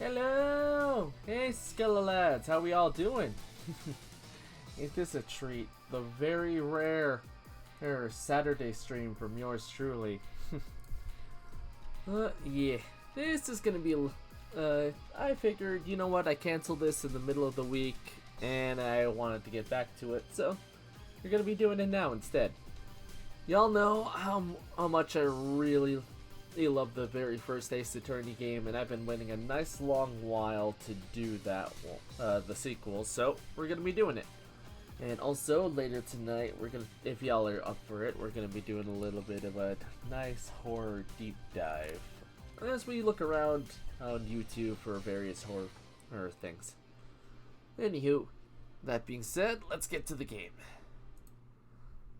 Hello! Hey, skelelads, how we all doing? Ain't this a treat? The very rare Saturday stream from yours truly. Yeah, this is gonna be. I figured, you know what? I canceled this in the middle of the week, and I wanted to get back to it, so we're gonna be doing it now instead. Y'all know how much I really love the very first Ace Attorney game, and I've been waiting a nice long while to do that, the sequel, so we're gonna be doing it. And also later tonight, if y'all are up for it, we're gonna be doing a little bit of a nice horror deep dive as we look around on YouTube for various horror things. Anywho, that being said, let's get to the game.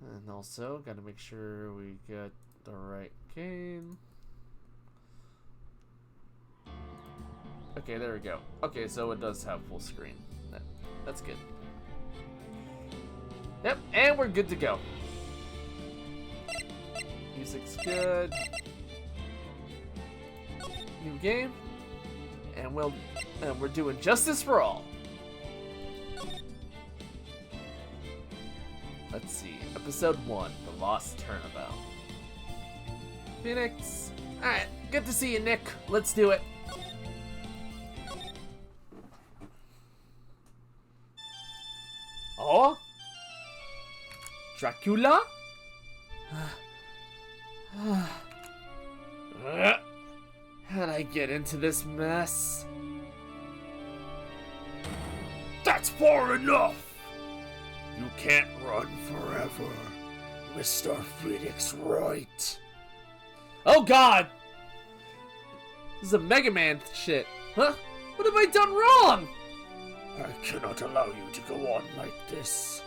And also, gotta make sure we get the right game. Okay, there we go. Okay, so it does have full screen. That's good. Yep, and we're good to go. Music's good. New game. And we're doing Justice for All. Let's see. Episode 1, The Lost Turnabout. Phoenix. Alright, good to see you, Nick. Let's do it. Oh? Dracula? How'd I get into this mess? That's far enough! You can't run forever, Mr. Phoenix Wright. Oh god! This is a Mega Man shit. Huh? What have I done wrong? I cannot allow you to go on like this.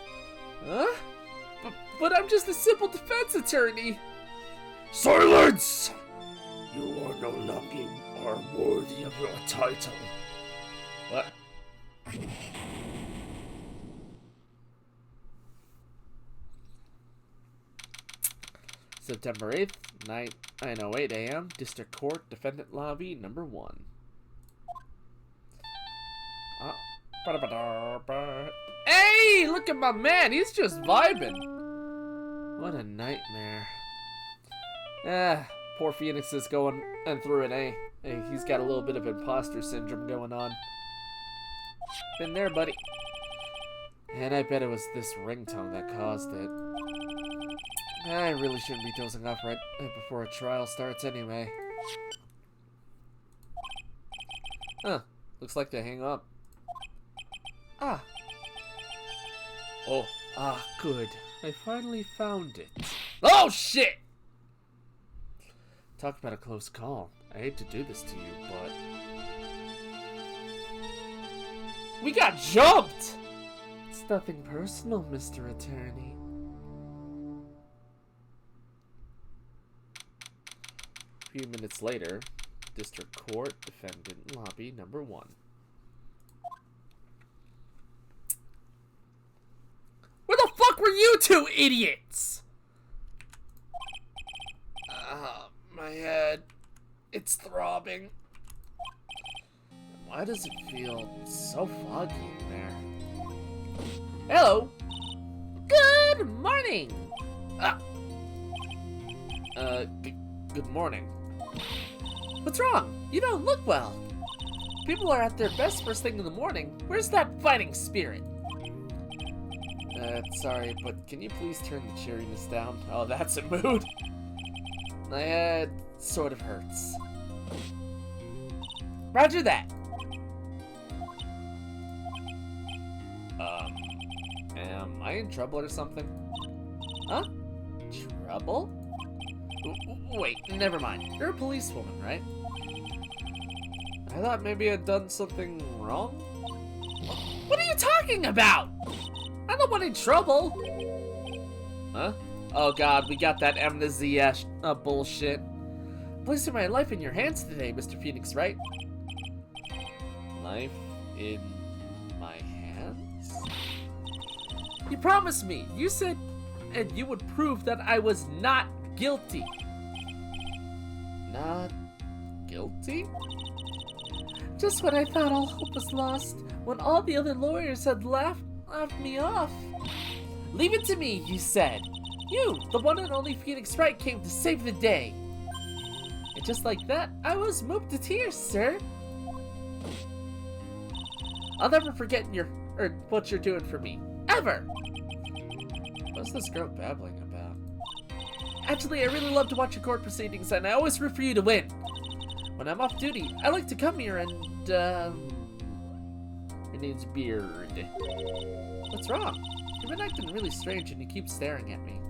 Huh? But I'm just a simple defense attorney. Silence! You are no longer worthy of your title. What? September 8th, 9:08 a.m., District Court, Defendant Lobby, number 1. Hey, look at my man, he's just vibing. What a nightmare. Poor Phoenix is going through it, eh? Hey, he's got a little bit of imposter syndrome going on. Been there, buddy. And I bet it was this ringtone that caused it. I really shouldn't be dozing off right before a trial starts anyway. Huh, looks like they hang up. Ah. Oh, good. I finally found it. Oh, shit! Talk about a close call. I hate to do this to you, but... We got jumped! It's nothing personal, Mr. Attorney. A few minutes later, District Court, Defendant Lobby, number 1. Where the fuck were you two idiots? My head. It's throbbing. Why does it feel so foggy in there? Hello. Good morning. Good morning. What's wrong? You don't look well. People are at their best first thing in the morning. Where's that fighting spirit? Sorry, but can you please turn the cheeriness down? Oh, that's a mood. My head sort of hurts. Roger that. Am I in trouble or something? Huh? Trouble? Wait, never mind. You're a policewoman, right? I thought maybe I'd done something wrong. What are you talking about? I'm the one in trouble. Huh? Oh god, we got that amnesia bullshit. I'm placing my life in your hands today, Mr. Phoenix Wright. Life in my hands? You promised me. You said and you would prove that I was not guilty. Not guilty? Just when I thought all hope was lost, when all the other lawyers had laughed me off. Leave it to me, you said. You, the one and only Phoenix Wright, came to save the day. And just like that, I was moved to tears, sir. I'll never forget what you're doing for me. Ever! What's this girl babbling about? Actually, I really love to watch your court proceedings, and I always root for you to win. When I'm off duty, I like to come here and, Her name's Beard. What's wrong? You've been acting really strange and you keep staring at me.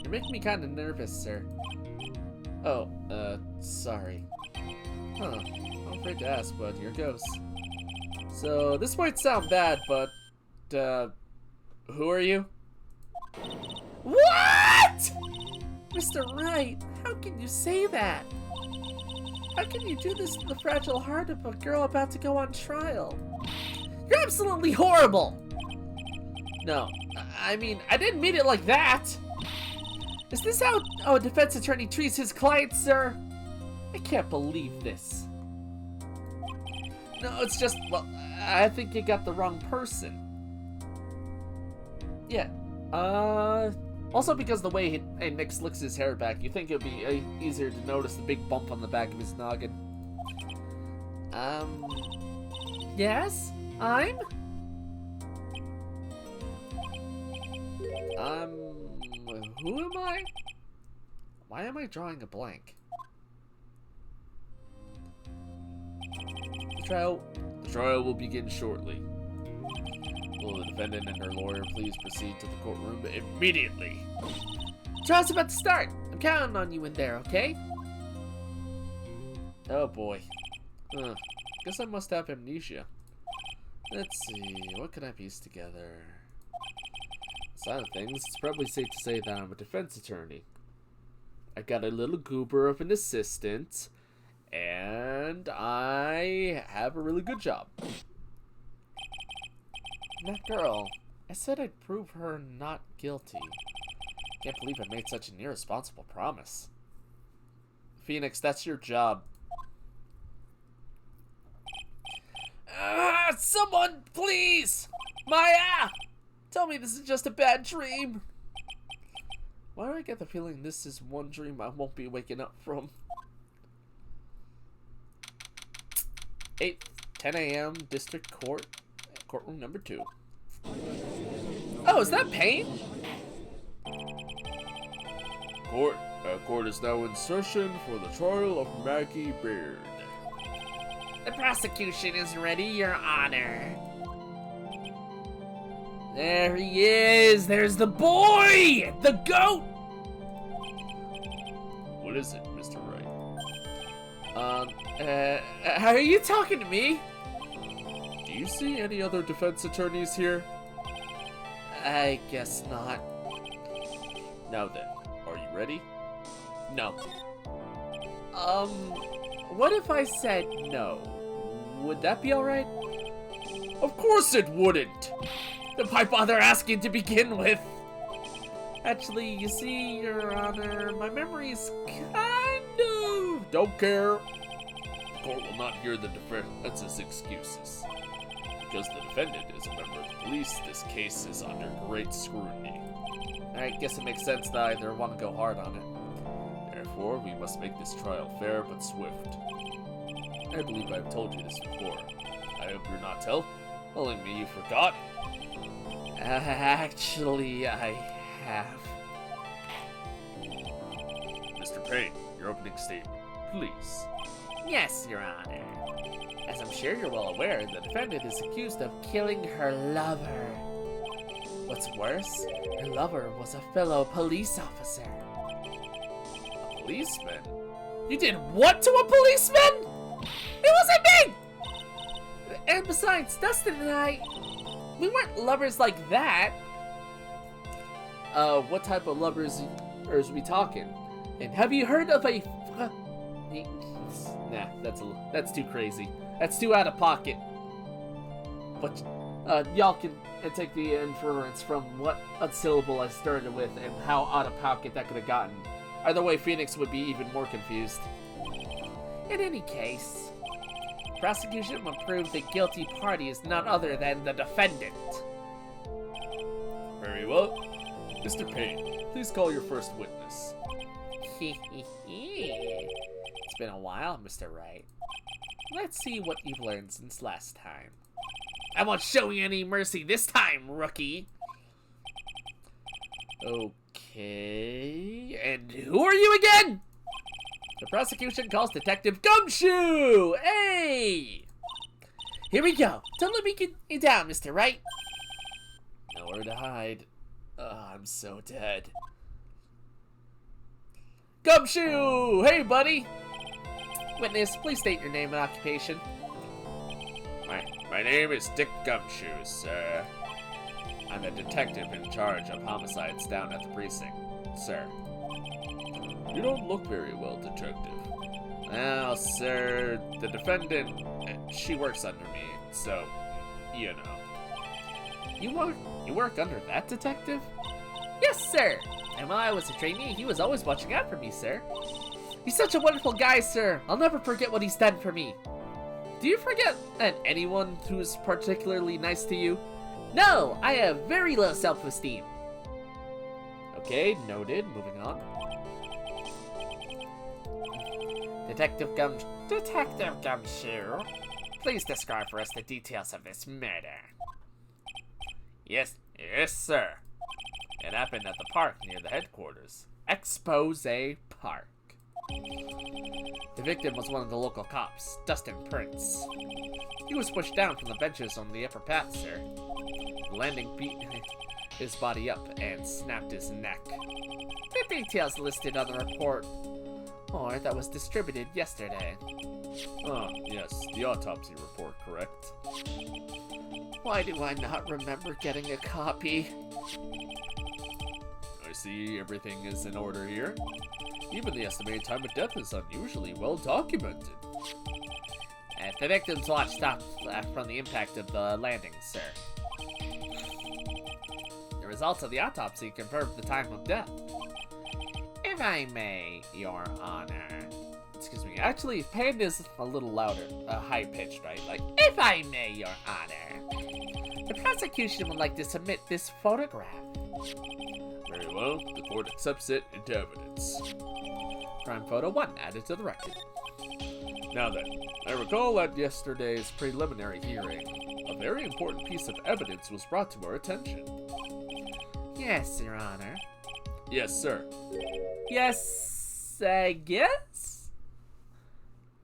You're making me kind of nervous, sir. Oh, sorry. Huh. I'm afraid to ask, but here goes. So, this might sound bad, but, who are you? What?! Mr. Wright, how can you say that? How can you do this to the fragile heart of a girl about to go on trial? You're absolutely horrible! No, I mean, I didn't mean it like that! Is this how a defense attorney treats his clients, sir? I can't believe this. No, it's just, well, I think you got the wrong person. Yeah, also because the way Nick slicks his hair back, you think it would be easier to notice the big bump on the back of his noggin. Yes? Who am I? Why am I drawing a blank? The trial will begin shortly. Will the defendant and her lawyer please proceed to the courtroom immediately? Trial's about to start. I'm counting on you in there, okay? Oh boy. Guess I must have amnesia. Let's see, what can I piece together? Side of things, it's probably safe to say that I'm a defense attorney. I got a little goober of an assistant, and I have a really good job. That girl, I said I'd prove her not guilty. Can't believe I made such an irresponsible promise. Phoenix, that's your job. Someone, please! Maya! Tell me this is just a bad dream. Why do I get the feeling this is one dream I won't be waking up from? 10 a.m. District Court, courtroom number 2. Oh, is that Payne? Court is now in session for the trial of Maggie Beard. The prosecution is ready, Your Honor. There he is! There's the boy! The goat! What is it, Mr. Wright? Are you talking to me? Do you see any other defense attorneys here? I guess not. Now then, are you ready? No. What if I said no? Would that be alright? Of course it wouldn't! Then why bother asking to begin with? Actually, you see, Your Honor, my memory's kind of... Don't care. The court will not hear the defense's excuses. Because the defendant is a member of the police, this case is under great scrutiny. I guess it makes sense that I either want to go hard on it. Therefore, we must make this trial fair but swift. I believe I've told you this before. I hope you're not telling me you've forgotten. Actually, I have. Mr. Payne, your opening statement, please. Yes, Your Honor. As I'm sure you're well aware, the defendant is accused of killing her lover. What's worse, her lover was a fellow police officer. A policeman? You did what to a policeman? It wasn't me! And besides, Dustin and we weren't lovers like that. What type of lovers are we talking? And have you heard of a... Nah, that's too crazy. That's too out of pocket. But, y'all can take the inference from what syllable I started with and how out of pocket that could have gotten. Either way, Phoenix would be even more confused. In any case, Prosecution will prove the guilty party is none other than the defendant. Very well. Mr. Payne, please call your first witness. It's been a while, Mr. Wright. Let's see what you've learned since last time. I won't show you any mercy this time, rookie. Okay, and who are you again? The prosecution calls Detective Gumshoe! Hey! Here we go. Don't let me get you down, Mr. Wright. Nowhere to hide. I'm so dead. Gumshoe! Hey, buddy! Witness, please state your name and occupation. My name is Dick Gumshoe, sir. I'm a detective in charge of homicides down at the precinct, sir. You don't look very well, detective. Well, sir, the defendant, she works under me, so, you know. You work under that detective? Yes, sir. And while I was a trainee, he was always watching out for me, sir. He's such a wonderful guy, sir. I'll never forget what he's done for me. Do you forget anyone who's particularly nice to you? No, I have very low self-esteem. Okay, noted. Moving on. Detective Gumshoe, please describe for us the details of this murder. Yes, sir. It happened at the park near the headquarters. Expose Park. The victim was one of the local cops, Dustin Prince. He was pushed down from the benches on the upper path, sir. The landing beat his body up and snapped his neck. The details listed on the report that was distributed yesterday. Yes, the autopsy report, correct? Why do I not remember getting a copy? I see everything is in order here. Even the estimated time of death is unusually well documented. The victim's watch stopped from the impact of the landing, sir. The results of the autopsy confirmed the time of death. If I may, Your Honor. Excuse me. Actually, Payne is a little louder, high-pitched, right? Like, if I may, Your Honor. The prosecution would like to submit this photograph. Very well. The court accepts it into evidence. Crime photo 1 added to the record. Now then, I recall at yesterday's preliminary hearing, a very important piece of evidence was brought to our attention. Yes, Your Honor. Yes, sir. Yes, I guess?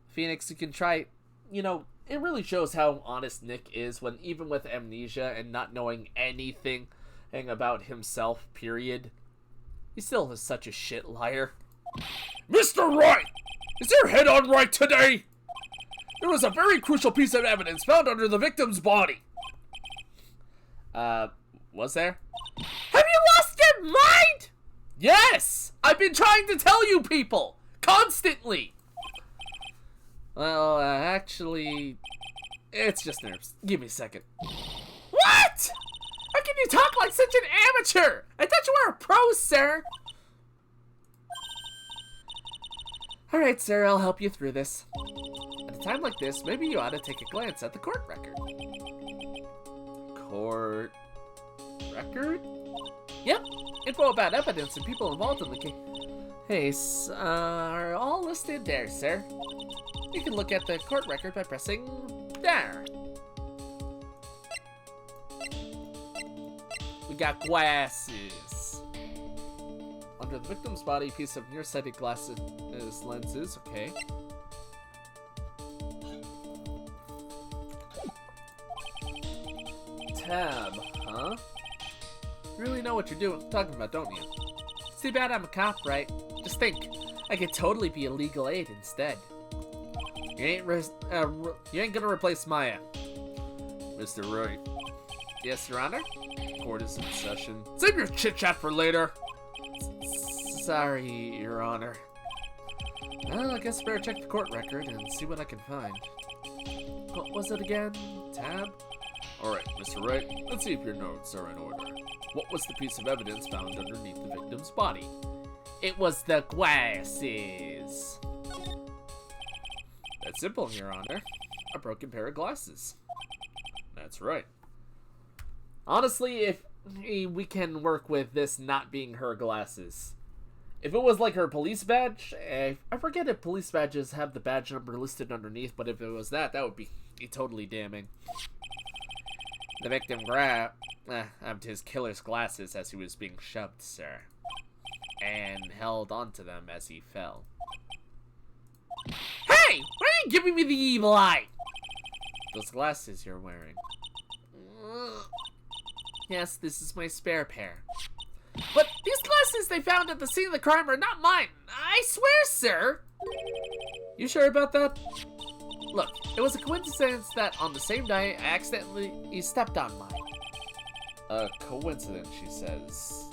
Phoenix, you can try, it really shows how honest Nick is when, even with amnesia and not knowing anything about himself, period, he still is such a shit liar. Mr. Wright! Is your head on right today? There was a very crucial piece of evidence found under the victim's body. Was there? Have you lost your mind? Yes! I've been trying to tell you people! Constantly! Well, actually, it's just nerves. Give me a second. What? How can you talk like such an amateur? I thought you were a pro, sir. Alright, sir, I'll help you through this. At a time like this, maybe you ought to take a glance at the court record. Court record? Yep. Info about evidence and people involved in the case are all listed there, sir. You can look at the court record by pressing there. We got glasses. Under the victim's body, piece of nearsighted glasses lenses, okay. Tab, huh? You really know what you're talking about, don't you? It's too bad I'm a cop, right? Just think, I could totally be a legal aid instead. You ain't gonna replace Maya. Mr. Wright. Yes, Your Honor? Court is in session. Save your chit-chat for later. Sorry, Your Honor. Well, I guess I better check the court record and see what I can find. What was it again? Tab? Alright, Mr. Wright, let's see if your notes are in order. What was the piece of evidence found underneath the victim's body? It was the glasses. That's simple, Your Honor. a broken pair of glasses. That's right. Honestly, if we can work with this not being her glasses. If it was like her police badge, I forget if police badges have the badge number listed underneath, but if it was that would be totally damning. The victim grabbed his killer's glasses as he was being shoved, sir, and held onto them as he fell. Hey! Why are you giving me the evil eye? Those glasses you're wearing. Yes, this is my spare pair. But these glasses they found at the scene of the crime are not mine. I swear, sir. You sure about that? Look, it was a coincidence that on the same night I accidentally stepped on mine. A coincidence, she says.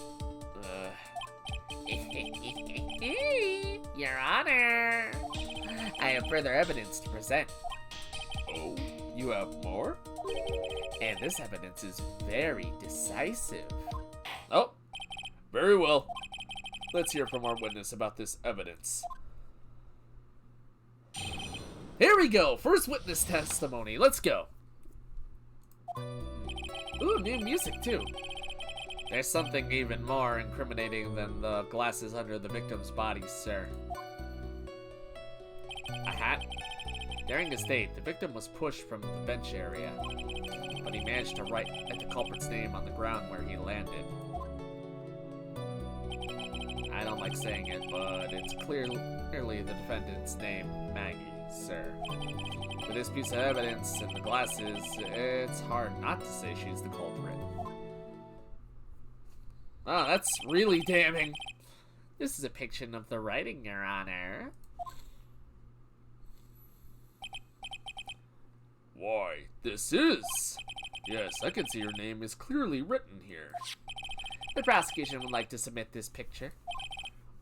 Your Honor, I have further evidence to present. Oh, you have more? And this evidence is very decisive. Oh, very well. Let's hear from our witness about this evidence. Here we go. First witness testimony. Let's go. Ooh, new music too. There's something even more incriminating than the glasses under the victim's body, sir. A hat? During this date, the victim was pushed from the bench area, but he managed to write the culprit's name on the ground where he landed. I don't like saying it, but it's clearly the defendant's name, Maggie, sir. With this piece of evidence and the glasses, it's hard not to say she's the culprit. Oh, that's really damning. This is a picture of the writing, Your Honor. Why, this is... Yes, I can see your name is clearly written here. The prosecution would like to submit this picture.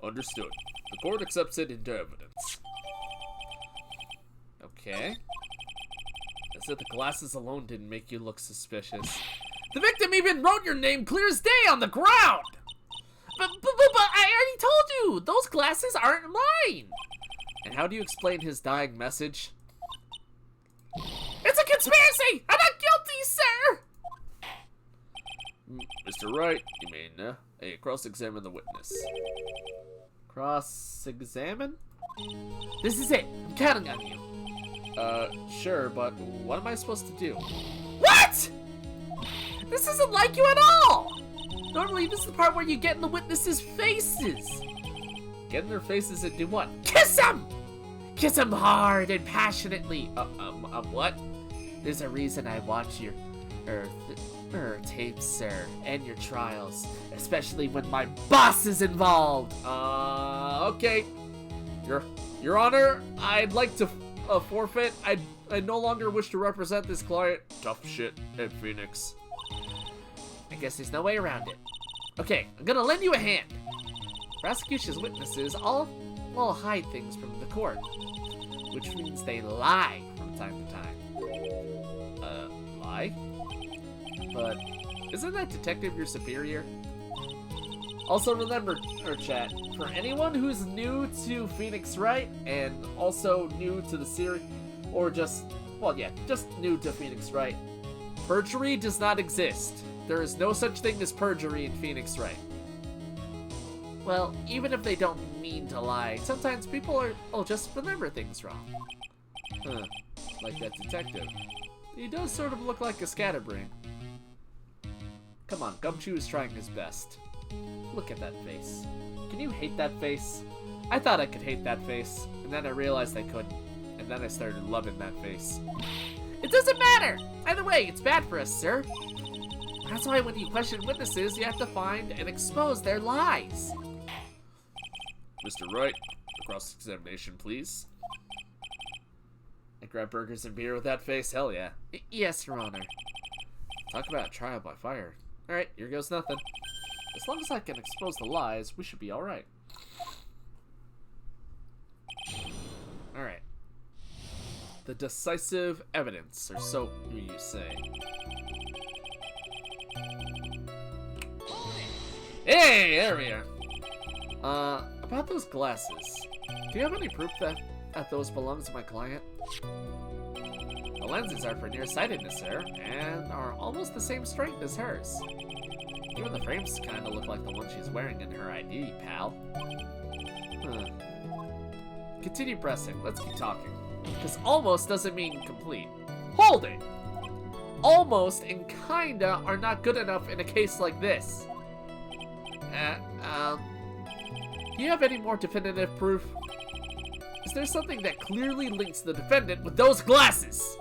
Understood. The court accepts it into evidence. Okay. As if the glasses alone didn't make you look suspicious. The victim even wrote your name clear as day on the ground! But I already told you! Those glasses aren't mine! And how do you explain his dying message? It's a conspiracy! I'm not guilty, sir! Mr. Wright, you may cross-examine the witness. Cross-examine? This is it. I'm counting on you. Sure, but what am I supposed to do? What?! This isn't like you at all! Normally, this is the part where you get in the witnesses' faces. Get in their faces and do what? Kiss them! Kiss them hard and passionately. What? There's a reason I watch your tapes, sir, and your trials, especially when my boss is involved. Okay. Your Honor, I'd like to forfeit. I no longer wish to represent this client. Tough shit at Phoenix. I guess there's no way around it. Okay, I'm gonna lend you a hand. Prosecution's witnesses all hide things from the court, which means they lie from time to time. Lie? But isn't that detective your superior? Also remember, chat, for anyone who's new to Phoenix Wright and also new to the series, or just new to Phoenix Wright, perjury does not exist. There is no such thing as perjury in Phoenix Wright. Well, even if they don't mean to lie, sometimes people will just remember things wrong. Huh, like that detective. He does sort of look like a scatterbrain. Come on, Gumshoe is trying his best. Look at that face. Can you hate that face? I thought I could hate that face, and then I realized I couldn't. And then I started loving that face. It doesn't matter! Either way, it's bad for us, sir. That's why when you question witnesses, you have to find and expose their lies. Mr. Wright, cross-examination, please. I grab burgers and beer with that face? Hell yeah. Yes, Your Honor. Talk about a trial by fire. Alright, here goes nothing. As long as I can expose the lies, we should be alright. Alright. The decisive evidence, or so you say. Hey, there we are. About those glasses. Do you have any proof that those belong to my client? The lenses are for nearsightedness, sir, and are almost the same strength as hers. Even the frames kind of look like the one she's wearing in her ID, pal. Continue pressing. Let's keep talking. Because almost doesn't mean complete. Hold it! Almost and kinda are not good enough in a case like this. Do you have any more definitive proof? Is there something that clearly links the defendant with those glasses?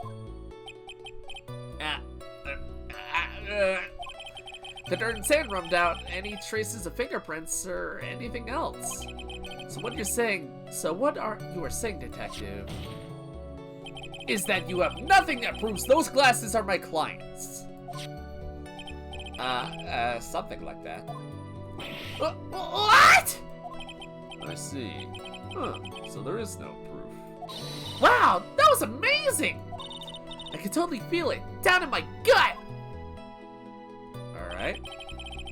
The dirt and sand rubbed out any traces of fingerprints or anything else. So what are you saying, detective, is that you have nothing that proves those glasses are my client's. Something like that. What? I see. So there is no proof. Wow, that was amazing! I can totally feel it, down in my gut! Alright.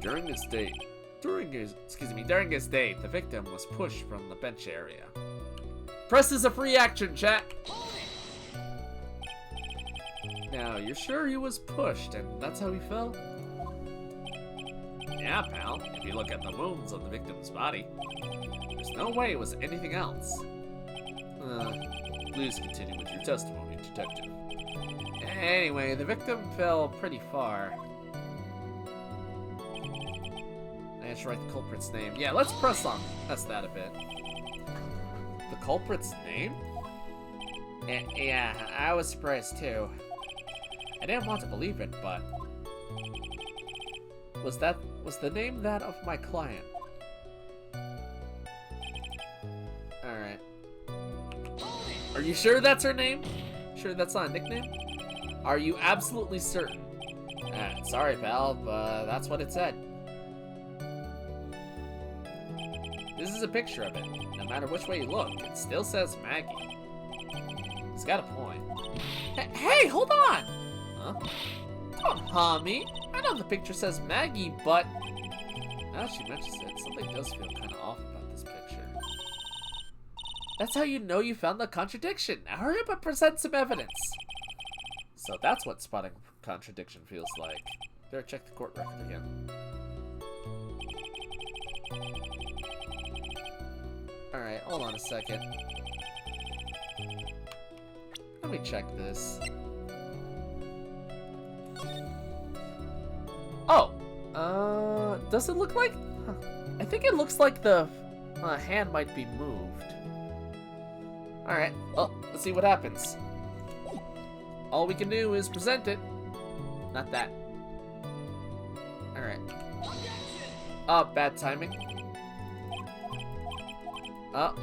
During his date, the victim was pushed from the bench area. Press is a free action, chat! Now, you're sure he was pushed and that's how he fell? Yeah, pal. If you look at the wounds on the victim's body, there's no way it was anything else. Please continue with your testimony, detective. Anyway, the victim fell pretty far. I should write the culprit's name. Yeah, let's press that a bit. The culprit's name? Yeah, I was surprised too. I didn't want to believe it, but was the name that of my client? Alright. Are you sure that's her name? Sure that's not a nickname? Are you absolutely certain? Sorry, pal, but that's what it said. This is a picture of it. No matter which way you look, it still says Maggie. He's got a point. Hey, hold on! Huh? Don't harm me. I know the picture says Maggie, but now that she mentions it, something does feel kind of off about this picture. That's how you know you found the contradiction. Now hurry up and present some evidence. So that's what spotting contradiction feels like. Better check the court record again. Alright, hold on a second. Let me check this. Oh! Does it look like... Huh. I think it looks like the hand might be moved. Alright, well, let's see what happens. All we can do is present it. Not that. Alright. Oh, bad timing. Oh,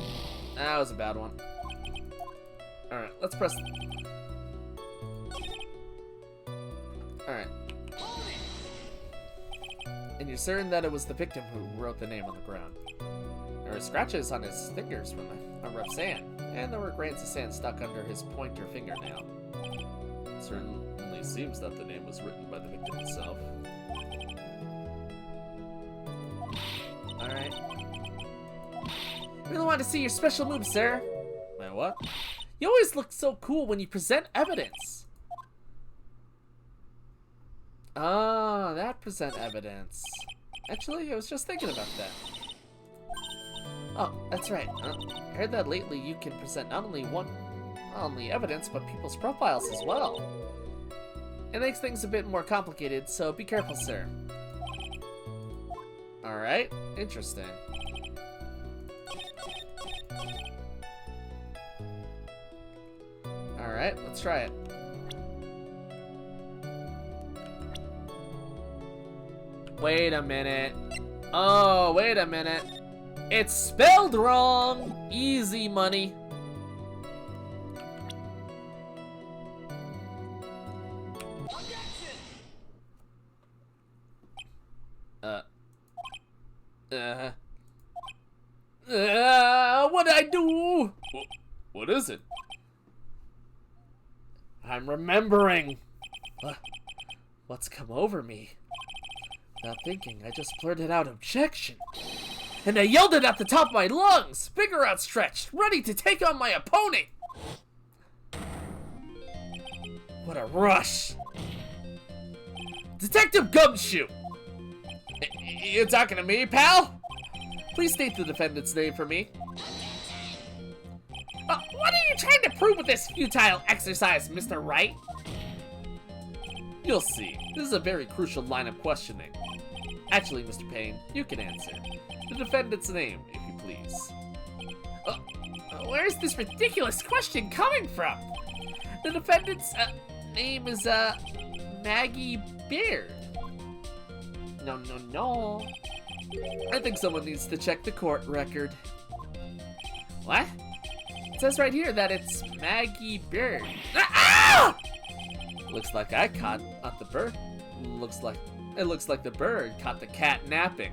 that was a bad one. Alright, let's press... Alright. And you're certain that it was the victim who wrote the name on the ground. There were scratches on his fingers from the rough sand, and there were grains of sand stuck under his pointer fingernail. It certainly seems that the name was written by the victim himself. Alright. Really want to see your special move, sir. My what? You always look so cool when you present evidence. Ah, that present evidence. Actually, I was just thinking about that. Oh, that's right. I heard that lately you can present not only evidence, but people's profiles as well. It makes things a bit more complicated, so be careful, sir. Alright, interesting. Alright, let's try it. Wait a minute. Oh, wait a minute. It's spelled wrong! Easy money. What did I do? What is it? I'm remembering. What's come over me? Without thinking, I just blurted out objection. And I yelled it at the top of my lungs, finger outstretched, ready to take on my opponent. What a rush! Detective Gumshoe! You talking to me, pal? Please state the defendant's name for me. What are you trying to prove with this futile exercise, Mr. Wright? You'll see. This is a very crucial line of questioning. Actually, Mr. Payne, you can answer. The defendant's name, if you please. Where's this ridiculous question coming from? The defendant's name is, Maggie Beard. No. I think someone needs to check the court record. What? It says right here that it's Maggie Beard. Ah! Looks like I caught the bird. It looks like the bird caught the cat napping.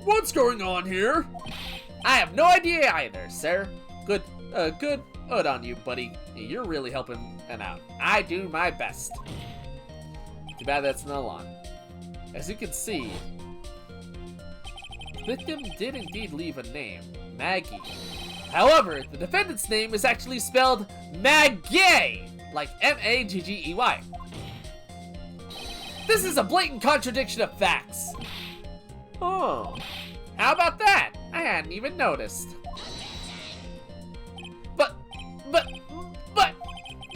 What's going on here? I have no idea either, sir. Good on you, buddy. You're really helping out. I do my best. Too bad that's not on. As you can see, the victim did indeed leave a name, Maggie. However, the defendant's name is actually spelled Maggie, like M-A-G-G-E-Y. This is a blatant contradiction of facts. Oh, how about that? I hadn't even noticed.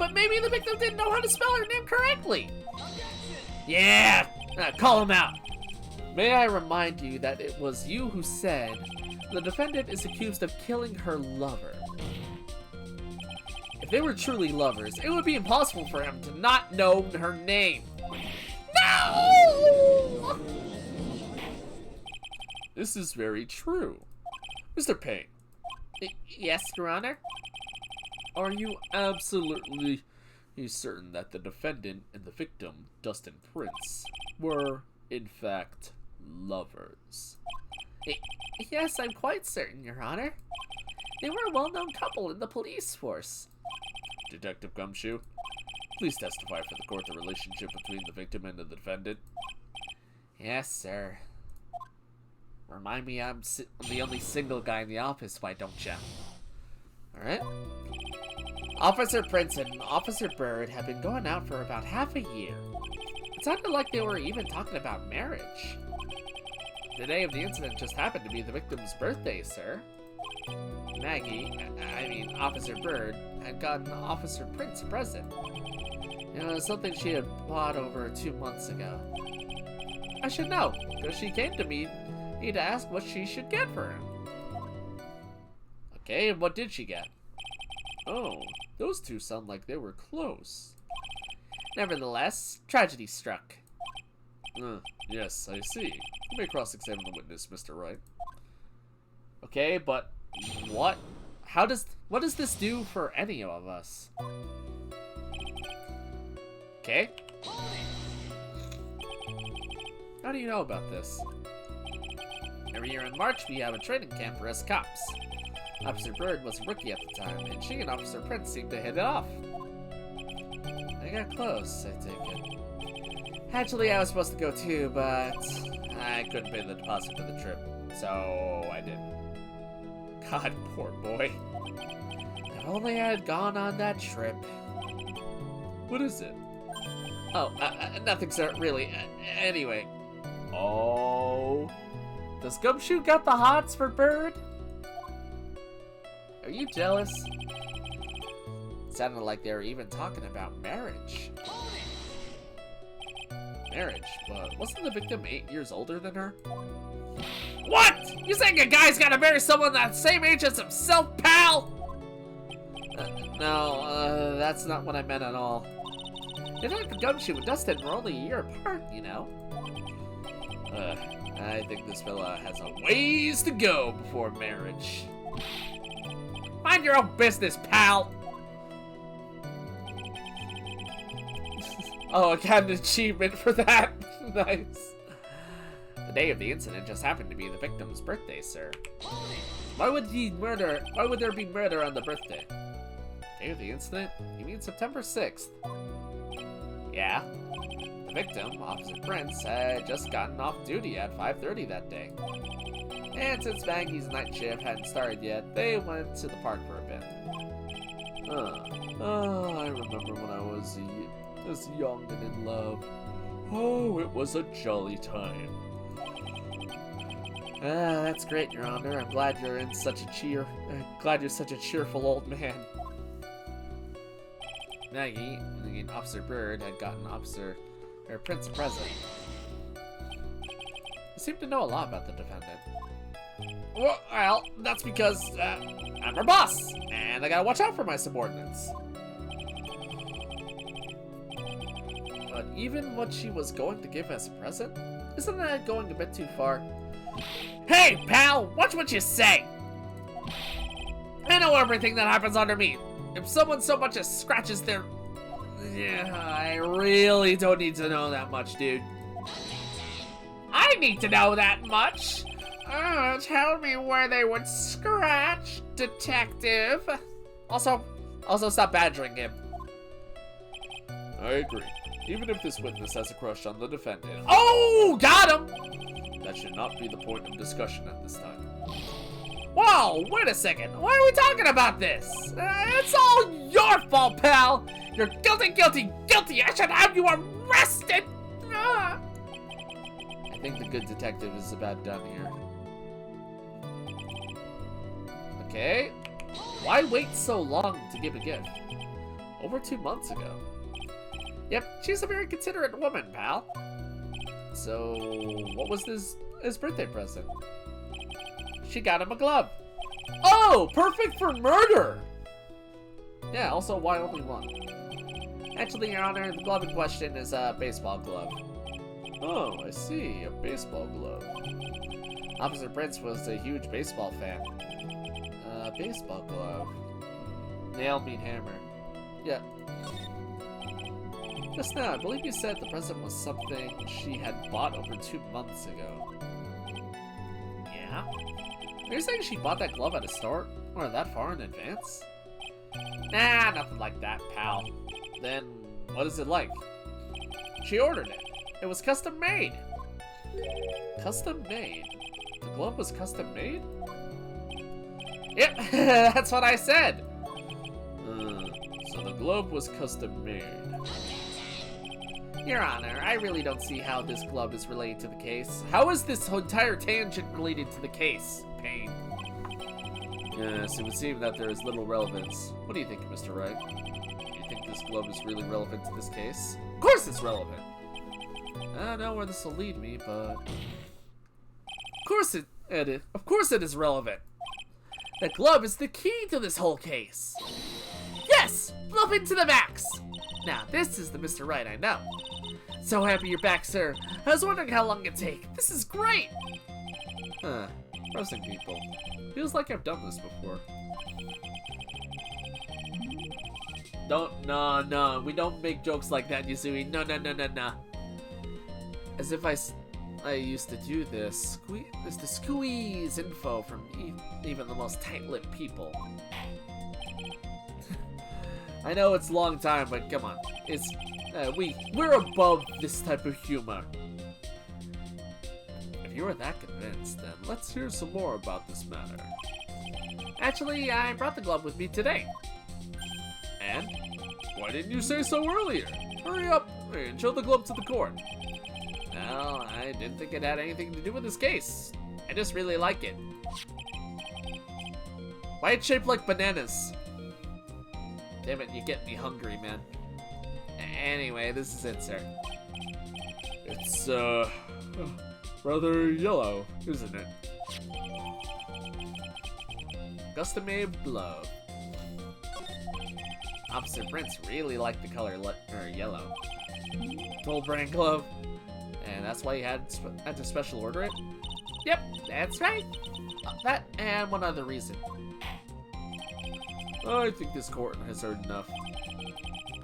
But maybe the victim didn't know how to spell her name correctly. Yeah, call him out. May I remind you that it was you who said the defendant is accused of killing her lover. If they were truly lovers, it would be impossible for him to not know her name. No! This is very true. Mr. Payne. Yes, Your Honor? Are you absolutely certain that the defendant and the victim, Dustin Prince, were, in fact, lovers? Yes, I'm quite certain, Your Honor. They were a well-known couple in the police force. Detective Gumshoe, please testify for the court the relationship between the victim and the defendant. Yes, sir. Remind me I'm the only single guy in the office, why don't ya? Alright. Officer Prince and Officer Bird have been going out for about half a year. It sounded like they were even talking about marriage. The day of the incident just happened to be the victim's birthday, sir. Officer Bird, had gotten Officer Prince a present. It was something she had bought over 2 months ago. I should know, because she came to me to ask what she should get for him. Okay, and what did she get? Oh, those two sound like they were close. Nevertheless, tragedy struck. Yes, I see. You may cross-examine the witness, Mr. Wright. Okay, but what? What does this do for any of us? Okay. How do you know about this? Every year in March, we have a training camp for us cops. Officer Bird was a rookie at the time, and she and Officer Prince seemed to hit it off. They got close, I take it. Actually, I was supposed to go too, but I couldn't pay the deposit for the trip, so I didn't. God, poor boy. If only I had gone on that trip. What is it? Oh, nothing, sir, really. Anyway. Oh. Does Gumshoe got the hots for Bird? Are you jealous? It sounded like they were even talking about marriage. Marriage? But wasn't the victim 8 years older than her? What? You saying a guy's gotta marry someone that same age as himself, pal? No, that's not what I meant at all. In fact, Gumshoe and Dustin were only a year apart, you know. I think this fella has a ways to go before marriage. Mind your own business, pal! Oh, I got an achievement for that. Nice. The day of the incident just happened to be the victim's birthday, sir. Why would there be murder on the birthday? Day of the incident? You mean September 6th? Yeah. The victim, Officer Prince, had just gotten off duty at 5:30 that day. And since Maggie's night shift hadn't started yet, they went to the park for a bit. I remember when I was as young and in love. Oh, it was a jolly time. That's great, Your Honor. I'm glad you're such a cheerful old man. Maggie, and Officer Bird, had gotten Prince present. They seem to know a lot about the defendant. Well, that's because I'm her boss, and I gotta watch out for my subordinates. But even what she was going to give as a present, isn't that going a bit too far? Hey, pal, watch what you say! I know everything that happens under me. If someone so much as scratches their... Yeah, I really don't need to know that much, dude. I need to know that much! Tell me where they would scratch, detective. Also stop badgering him. I agree. Even if this witness has a crush on the defendant. Oh, got him! That should not be the point of discussion at this time. Whoa, wait a second. Why are we talking about this? It's all your fault, pal. You're guilty, guilty, guilty. I should have you arrested. I think the good detective is about done here. Okay. Why wait so long to give a gift? Over 2 months ago. Yep, she's a very considerate woman, pal. So, what was his birthday present? She got him a glove. Oh, perfect for murder! Yeah, also, why only one? Actually, Your Honor, the glove in question is a baseball glove. Oh, I see, a baseball glove. Officer Prince was a huge baseball fan. Baseball glove. Nail mean hammer. Yeah. Just now, I believe you said the present was something she had bought over 2 months ago. Yeah? Are you saying she bought that glove at a store? Or that far in advance? Nah, nothing like that, pal. Then, what is it like? She ordered it. It was custom made. Custom made? The glove was custom made? Yep, that's what I said. So the glove was custom made. Your Honor, I really don't see how this glove is related to the case. How is this entire tangent related to the case, Payne? Yes, it would seem that there is little relevance. What do you think, Mr. Wright? Do you think this glove is really relevant to this case? Of course it's relevant. I don't know where this will lead me, but... Of course it is relevant. The glove is the key to this whole case. Yes! Love into the max! Now, this is the Mr. Wright I know. So happy you're back, sir. I was wondering how long it'd take. This is great! Roasting people. Feels like I've done this before. No, we don't make jokes like that, Yuzui. No. As if I used to do this. To squeeze info from even the most tight-lipped people. I know it's a long time, but come on. We're above this type of humor. If you were that convinced, then let's hear some more about this matter. Actually, I brought the glove with me today. And? Why didn't you say so earlier? Hurry up and show the glove to the court. Well, I didn't think it had anything to do with this case. I just really like it. Why it's shaped like bananas? Damn it, you get me hungry, man. Anyway, this is it, sir. It's, rather yellow, isn't it? Custom-made glove. Officer Prince really liked the color yellow. Gold brand glove. And that's why you had to special order it? Yep, that's right. That and one other reason. I think this court has heard enough.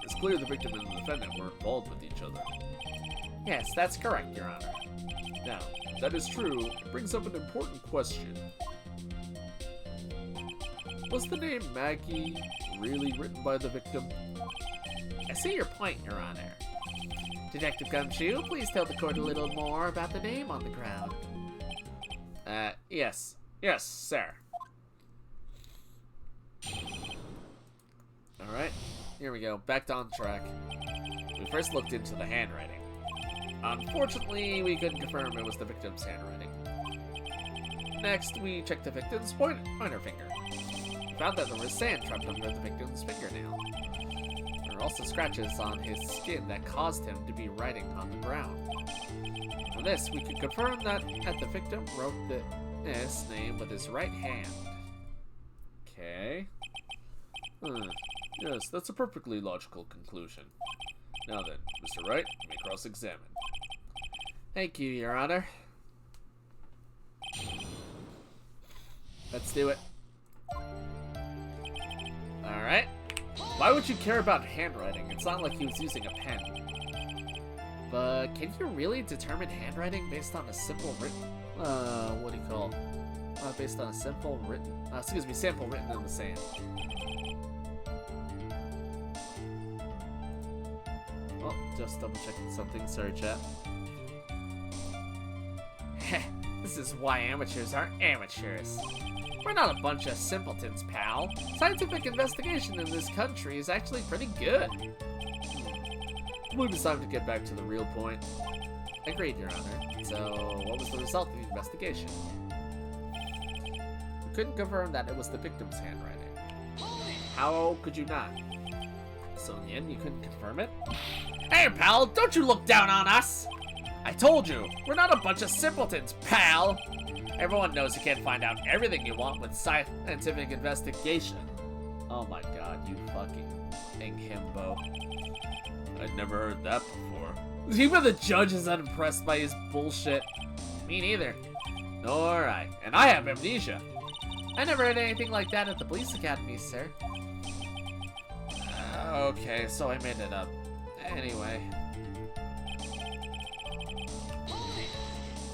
It's clear the victim and the defendant were involved with each other. Yes, that's correct, Your Honor. Now, if that is true, it brings up an important question. Was the name Maggie really written by the victim? I see your point, Your Honor. Detective Gumshoe, please tell the court a little more about the name on the ground. Yes, sir. here we go. Back on track. We first looked into the handwriting. Unfortunately, we couldn't confirm it was the victim's handwriting. Next, we checked the victim's pointer finger. We found that there was sand trapped under the victim's fingernail. There were also scratches on his skin that caused him to be writing on the ground. From this, we could confirm that the victim wrote this name with his right hand. Okay. Yes, that's a perfectly logical conclusion. Now then, Mr. Wright, you may cross-examine. Thank you, Your Honor. Let's do it. Alright. Why would you care about handwriting? It's not like he was using a pen. But can you really determine handwriting based on a simple written... what do you call? Based on a simple written... sample written in the sand. Oh, just double checking something. Sorry, chat. Heh, this is why amateurs aren't amateurs. We're not a bunch of simpletons, pal. Scientific investigation in this country is actually pretty good. I believe it's time to get back to the real point. Agreed, Your Honor. So, what was the result of the investigation? We couldn't confirm that it was the victim's handwriting. How could you not? So in the end, you couldn't confirm it? Hey, pal, don't you look down on us! I told you, we're not a bunch of simpletons, pal! Everyone knows you can't find out everything you want with scientific investigation. Oh my god, you fucking himbo. I'd never heard that before. Even the judge is unimpressed by his bullshit. Me neither. Nor I. And I have amnesia. I never heard anything like that at the police academy, sir. Okay, so I made it up. Anyway.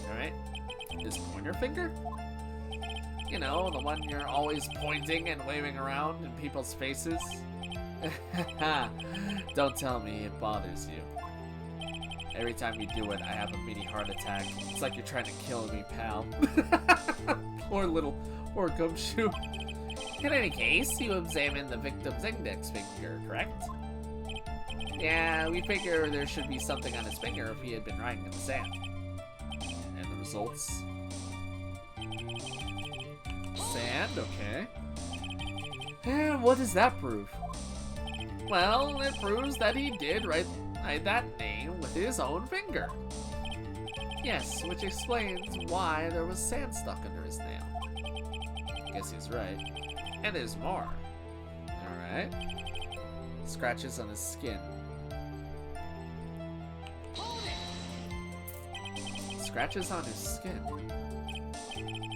Alright. His pointer finger? You know, the one you're always pointing and waving around in people's faces. Don't tell me it bothers you. Every time you do it, I have a mini heart attack. It's like you're trying to kill me, pal. Poor gumshoe. In any case, you examined the victim's index finger, correct? Yeah, we figure there should be something on his finger if he had been writing in the sand. And the results? Sand, okay. And what does that prove? Well, it proves that he did write that name with his own finger. Yes, which explains why there was sand stuck under his nail. Guess he's right. And there's more. Alright. Scratches on his skin. Scratches on his skin.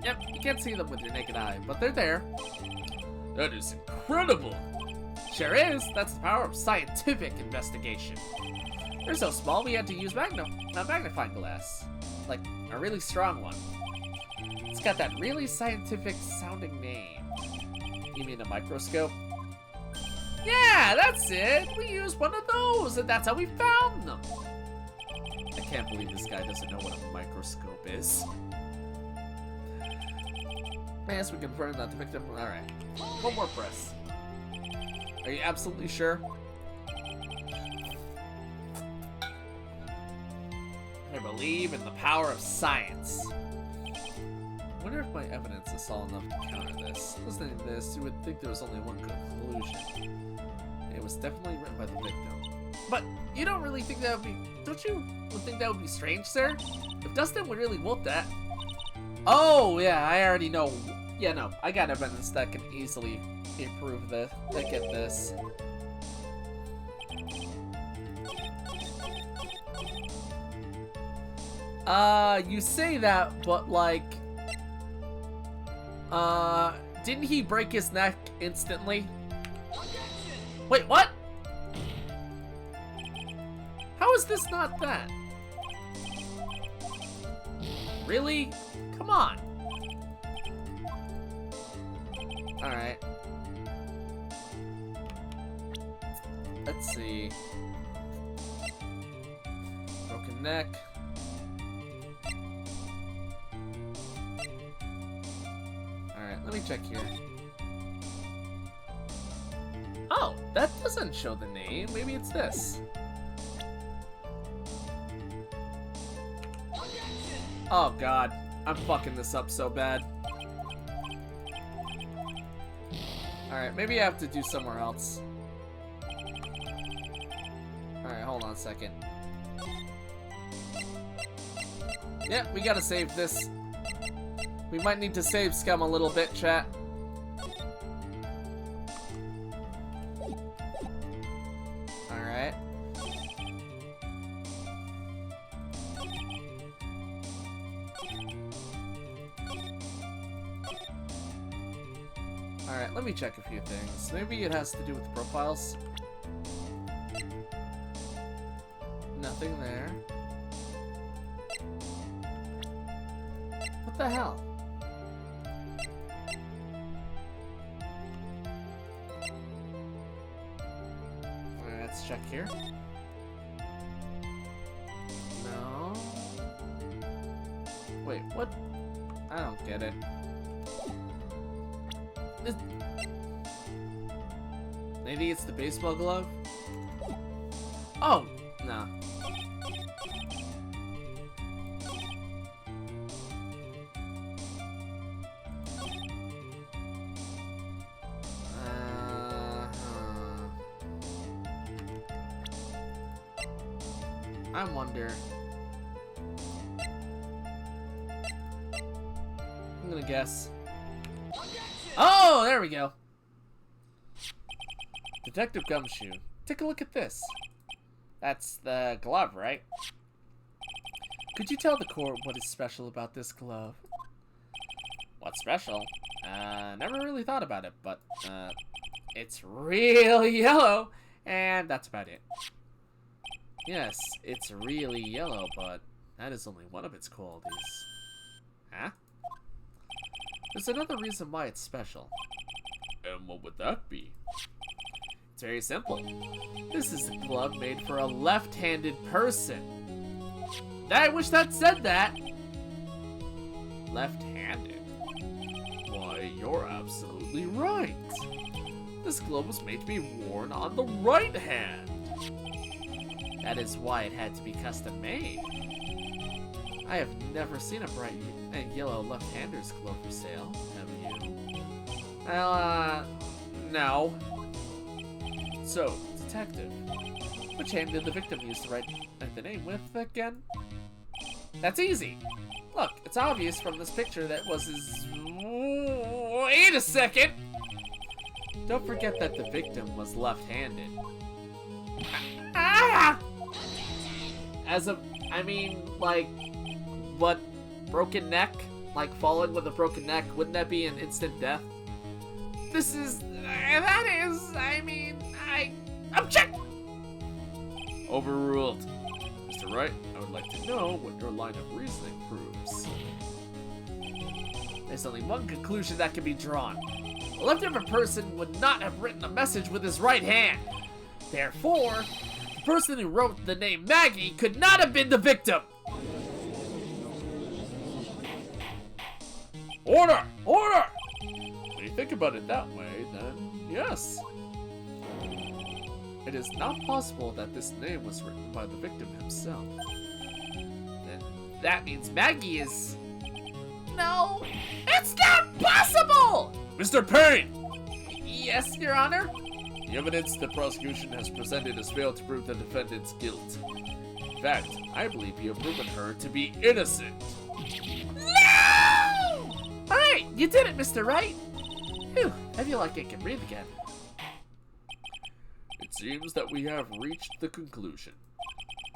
Yep, you can't see them with your naked eye, but they're there. That is incredible! Sure is. That's the power of scientific investigation. They're so small we had to use a magnifying glass. Like, a really strong one. It's got that really scientific sounding name. You mean a microscope? Yeah, that's it! We used one of those, and that's how we found them! I can't believe this guy doesn't know what a microscope is. Yes, we confirmed that the victim... Alright. One more press. Are you absolutely sure? I believe in the power of science. I wonder if my evidence is solid enough to counter this. Listening to this, you would think there was only one conclusion. It was definitely written by the victim. But you don't really think that would be... Don't you think that would be strange, sir? If Dustin would really want that... Oh, yeah, I already know. Yeah, no, I got evidence that can easily improve this. Look at this. You say that, but like... didn't he break his neck instantly? Wait, what? How is this not that? Really? Come on. Alright. Let's see. Broken neck. Alright, let me check here. Oh, That doesn't show the name. Maybe it's this. Oh god, I'm fucking this up so bad. Alright, maybe I have to do somewhere else. Alright, hold on a second. Yeah, we gotta save this. We might need to save Scum a little bit, chat. Alright. Alright, let me check a few things. Maybe it has to do with the profiles. Nothing there. What the hell? Alright, let's check here. No. Wait, what? I don't get it. Maybe it's the baseball glove? Oh, no. I wonder. I'm gonna guess. Oh, there we go. Detective Gumshoe. Take a look at this. That's the glove, right? Could you tell the court what is special about this glove? What's special? Never really thought about it, but, it's real yellow, and that's about it. Yes, it's really yellow, but that is only one of its qualities. Huh? There's another reason why it's special. And what would that be? It's very simple. This is a glove made for a left-handed person. I wish that said that! Left-handed? Why, you're absolutely right. This glove was made to be worn on the right hand. That is why it had to be custom made. I have never seen a bright yellow left-hander's glove for sale, have you? Well, no. So, detective, which hand did the victim use to write the name with again? That's easy. Look, it's obvious from this picture that was his... Wait a second! Don't forget that the victim was left-handed. Ah! I mean, like, what? Broken neck? Like, falling with a broken neck? Wouldn't that be an instant death? Object! Overruled. Mr. Wright, I would like to know what your line of reasoning proves. There's only one conclusion that can be drawn. A left-handed person would not have written a message with his right hand. Therefore, the person who wrote the name Maggie could not have been the victim. Order! Order! When you think about it that way, then yes. It is not possible that this name was written by the victim himself. Then that means Maggie is... No! It's not possible! Mr. Payne! Yes, Your Honor? The evidence the prosecution has presented has failed to prove the defendant's guilt. In fact, I believe you have proven her to be innocent. No! Alright, you did it, Mr. Wright. Phew, I feel like I can breathe again. It seems that we have reached the conclusion.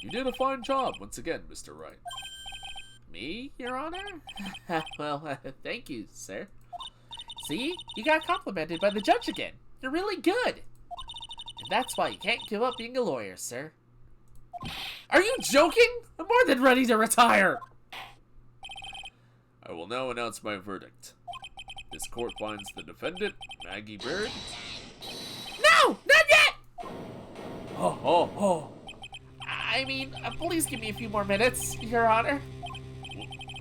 You did a fine job once again, Mr. Wright. Me, Your Honor? Well, thank you, sir. See? You got complimented by the judge again. You're really good. And that's why you can't give up being a lawyer, sir. Are you joking? I'm more than ready to retire. I will now announce my verdict. This court finds the defendant, Maggie Baird. No! Not yet! Oh. I mean, please give me a few more minutes, Your Honor.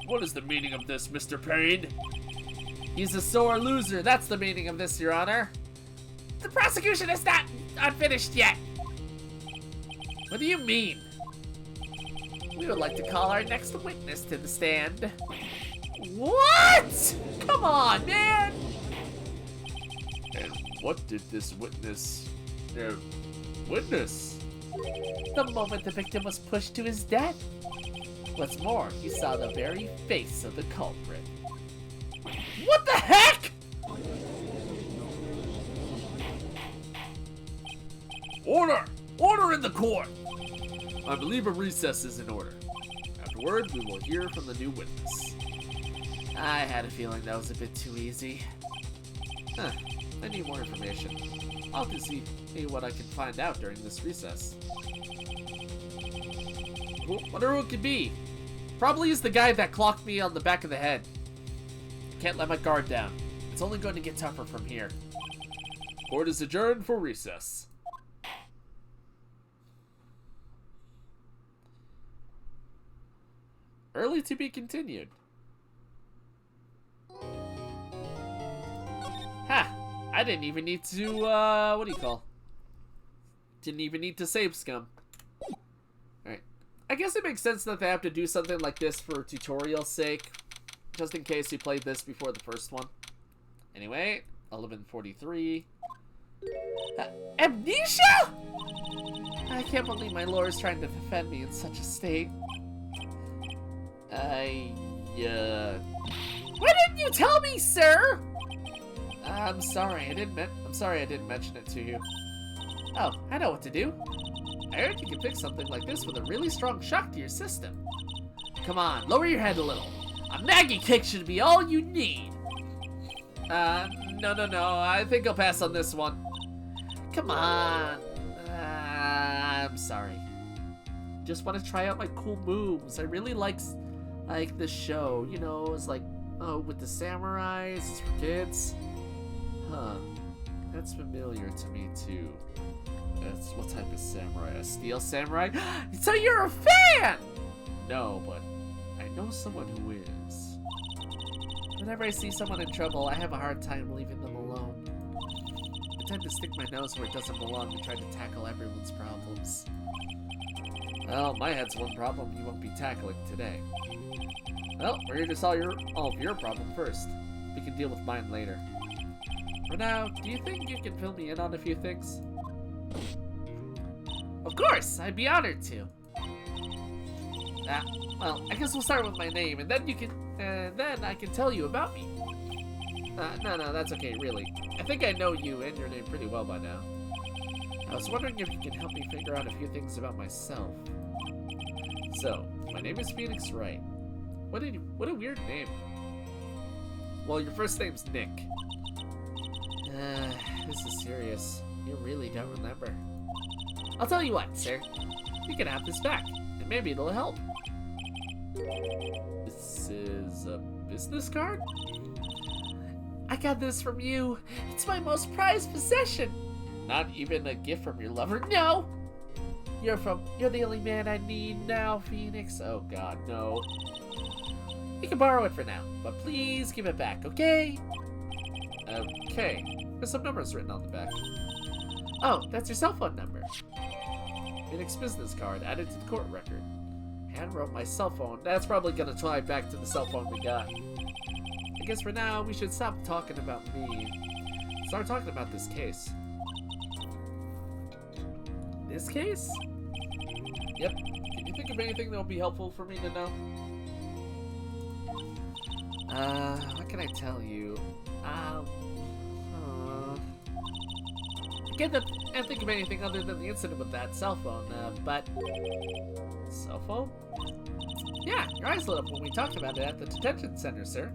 What is the meaning of this, Mr. Payne? He's a sore loser. That's the meaning of this, Your Honor. The prosecution is not unfinished yet. What do you mean? We would like to call our next witness to the stand. What? Come on, man! And what did this witness witness? The moment the victim was pushed to his death. What's more, he saw the very face of the culprit. What the heck? Order! Order in the court! I believe a recess is in order. Afterward, we will hear from the new witness. I had a feeling that was a bit too easy. Huh. I need more information. I'll have to see what I can find out during this recess. Whatever it could be. Probably is the guy that clocked me on the back of the head. Can't let my guard down. It's only going to get tougher from here. Court is adjourned for recess. Early to be continued. Ha! I didn't even need to, what do you call? Didn't even need to save scum. Alright. I guess it makes sense that they have to do something like this for tutorial's sake. Just in case you played this before the first one. Anyway, 11:43. Amnesia?! I can't believe my lore is trying to defend me in such a state. Why didn't you tell me, sir? I'm sorry, I didn't mention it to you. Oh, I know what to do. I heard you can fix something like this with a really strong shock to your system. Come on, lower your head a little. A Maggie kick should be all you need. No. I think I'll pass on this one. Come on. I'm sorry. Just want to try out my cool moves. I really like this show. You know, it's like, oh, with the samurais, it's for kids. Huh. That's familiar to me, too. That's what type of samurai? A steel samurai? So you're a fan! No, but I know someone who is. Whenever I see someone in trouble, I have a hard time leaving them alone. I tend to stick my nose where it doesn't belong and try to tackle everyone's problems. Well, my head's one problem you won't be tackling today. Well, we're here to solve all of your problem first. We can deal with mine later. For now, do you think you can fill me in on a few things? Of course, I'd be honored to. Well, I guess we'll start with my name, and then then I can tell you about me. No, that's okay, really. I think I know you and your name pretty well by now. I was wondering if you can help me figure out a few things about myself. So, my name is Phoenix Wright. What a weird name. Well, your first name's Nick. This is serious. You really don't remember. I'll tell you what, sir. You can have this back, and maybe it'll help. This is a business card? I got this from you. It's my most prized possession. Not even a gift from your lover? No! You're the only man I need now, Phoenix. Oh god, no. You can borrow it for now, but please give it back, okay? Okay. There's some numbers written on the back. Oh, that's your cell phone number. Phoenix business card added to the court record. Hand wrote my cell phone. That's probably gonna tie back to the cell phone we got. I guess for now, we should stop talking about me. Start talking about this case. This case? Yep. Can you think of anything that would be helpful for me to know? What can I tell you? I can't think of anything other than the incident with that cell phone, but... Cell phone? Yeah, your eyes lit up when we talked about it at the detention center, sir.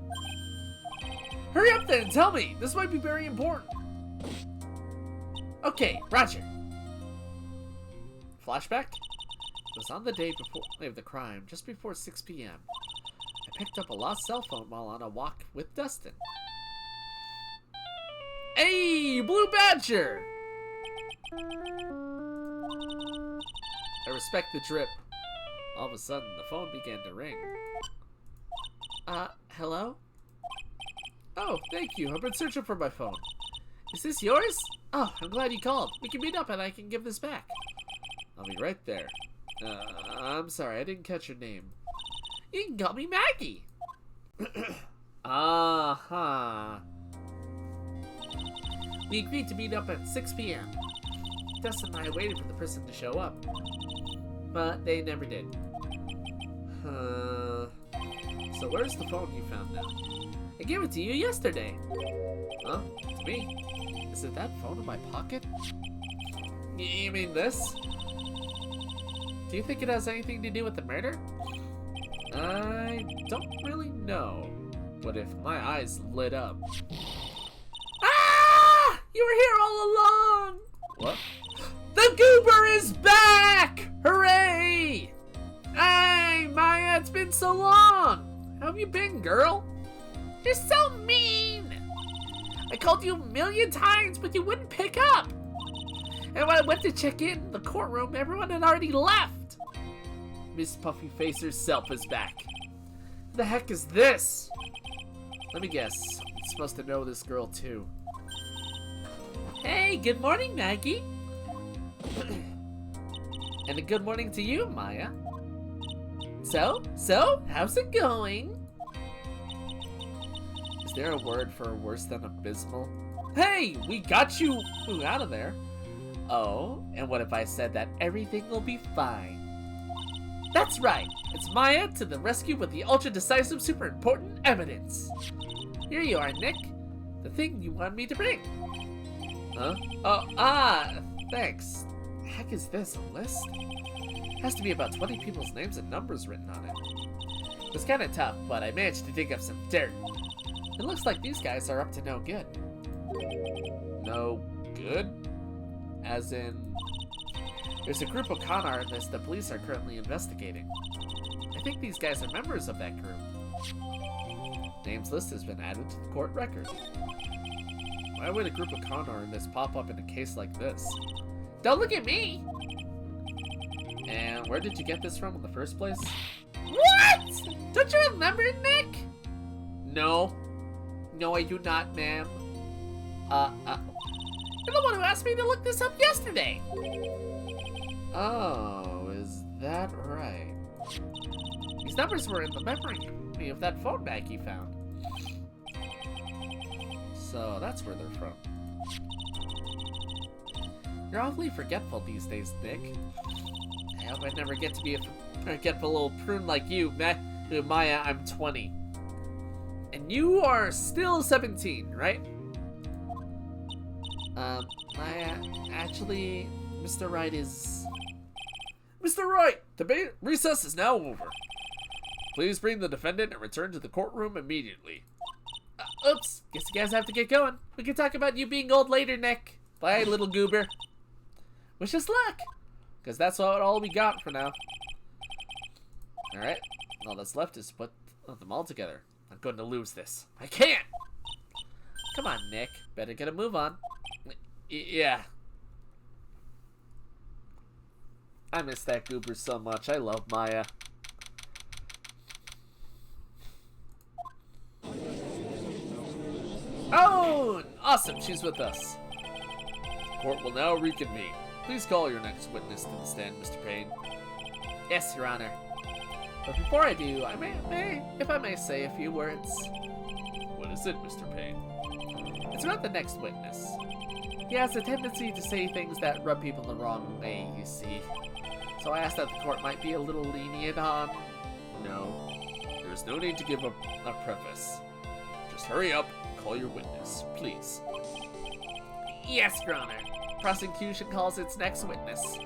Hurry up then, tell me! This might be very important. Okay, roger. Flashback? It was on the day of the crime, just before 6 p.m. I picked up a lost cell phone while on a walk with Dustin. Hey, Blue Badger! I respect the trip. All of a sudden, the phone began to ring. Hello? Oh, thank you. I've been searching for my phone. Is this yours? Oh, I'm glad you called. We can meet up and I can give this back. I'll be right there. I'm sorry, I didn't catch your name. You can call me Maggie. We agreed to meet up at 6 p.m. Dustin and I waited for the person to show up, but they never did. So where's the phone you found now? I gave it to you yesterday. Huh? It's me. Is it that phone in my pocket? You mean this? Do you think it has anything to do with the murder? I don't really know. What if my eyes lit up? Ah! You were here all along! What? The goober is back! Hooray! Hey, Maya, it's been so long! How have you been, girl? You're so mean! I called you a million times, but you wouldn't pick up! And when I went to check in the courtroom, everyone had already left! Miss Puffy Face herself is back. Who the heck is this? Let me guess. I'm supposed to know this girl, too. Hey, good morning, Maggie. And a good morning to you, Maya. So, how's it going? Is there a word for worse than abysmal? Hey, we got you out of there. Oh, and what if I said that everything will be fine? That's right. It's Maya to the rescue with the ultra-decisive, super important evidence. Here you are, Nick. The thing you wanted me to bring. Huh? Oh, thanks. The heck is this, a list? Has to be about 20 people's names and numbers written on it. It was kind of tough, but I managed to dig up some dirt. It looks like these guys are up to no good. No good? As in... There's a group of con artists the police are currently investigating. I think these guys are members of that group. Names list has been added to the court record. Why would a group of con artists pop up in a case like this? Don't look at me! And where did you get this from in the first place? What? Don't you remember, Nick? No. No, I do not, ma'am. You're the one who asked me to look this up yesterday. Oh, is that right? These numbers were in the memory of that phone bag you found. So that's where they're from. You're awfully forgetful these days, Nick. I hope I never get to be a forgetful little prune like you, Maya. I'm 20. And you are still 17, right? Maya, actually, Mr. Wright is... Mr. Wright! The recess is now over. Please bring the defendant and return to the courtroom immediately. Oops, guess you guys have to get going. We can talk about you being old later, Nick. Bye, little goober. Wish us luck, because that's all we got for now. Alright, all that's left is to put them all together. I'm going to lose this. I can't! Come on, Nick. Better get a move on. Yeah. I miss that goober so much. I love Maya. Oh, awesome. She's with us. Court will now reconvene. Please call your next witness to the stand, Mr. Payne. Yes, Your Honor. But before I do, if I may say a few words. What is it, Mr. Payne? It's about the next witness. He has a tendency to say things that rub people the wrong way, you see. So I asked that the court might be a little lenient on... No. There's no need to give a preface. Just hurry up and call your witness, please. Yes, Your Honor. Prosecution calls its next witness.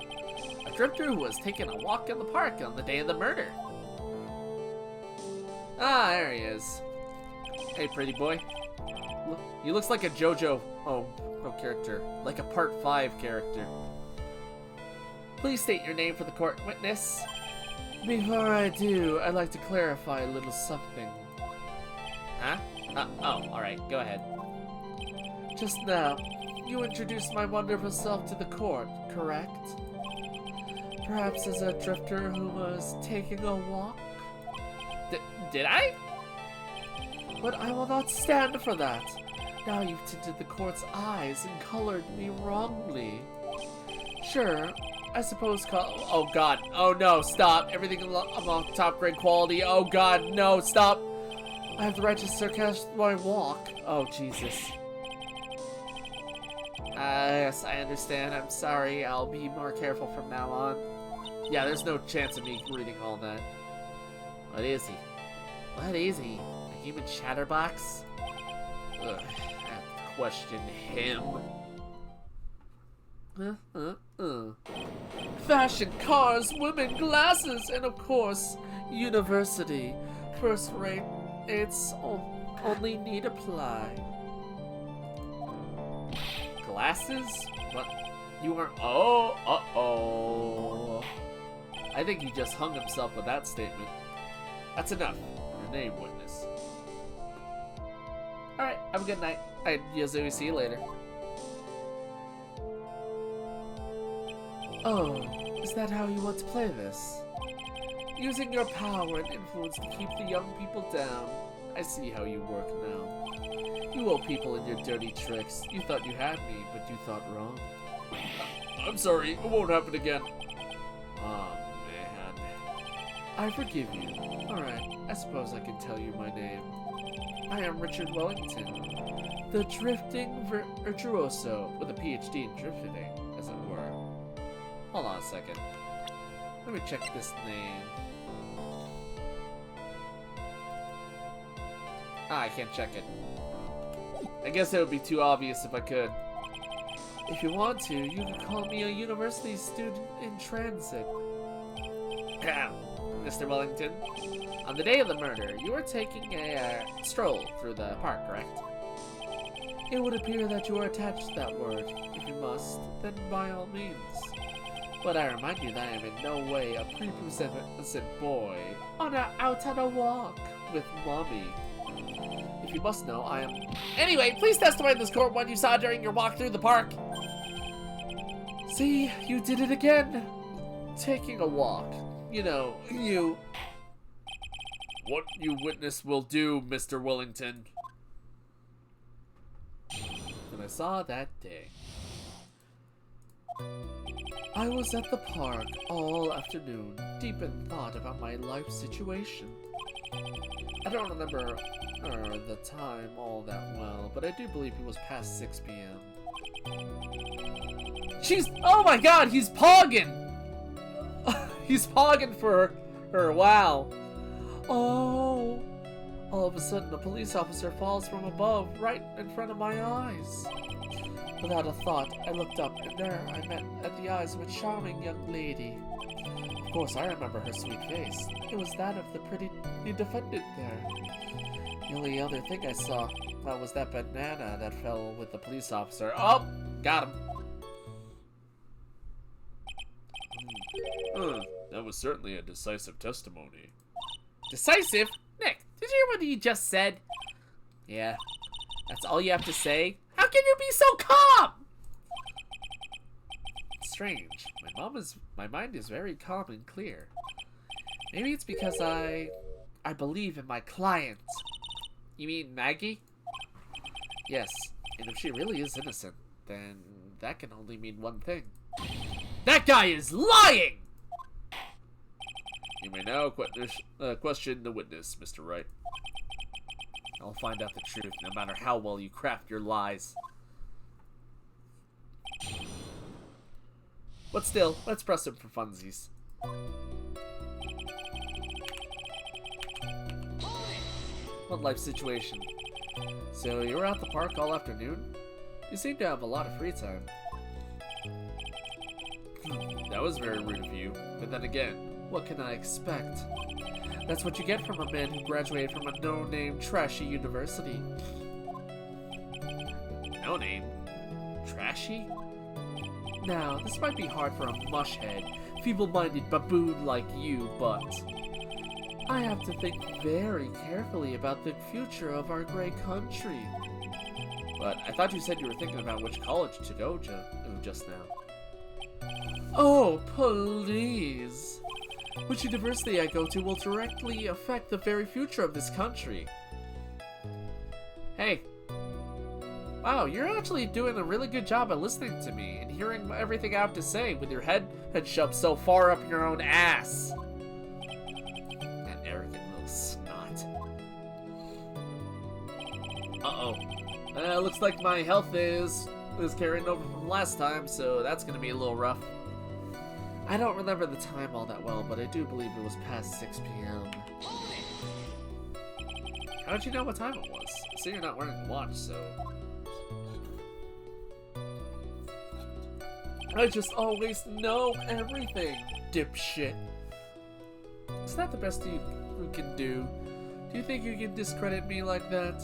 A drifter who was taking a walk in the park on the day of the murder. Ah, there he is. Hey, pretty boy. He looks like a JoJo character. Like a Part 5 character. Please state your name for the court witness. Before I do, I'd like to clarify a little something. Huh? Alright, go ahead. Just now, you introduced my wonderful self to the court, correct? Perhaps as a drifter who was taking a walk? Did I? But I will not stand for that. Now you've tinted the court's eyes and colored me wrongly. Sure, I suppose oh god, oh no, stop. Everything along top grade quality. Oh god, no, stop. I have the right to sarcasm my walk. Oh, Jesus. Yes, I understand. I'm sorry. I'll be more careful from now on. Yeah, there's no chance of me reading all that. What is he? What is he? A human chatterbox? Ugh, I have to question him. Fashion, cars, women, glasses, and of course, university. First rate, it's only need apply. Glasses? What? You weren't. Oh, uh-oh. I think he just hung himself with that statement. That's enough. Your name, witness. Alright, have a good night. Yazoo, see you later. Oh, is that how you want to play this? Using your power and influence to keep the young people down. I see how you work now. You old people and your dirty tricks. You thought you had me, but you thought wrong. I'm sorry, it won't happen again. Oh, man. I forgive you. Alright, I suppose I can tell you my name. I am Richard Wellington, the drifting virtuoso, with a PhD in drifting, as it were. Hold on a second. Let me check this name. I can't check it. I guess it would be too obvious if I could. If you want to, you can call me a university student in transit. Mr. Wellington, on the day of the murder, you were taking a stroll through the park, correct? It would appear that you are attached to that word. If you must, then by all means. But I remind you that I am in no way a prepubescent boy out on a walk with mommy. If you must know, I am... Anyway, please testify in this court what you saw during your walk through the park. See, you did it again. Taking a walk. You know, you... What you witness will do, Mr. Wellington. And I saw that day. I was at the park all afternoon, deep in thought about my life situation. I don't remember the time all that well, but I do believe it was past 6 p.m. Oh my god, he's pogging! He's pogging for her, wow. Oh! All of a sudden, a police officer falls from above, right in front of my eyes. Without a thought, I looked up, and there I met at the eyes of a charming young lady. Of course, I remember her sweet face. It was that of the pretty defendant there. The only other thing I saw was that banana that fell with the police officer. Oh! Got him! That was certainly a decisive testimony. Decisive? Nick, did you hear what he just said? Yeah. That's all you have to say? How can you be so calm? Strange. My mind is very calm and clear. Maybe it's because I believe in my client. You mean Maggie? Yes. And if she really is innocent, then that can only mean one thing. That guy is lying! You may now question the witness, Mr. Wright. I'll find out the truth, no matter how well you craft your lies. But still, let's press him for funsies. What life situation? So you were at the park all afternoon? You seem to have a lot of free time. That was very rude of you, but then again, what can I expect? That's what you get from a man who graduated from a no-name, trashy university. No-name? Trashy? Now, this might be hard for a mushhead, feeble-minded baboon like you, but I have to think very carefully about the future of our great country. But I thought you said you were thinking about which college to go to just now. Oh, please! Which university I go to will directly affect the very future of this country. Hey, Wow, you're actually doing a really good job at listening to me and hearing everything I have to say with your head shoved so far up your own ass. That arrogant little snot. Uh-oh. Looks like my health is carrying over from last time, so that's gonna be a little rough. I don't remember the time all that well, but I do believe it was past 6 p.m. How did you know what time it was? So you're not wearing a watch, so... I just always know everything, dipshit. Is that the best you can do? Do you think you can discredit me like that?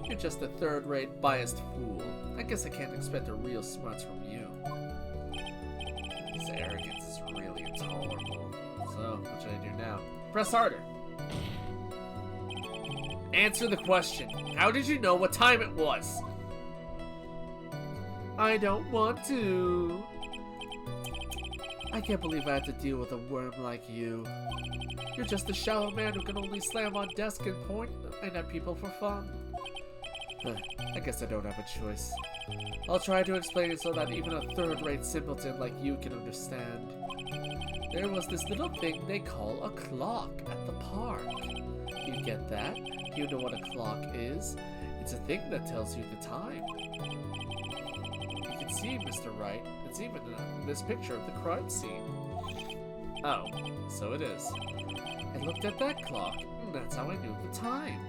You're just a third-rate, biased fool. I guess I can't expect a real smarts from you. This arrogance is really intolerable. So, what should I do now? Press harder. Answer the question. How did you know what time it was? I don't want to. I can't believe I have to deal with a worm like you. You're just a shallow man who can only slam on desk and point at people for fun. I guess I don't have a choice. I'll try to explain it so that even a third-rate simpleton like you can understand. There was this little thing they call a clock at the park. You get that? You know what a clock is? It's a thing that tells you the time. You can see, Mr. Wright. It's even in this picture of the crime scene. Oh, so it is. I looked at that clock, and that's how I knew the time.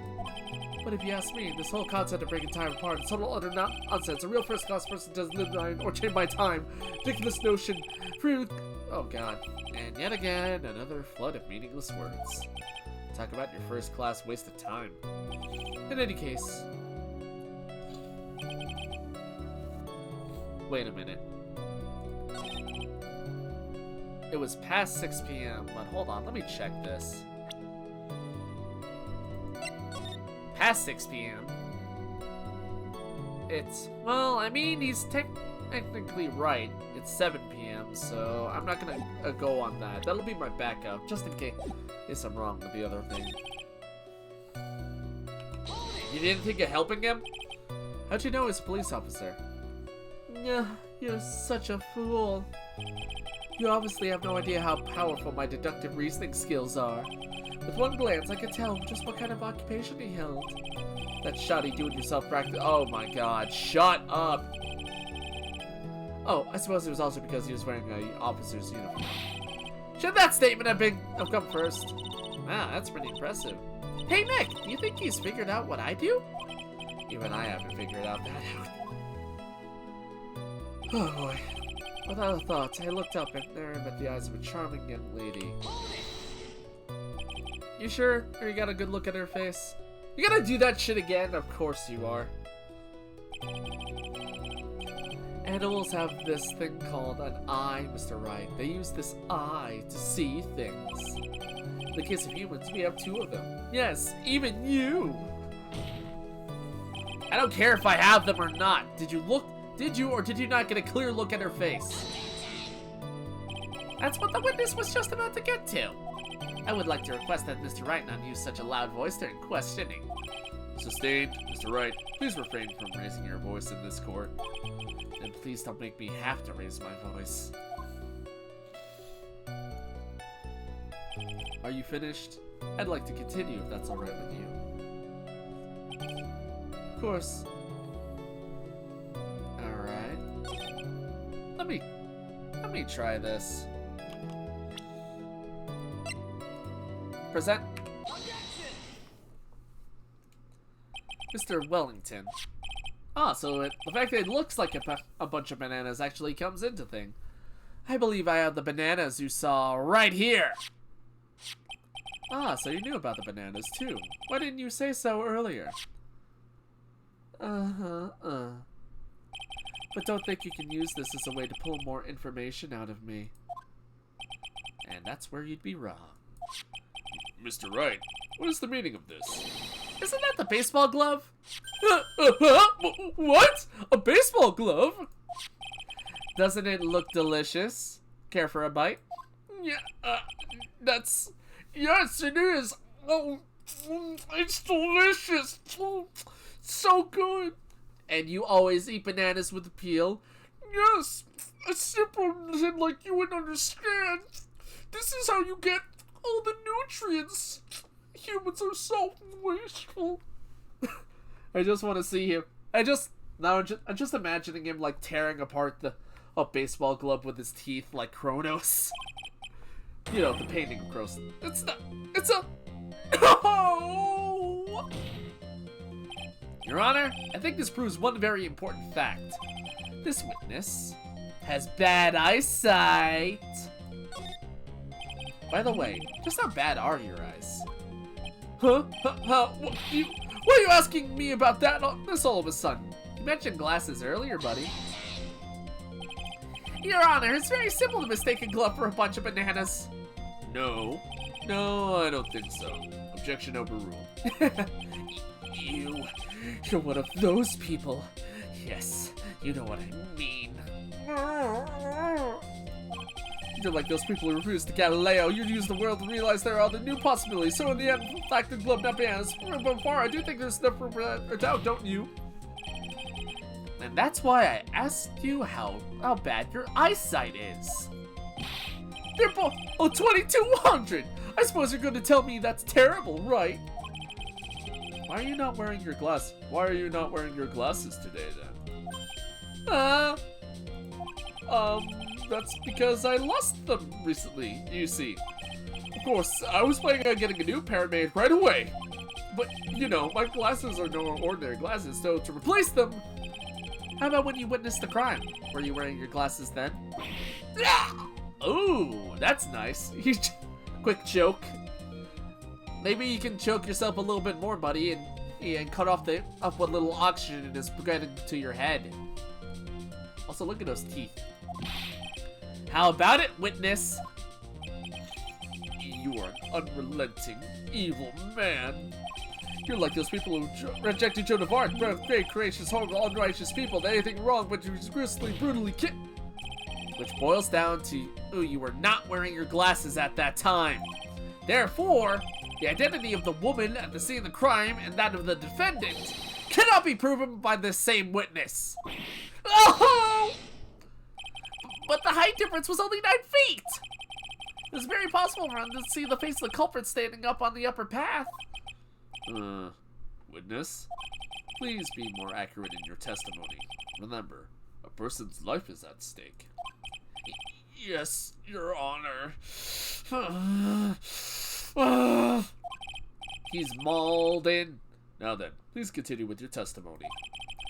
But if you ask me, this whole concept of breaking time apart is total utter nonsense. A real first-class person doesn't live by or change by time. Ridiculous notion. Oh god. And yet again, another flood of meaningless words. Talk about your first-class waste of time. In any case... Wait a minute. It was past 6 p.m., but hold on, let me check this. Past 6 p.m. It's, well, I mean, he's technically right. It's 7 p.m., so I'm not gonna go on that. That'll be my backup, just in case I'm wrong with the other thing. You didn't think of helping him? How'd you know he's a police officer? Yeah, you're such a fool. You obviously have no idea how powerful my deductive reasoning skills are. With one glance, I could tell just what kind of occupation he held. That shoddy do-it-yourself practice. Oh my god, shut up! Oh, I suppose it was also because he was wearing an officer's uniform. Should that statement have come first? Wow, that's pretty impressive. Hey Nick, do you think he's figured out what I do? Even I haven't figured out that out. Oh boy. Without a thought, I looked up and there met the eyes of a charming young lady. You sure? Or you got a good look at her face? You gotta do that shit again? Of course you are. Animals have this thing called an eye, Mr. Wright. They use this eye to see things. In the case of humans, we have 2 of them. Yes, even you! I don't care if I have them or not. Did you or did you not get a clear look at her face? That's what the witness was just about to get to. I would like to request that Mr. Wright not use such a loud voice during questioning. Sustained. Mr. Wright, please refrain from raising your voice in this court. And please don't make me have to raise my voice. Are you finished? I'd like to continue if that's alright with you. Of course. Alright. Let me try this. Present. Mr. Wellington. Ah, so the fact that it looks like a bunch of bananas actually comes into thing. I believe I have the bananas you saw right here. Ah, so you knew about the bananas too. Why didn't you say so earlier? But don't think you can use this as a way to pull more information out of me. And that's where you'd be wrong. Mr. Wright, what is the meaning of this? Isn't that the baseball glove? What? A baseball glove? Doesn't it look delicious? Care for a bite? Yeah, yes, it is. Oh, it's delicious. Oh, so good. And you always eat bananas with the peel? Yes, a simpleton like you would understand. This is how you get all the nutrients. Humans are so wasteful. I just want to see him. I'm just imagining him like tearing apart a baseball glove with his teeth like Kronos. You know, the painting of Kronos. It's a... Oh! Your Honor, I think this proves one very important fact. This witness has bad eyesight. By the way, just how bad are your eyes? Huh? What are you asking me about that this all of a sudden? You mentioned glasses earlier, buddy. Your Honor, it's very simple to mistake a glove for a bunch of bananas. No, I don't think so. Objection overruled. You're one of those people. Yes, you know what I mean. You're like those people who refuse to Galileo. You use the world to realize there are other new possibilities. So in the end, fact the glove not bananas. But far, I do think there's enough room for that doubt, don't you? And that's why I asked you how bad your eyesight is. They're both 2200. I suppose you're going to tell me that's terrible, right? Why are you not wearing your glasses? Why are you not wearing your glasses today then? That's because I lost them recently, you see. Of course, I was planning on getting a new pair made right away. But, you know, my glasses are no ordinary glasses, so to replace them... How about when you witnessed the crime? Were you wearing your glasses then? Ooh, that's nice. Quick joke. Maybe you can choke yourself a little bit more, buddy, and cut off what little oxygen is getting to your head. Also, look at those teeth. How about it, witness? You are an unrelenting, evil man. You're like those people who rejected Joan of Arc, great, courageous, horrible, unrighteous people. They anything wrong, but you grisly, brutally kill. Which boils down to, you were not wearing your glasses at that time. Therefore, the identity of the woman at the scene of the crime and that of the defendant cannot be proven by the same witness. Oh! But the height difference was only 9 feet! It was very possible for him to see the face of the culprit standing up on the upper path. Witness? Please be more accurate in your testimony. Remember, a person's life is at stake. Yes, Your Honor. He's mauled in. Now then, please continue with your testimony.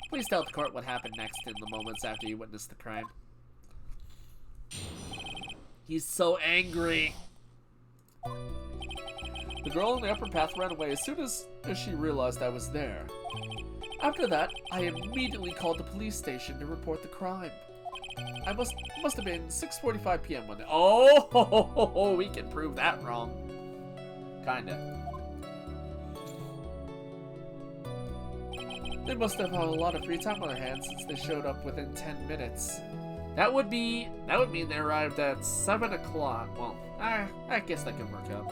Please tell the court what happened next in the moments after you witnessed the crime. He's so angry. The girl in the upper path ran away as soon as she realized I was there. After that, I immediately called the police station to report the crime. I must have been 6:45 p.m. when we can prove that wrong. Kinda. They must have had a lot of free time on their hands since they showed up within 10 minutes. That would mean they arrived at 7 o'clock. Well, I guess that could work out.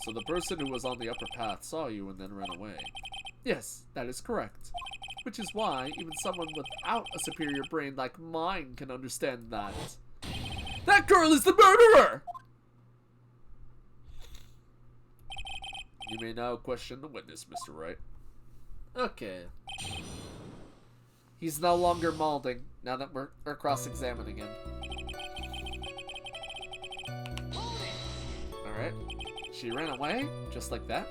So the person who was on the upper path saw you and then ran away. Yes, that is correct. Which is why even someone without a superior brain like mine can understand that. That girl is the murderer! You may now question the witness, Mr. Wright. Okay. He's no longer mauling now that we're cross-examining him. Alright. She ran away? Just like that?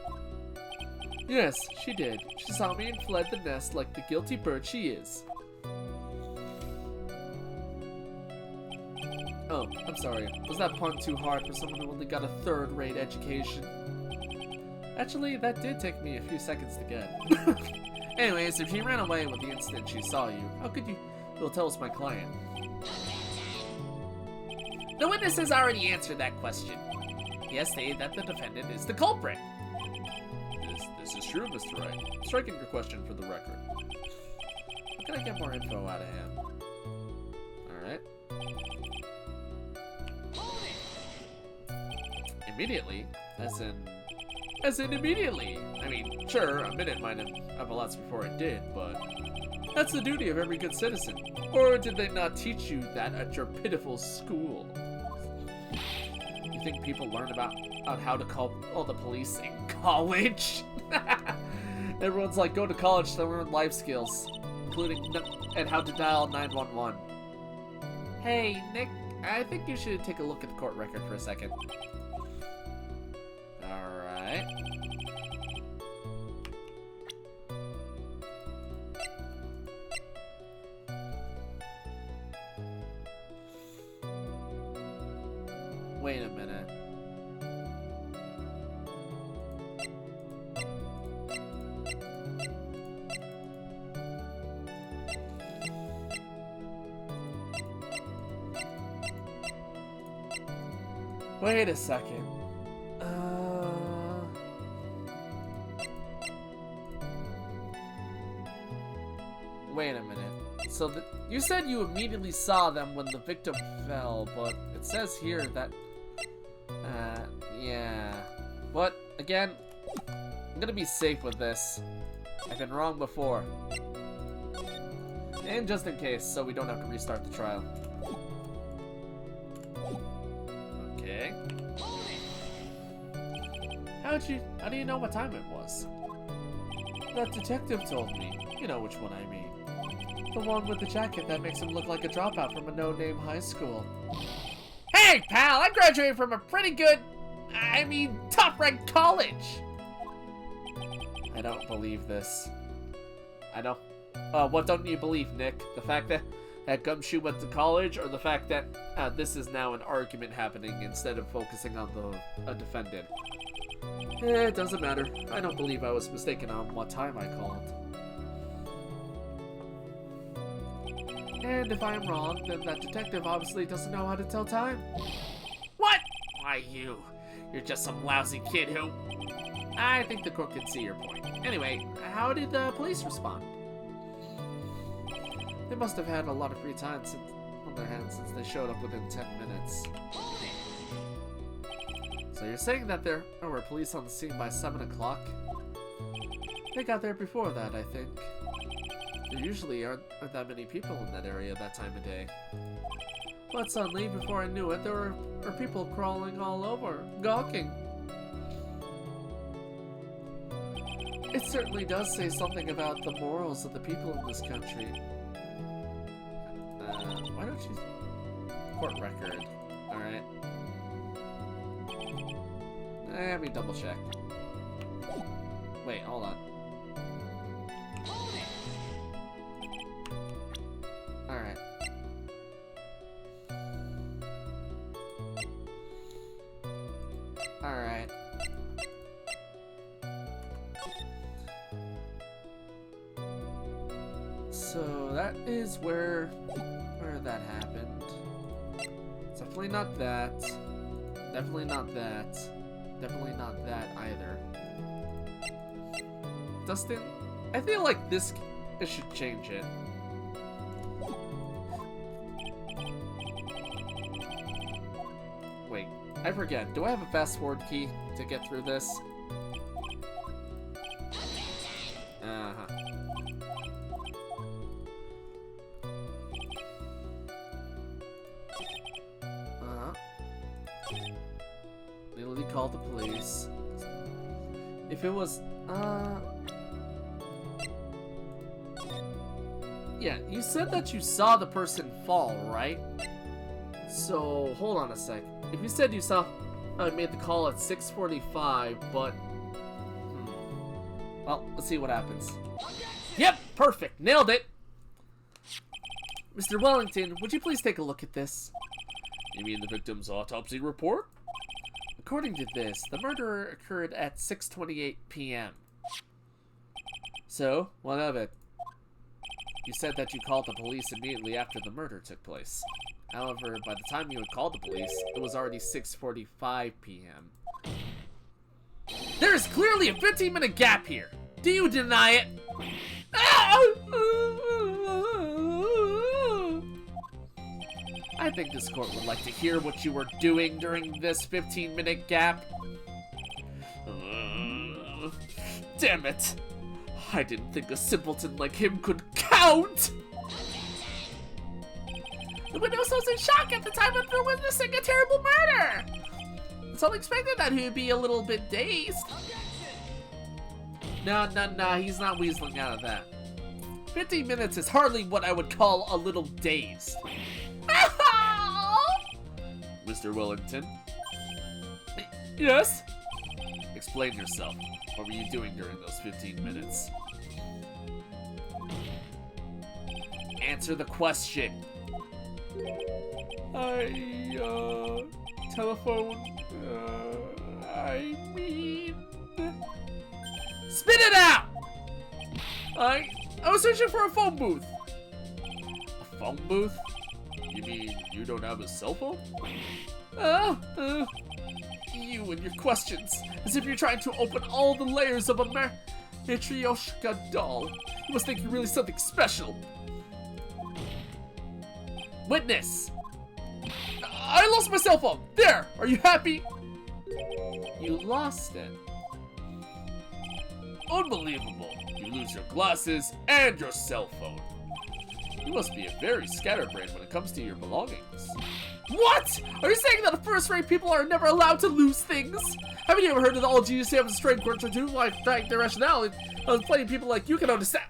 Yes, she did. She saw me and fled the nest like the guilty bird she is. Oh, I'm sorry. Was that pun too hard for someone who only got a third-rate education? Actually, that did take me a few seconds to get. Anyways, if she ran away with the instant she saw you, how could you... Well, tell us my client. The witness has already answered that question. He has stated that the defendant is the culprit. This is true, Mr. Wright. Striking your question for the record. How can I get more info out of him? Alright. Immediately, as in As in immediately. I mean, sure, a minute might have elapsed before it did, but that's the duty of every good citizen. Or did they not teach you that at your pitiful school? You think people learn about how to call the police in college? Everyone's like, go to college to learn life skills, including and how to dial 911. Hey, Nick, I think you should take a look at the court record for a second. Alright. Wait a minute. Wait a second. Wait a minute. So you said you immediately saw them when the victim fell, but it says here that... yeah. But, again, I'm gonna be safe with this. I've been wrong before. And just in case, so we don't have to restart the trial. Okay. How do you know what time it was? That detective told me. You know which one I mean. The one with the jacket that makes him look like a dropout from a no-name high school. Hey, pal! I graduated from a pretty good, top-ranked college! I don't believe this. I don't... what don't you believe, Nick? The fact that Gumshoe went to college, or the fact that this is now an argument happening instead of focusing on the defendant? It doesn't matter. I don't believe I was mistaken on what time I called. And if I am wrong, then that detective obviously doesn't know how to tell time. What? Why you're just some lousy kid who... I think the court can see your point. Anyway, how did the police respond? They must have had a lot of free time on their hands since they showed up within 10 minutes. So you're saying that there were police on the scene by 7 o'clock? They got there before that, I think. There usually aren't that many people in that area that time of day. But suddenly, before I knew it, there were people crawling all over, gawking. It certainly does say something about the morals of the people in this country. Why don't you... Court record. Alright. Let me double check. Wait, hold on. Alright. Alright. So that is where that happened. It's definitely not that. Definitely not that. Definitely not that either. Dustin, I feel like it should change it. Wait, I forget. Do I have a fast forward key to get through this? Uh-huh. Immediately called the police. If it was, yeah, you said that you saw the person fall, right? So, hold on a sec. If you said you saw, made the call at 6:45, but, well, let's see what happens. Yep, perfect, nailed it! Mr. Wellington, would you please take a look at this? You mean the victim's autopsy report? According to this, the murder occurred at 6:28 p.m. So, what of it? You said that you called the police immediately after the murder took place. However, by the time you had called the police, it was already 6:45 p.m. There is clearly a 15-minute gap here! Do you deny it? I think this court would like to hear what you were doing during this 15-minute gap. damn it! I didn't think a simpleton like him could count! The witness was in shock at the time of witnessing a terrible murder! It's unexpected that he would be a little bit dazed. No, he's not weaseling out of that. 15 minutes is hardly what I would call a little dazed. Mr. Wellington? Yes? Explain yourself. What were you doing during those 15 minutes? Answer the question. Telephone, I mean... Spit it out! I was searching for a phone booth. A phone booth? You mean you don't have a cell phone? You and your questions, as if you're trying to open all the layers of a Matryoshka doll. You must think you're really something special. Witness! I lost my cell phone! There! Are you happy? You lost it. Unbelievable. You lose your glasses and your cell phone. You must be a very scatterbrained when it comes to your belongings. What? Are you saying that first-rate people are never allowed to lose things? Haven't you ever heard of the all genius have a strange quirk to do like their rationality? Plenty of people like you can understand.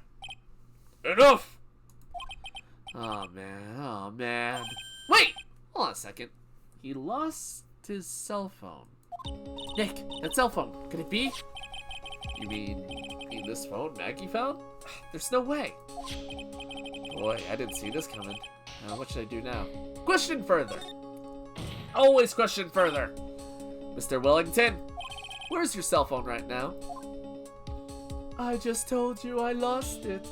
Enough! Oh man. Wait! Hold on a second. He lost his cell phone. Nick, that cell phone, could it be? You mean this phone Maggie found? There's no way. Boy, I didn't see this coming. What should I do now? Question further. Always question further. Mr. Wellington, where's your cell phone right now? I just told you I lost it.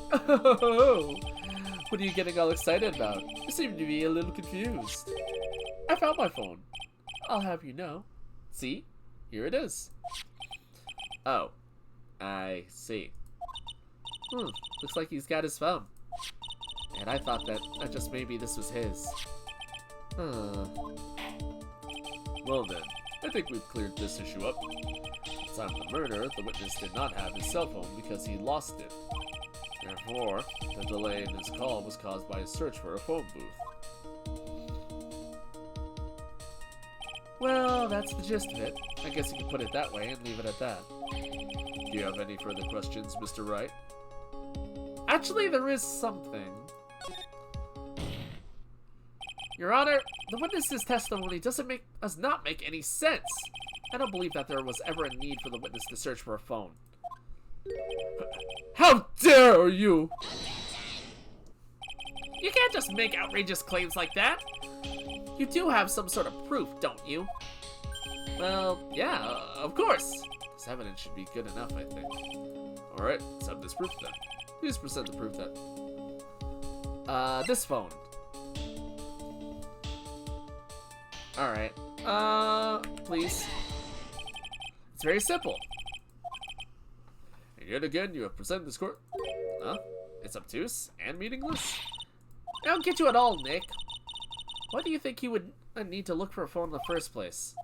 What are you getting all excited about? You seem to be a little confused. I found my phone. I'll have you know. See? Here it is. Oh. I see. Looks like he's got his phone. And I thought that just maybe this was his. Well then, I think we've cleared this issue up. At the time of the murder, the witness did not have his cell phone because he lost it. Therefore, the delay in his call was caused by his search for a phone booth. Well, that's the gist of it. I guess you can put it that way and leave it at that. Do you have any further questions, Mr. Wright? Actually, there is something. Your Honor, the witness's testimony does not make any sense. I don't believe that there was ever a need for the witness to search for a phone. How dare you! You can't just make outrageous claims like that. You do have some sort of proof, don't you? Well, yeah, of course. This evidence should be good enough, I think. Alright, let's have this proof then. Please present the proof then. This phone. Alright. Please. It's very simple. And yet again, you have presented this court. Huh? It's obtuse and meaningless? I don't get you at all, Nick. Why do you think he would need to look for a phone in the first place? I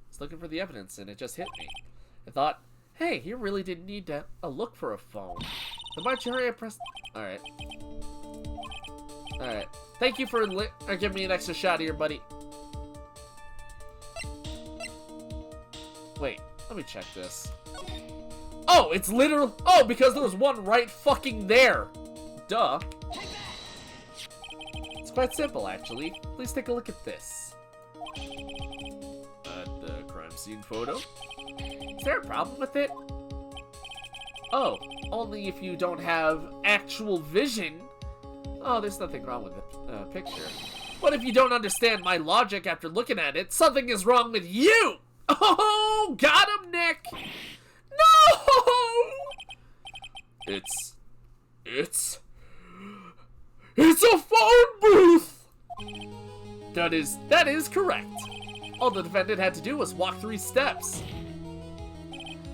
was looking for the evidence and it just hit me. I thought, hey, he really didn't need to look for a phone. Then why don't you hurry and press... Alright. Alright. Thank you for giving me an extra shot here, buddy. Wait, let me check this. Oh, it's literal... Oh, because there was one right fucking there. Duh. It's quite simple, actually. Please take a look at this. The crime scene photo? Is there a problem with it? Oh, only if you don't have actual vision. Oh, there's nothing wrong with the picture. What if you don't understand my logic after looking at it? Something is wrong with you! Oh, got him, Nick! No! It's a phone booth! That is correct. All the defendant had to do was walk 3 steps.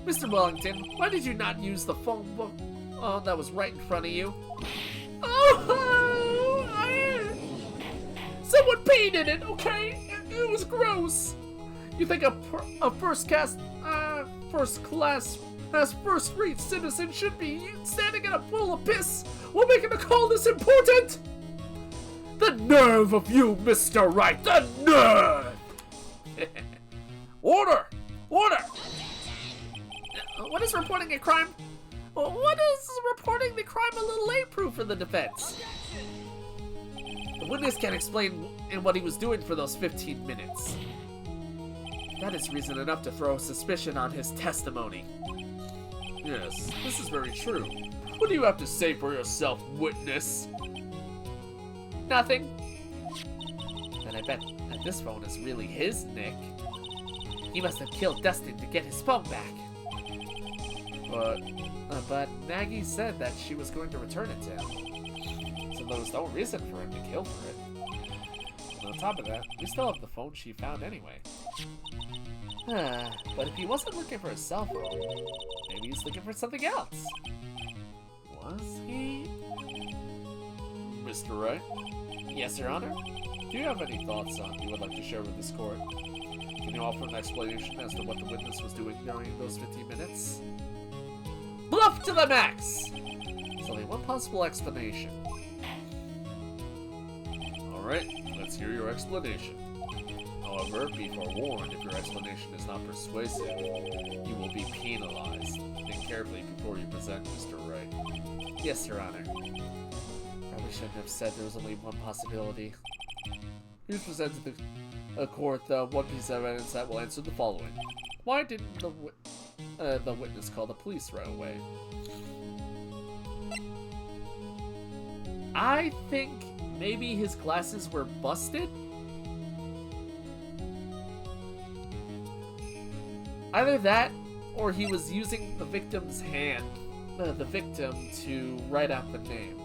Mr. Wellington, why did you not use the phone book that was right in front of you? Oh, someone peed in it, okay? It was gross. You think a first class as first-rate citizens should be standing in a pool of piss while making a call this important? The nerve of you, Mr. Wright! The nerve! Order! Order! What is reporting a crime? What is reporting the crime a little late proof for the defense? The witness can't explain what he was doing for those 15 minutes. That is reason enough to throw suspicion on his testimony. Yes, this is very true. What do you have to say for yourself, witness? Nothing. Then I bet that this phone is really his, Nick. He must have killed Dustin to get his phone back. But Maggie said that she was going to return it to him. So there was no reason for him to kill for it. And on top of that, we still have the phone she found anyway. But if he wasn't looking for a cell phone, maybe he's looking for something else. Was he? Mr. Wright? Yes, Your Honor? Do you have any thoughts you would like to share with this court? Can you offer an explanation as to what the witness was doing during those 15 minutes? Bluff to the max! There's only one possible explanation. Alright, let's hear your explanation. However, be forewarned, if your explanation is not persuasive, you will be penalized. Think carefully before you present, Mr. Wright. Yes, Your Honor. Probably shouldn't have said there was only one possibility. Please present to the court one piece of evidence that will answer the following. Why didn't the witness call the police right away? I think maybe his glasses were busted? Either that, or he was using the victim's hand, the victim, to write out the name.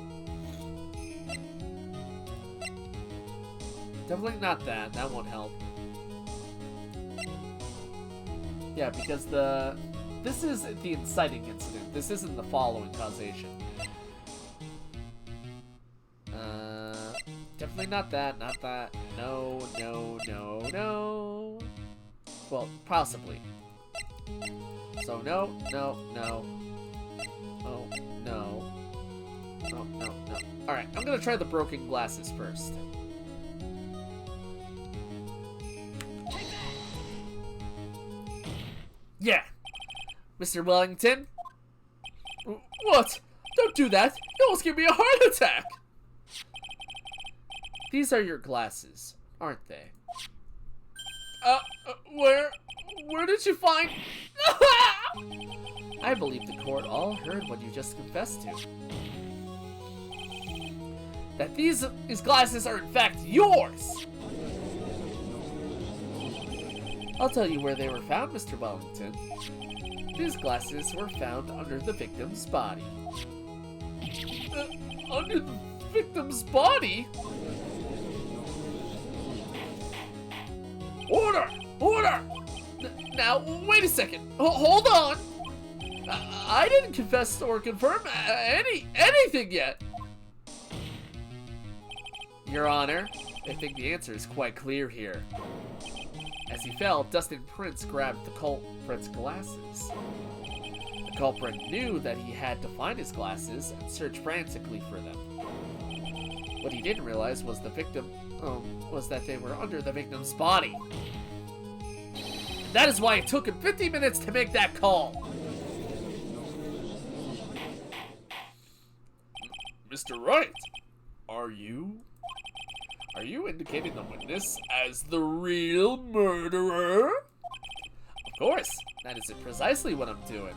Definitely not that. That won't help. Yeah, because this is the inciting incident. This isn't the following causation. Definitely not that. Not that. No, no, no, no. Well, possibly. So no, no, no. Oh, no. No, no, no. Alright, I'm gonna try the broken glasses first. Yeah! Mr. Wellington? What? Don't do that! You almost gave me a heart attack! These are your glasses, aren't they? Where did you find... I believe the court all heard what you just confessed to. That these glasses are in fact yours! I'll tell you where they were found, Mr. Wellington. These glasses were found under the victim's body. Under the victim's body? Order! Order! Now, wait a second. Hold on! I didn't confess or confirm anything yet. Your Honor, I think the answer is quite clear here. As he fell, Dustin Prince grabbed the culprit's glasses. The culprit knew that he had to find his glasses and search frantically for them. What he didn't realize was was that they were under the victim's body. And that is why it took him 50 minutes to make that call. Mr. Wright, are you indicating the witness as the real murderer? Of course, that is precisely what I'm doing.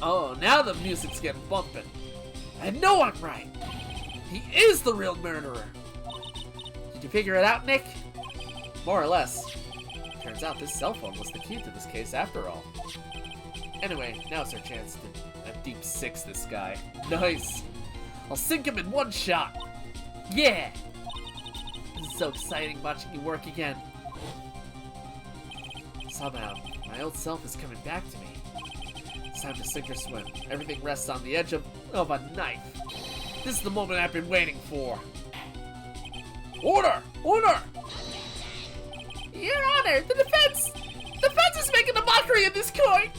Oh, now the music's getting bumping. I know I'm right. He is the real murderer. Did you figure it out, Nick? More or less. Turns out this cell phone was the key to this case after all. Anyway, now's our chance to deep six this guy. Nice! I'll sink him in one shot! Yeah! This is so exciting watching you work again. Somehow, my old self is coming back to me. It's time to sink or swim. Everything rests on the edge of a knife. This is the moment I've been waiting for. Order! Order! Your Honor, the defense is making a mockery of this court.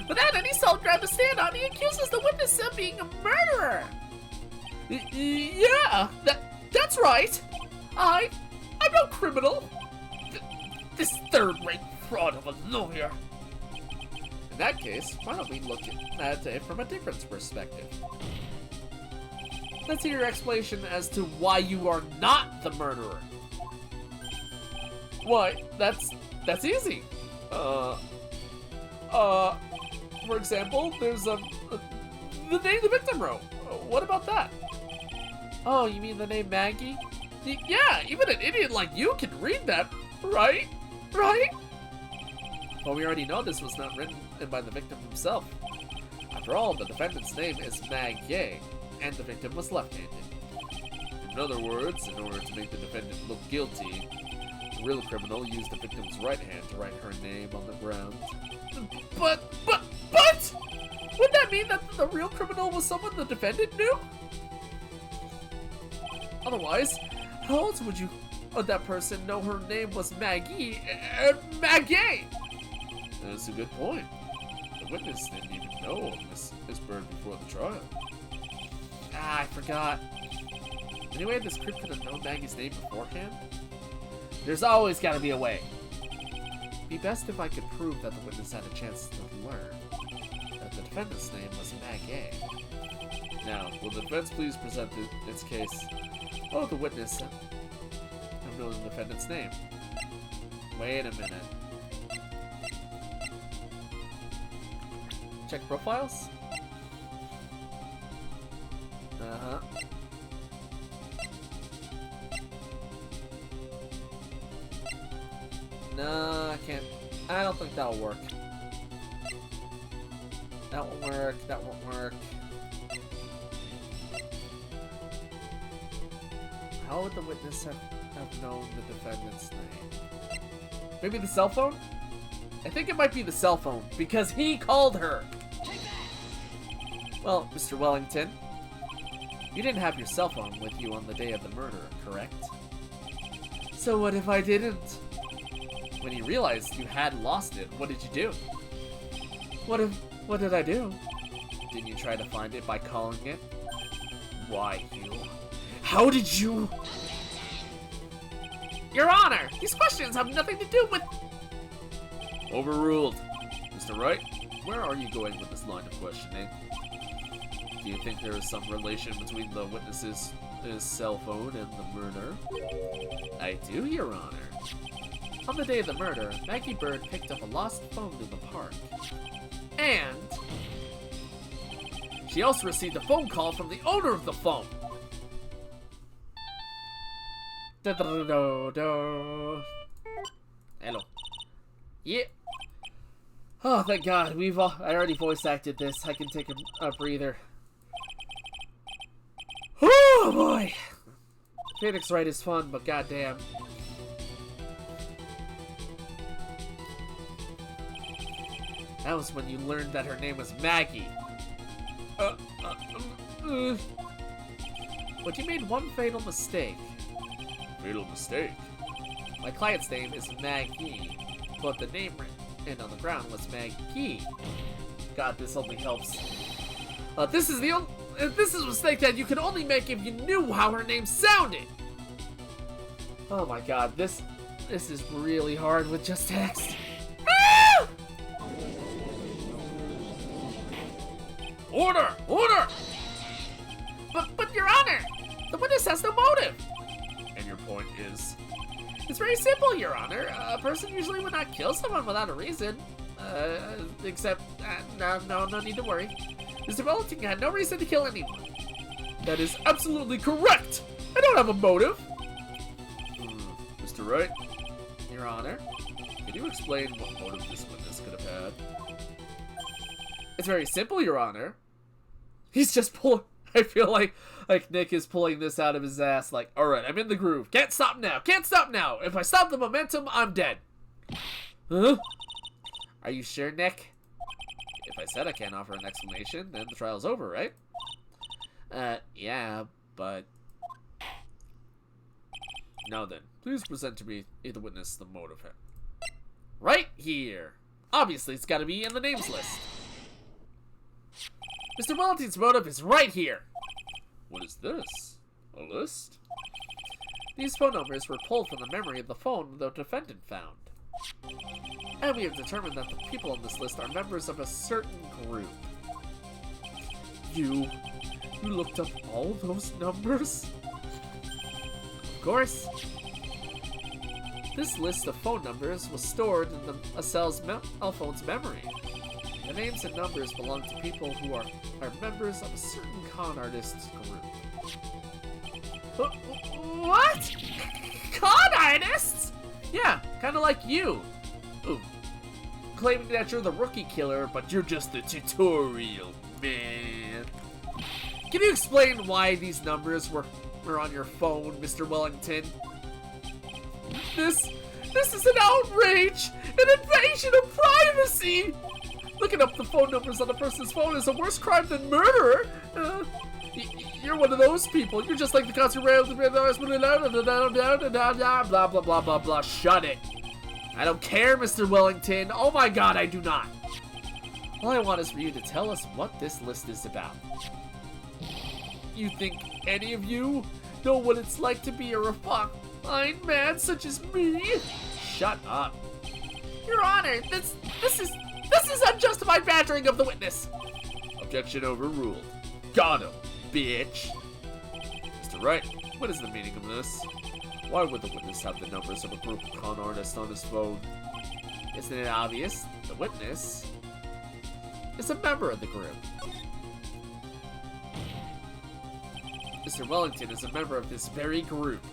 Without any solid ground to stand on, he accuses the witness of being a murderer. Yeah, that's right. I'm no criminal. This third-rate fraud of a lawyer. In that case, why don't we look at it from a different perspective? Let's hear your explanation as to why you are not the murderer. Why, that's easy. For example, there's the name the victim wrote. What about that? Oh, you mean the name Maggie? Yeah, even an idiot like you can read that, right? Right? Well, we already know this was not written by the victim himself. After all, the defendant's name is Maggie, and the victim was left-handed. In other words, in order to make the defendant look guilty, the real criminal used the victim's right hand to write her name on the ground. But! Would that mean that the real criminal was someone the defendant knew? Otherwise, how else would that person know her name was Maggie? Maggie! That's a good point. The witness didn't even know of Miss Bird before the trial. Ah, I forgot. Anyway, this creep could have known Maggie's name beforehand? There's always gotta be a way. It'd be best if I could prove that the witness had a chance to learn that the defendant's name was Maggie. Now, will the defense please present its case? Oh, the witness. I know the defendant's name. Wait a minute. Check profiles? Uh-huh. No, I can't. I don't think that'll work. That won't work. That won't work. How would the witness have known the defendant's name? Maybe the cell phone? I think it might be the cell phone, because he called her! Well, Mr. Wellington, you didn't have your cell phone with you on the day of the murder, correct? So what if I didn't? When you realized you had lost it, what did you do? What did I do? Didn't you try to find it by calling it? Why, you... How did you... Your Honor! These questions have nothing to do with... Overruled. Mr. Wright, where are you going with this line of questioning? Do you think there is some relation between the witness's cell phone and the murder? I do, Your Honor. On the day of the murder, Maggie Bird picked up a lost phone in the park. And... she also received a phone call from the owner of the phone. Hello. Yeah. Oh, thank God. I already voice acted this. I can take a breather. Oh, boy. Phoenix Wright is fun, but goddamn. That was when you learned that her name was Maggie. But you made one fatal mistake. Fatal mistake? My client's name is Maggie, but the name written on the ground was Maggie. God, this only helps. This is a mistake that you can only make if you knew how her name sounded. Oh my God, this is really hard with just text. Ah! Order! Order! But Your Honor, the witness has no motive. And your point is? It's very simple, Your Honor. A person usually would not kill someone without a reason. Except, no need to worry. Mr. Wellington had no reason to kill anyone. That is absolutely correct! I don't have a motive! Mr. Wright? Your Honor? Can you explain what motive this witness could have had? It's very simple, Your Honor. He's just pulling... I feel like Nick is pulling this out of his ass like, alright, I'm in the groove. Can't stop now! Can't stop now! If I stop the momentum, I'm dead. Huh? Are you sure, Nick? If I said I can't offer an explanation, then the trial's over, right? Yeah, but... Now then, please present to me the witness the motive. Right here. Obviously, it's got to be in the names list. Mr. Wellington's motive is right here. What is this? A list? These phone numbers were pulled from the memory of the phone the defendant found. And we have determined that the people on this list are members of a certain group. You looked up all those numbers? Of course. This list of phone numbers was stored in a cell's phone's memory. The names and numbers belong to people who are members of a certain con artist's group. What? Con artists? Yeah, kind of like you. Ooh. Claiming that you're the rookie killer, but you're just the tutorial, man. Can you explain why these numbers were on your phone, Mr. Wellington? This is an outrage! An invasion of privacy! Looking up the phone numbers on a person's phone is a worse crime than murder! You're one of those people. You're just like the constant rails, blah, blah, blah, blah, blah. Shut it. I don't care, Mr. Wellington. Oh my god, I do not. All I want is for you to tell us what this list is about. You think any of you know what it's like to be a refined man such as me? Shut up. Your Honor, this is unjustified badgering of the witness. Objection overruled. Got him, bitch. Mr. Wright, what is the meaning of this? Why would the witness have the numbers of a group of con artists on his phone? Isn't it obvious? The witness is a member of the group. Mr. Wellington is a member of this very group.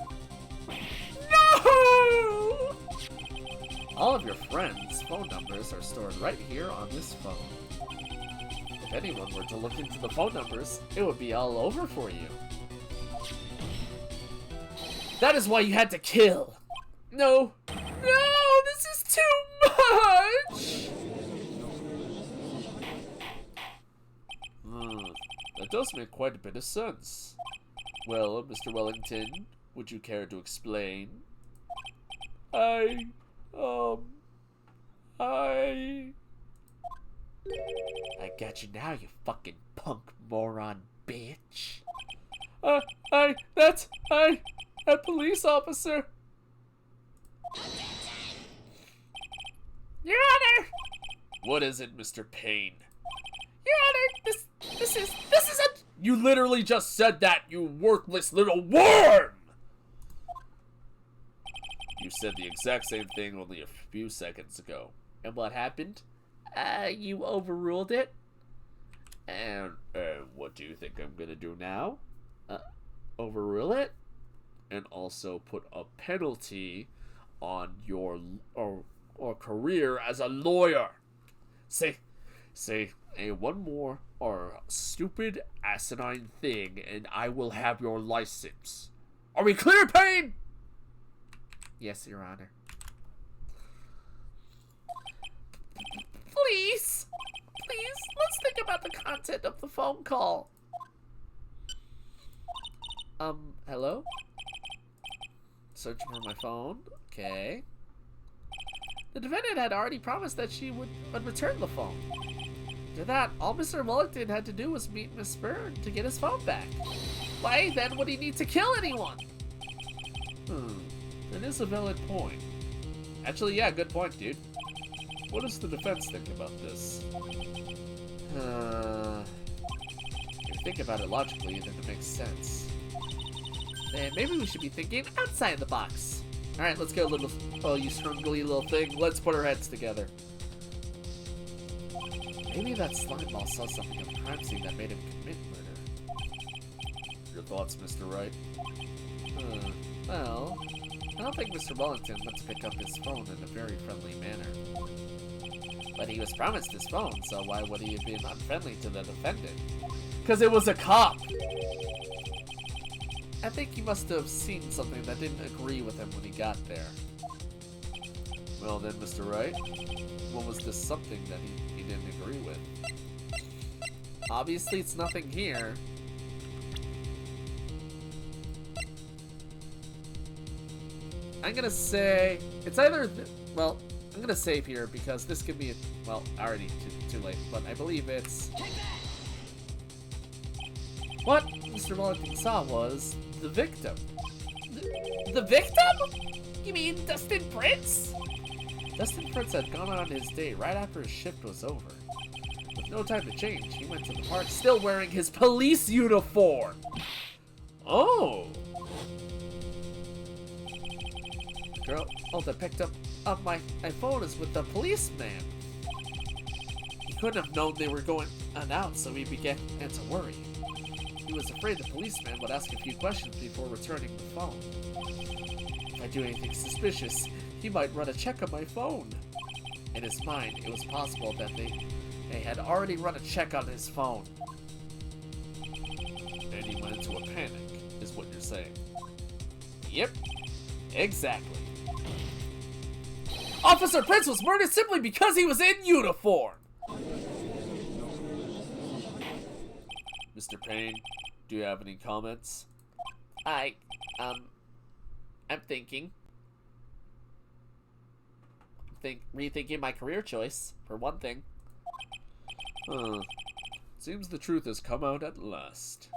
No! All of your friends' phone numbers are stored right here on this phone. If anyone were to look into the phone numbers, it would be all over for you. That is why you had to kill. No. No, this is too much! That does make quite a bit of sense. Well, Mr. Wellington, would you care to explain? I got you now, you fucking punk moron bitch. A police officer. Your Honor! What is it, Mr. Payne? Your Honor, this is a... You literally just said that, you worthless little worm! You said the exact same thing only a few seconds ago. And what happened? You overruled it. And, what do you think I'm gonna do now? Overrule it? And also put a penalty on your or career as a lawyer. Say one more or stupid asinine thing, and I will have your license. Are we clear, Payne? Yes, Your Honor. Please, let's think about the content of the phone call. Hello? Searching for my phone. Okay. The defendant had already promised that she would return the phone. After that, all Mr. Wellington had to do was meet Miss Byrne to get his phone back. Why then would he need to kill anyone? That is a valid point. Actually, yeah, good point, dude. What does the defense think about this? If you think about it logically, then it makes sense. Then maybe we should be thinking outside the box. Alright, let's get a little... Oh, you strungly little thing. Let's put our heads together. Maybe that slime ball saw something at the crime scene that made him commit murder. Your thoughts, Mr. Wright? Well... I don't think Mr. Wellington went to pick up his phone in a very friendly manner. But he was promised his phone, so why would he have been unfriendly to the defendant? Because it was a cop! I think he must have seen something that didn't agree with him when he got there. Well then, Mr. Wright, what was this something that he didn't agree with? Obviously it's nothing here. I'm gonna say it's either. Well, I'm gonna save here because this could be. Well, already too late. But I believe it's. What Mr. Mulligan saw was the victim. The victim? You mean Dustin Prince? Dustin Prince had gone on his date right after his shift was over. With no time to change, he went to the park still wearing his police uniform. Oh. The girl that picked up my phone is with the policeman. He couldn't have known they were going out, so he began to worry. He was afraid the policeman would ask a few questions before returning the phone. If I do anything suspicious, he might run a check on my phone. In his mind, it was possible that they had already run a check on his phone. And he went into a panic, is what you're saying. Yep, exactly. Officer Prince was murdered simply because he was in uniform! Mr. Payne, do you have any comments? I'm thinking. Rethinking my career choice, for one thing. Seems the truth has come out at last.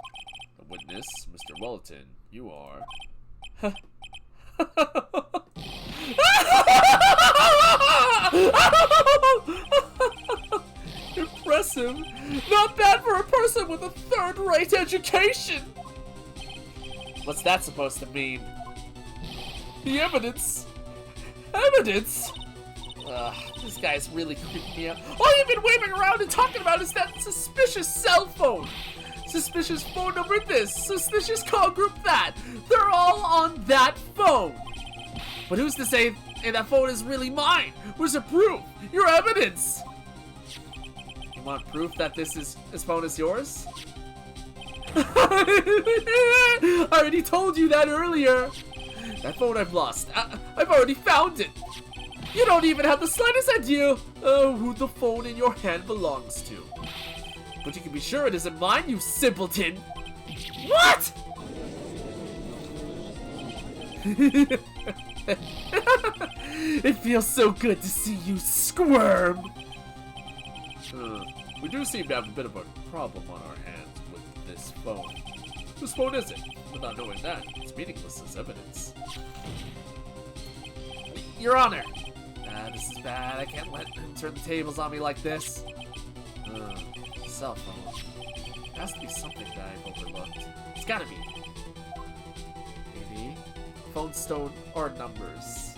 A witness, Mr. Wellington, you are... Impressive! Not bad for a person with a third-rate education! What's that supposed to mean? The evidence! Evidence? This guy's really creeping me out. All you've been waving around and talking about is that suspicious cell phone! Suspicious phone number this, suspicious call group that! They're all on that phone! But who's to say that phone is really mine? Where's the proof? Your evidence! You want proof that this phone is yours? I already told you that earlier! That phone I've lost. I've already found it! You don't even have the slightest idea who the phone in your hand belongs to. But you can be sure it isn't mine, you simpleton! What?! It feels so good to see you squirm! We do seem to have a bit of a problem on our hands with this phone. Whose phone is it? Without knowing that, it's meaningless as evidence. Your Honor! This is bad. I can't let him turn the tables on me like this. Cell phone. It has to be something that I've overlooked. It's gotta be. Maybe. Phone stone or numbers.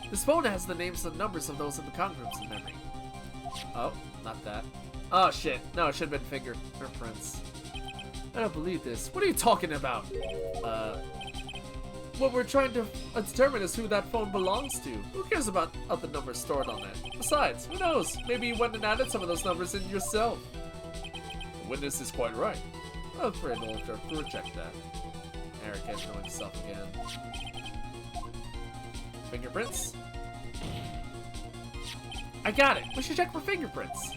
This phone has the names and numbers of those in the congruence in memory. Oh, not that. Oh shit. No, it should have been fingerprints. I don't believe this. What are you talking about? What we're trying to determine is who that phone belongs to. Who cares about other numbers stored on it? Besides, who knows? Maybe you went and added some of those numbers in yourself. The witness is quite right. I'm afraid we'll have to reject that. Eric has knowing himself again. Fingerprints? I got it! We should check for fingerprints!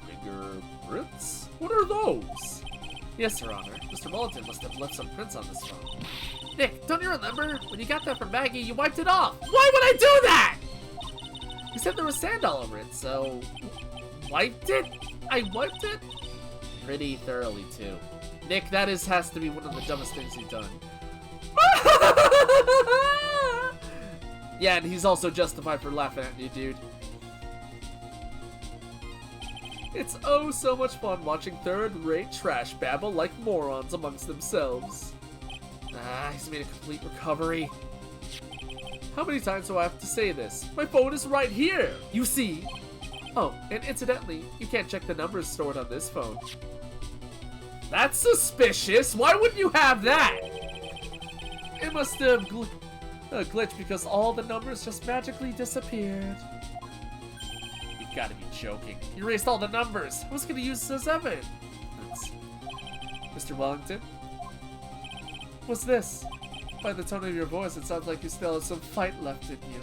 Fingerprints? What are those? Yes, Your Honor. Mr. Wellington must have left some prints on this phone. Nick, don't you remember? When you got that from Maggie, you wiped it off! Why would I do that?! You said there was sand all over it, so... Wiped it? I wiped it? Pretty thoroughly, too. Nick, that has to be one of the dumbest things you've done. Yeah, and he's also justified for laughing at you, dude. It's oh so much fun watching third-rate trash babble like morons amongst themselves. He's made a complete recovery. How many times do I have to say this? My phone is right here, you see. Oh, and incidentally, you can't check the numbers stored on this phone. That's suspicious. Why wouldn't you have that? It must have glitched because all the numbers just magically disappeared. You've got to be joking. You erased all the numbers. I was going to use this as evidence. Mr. Wellington? What's this? By the tone of your voice, it sounds like you still have some fight left in you.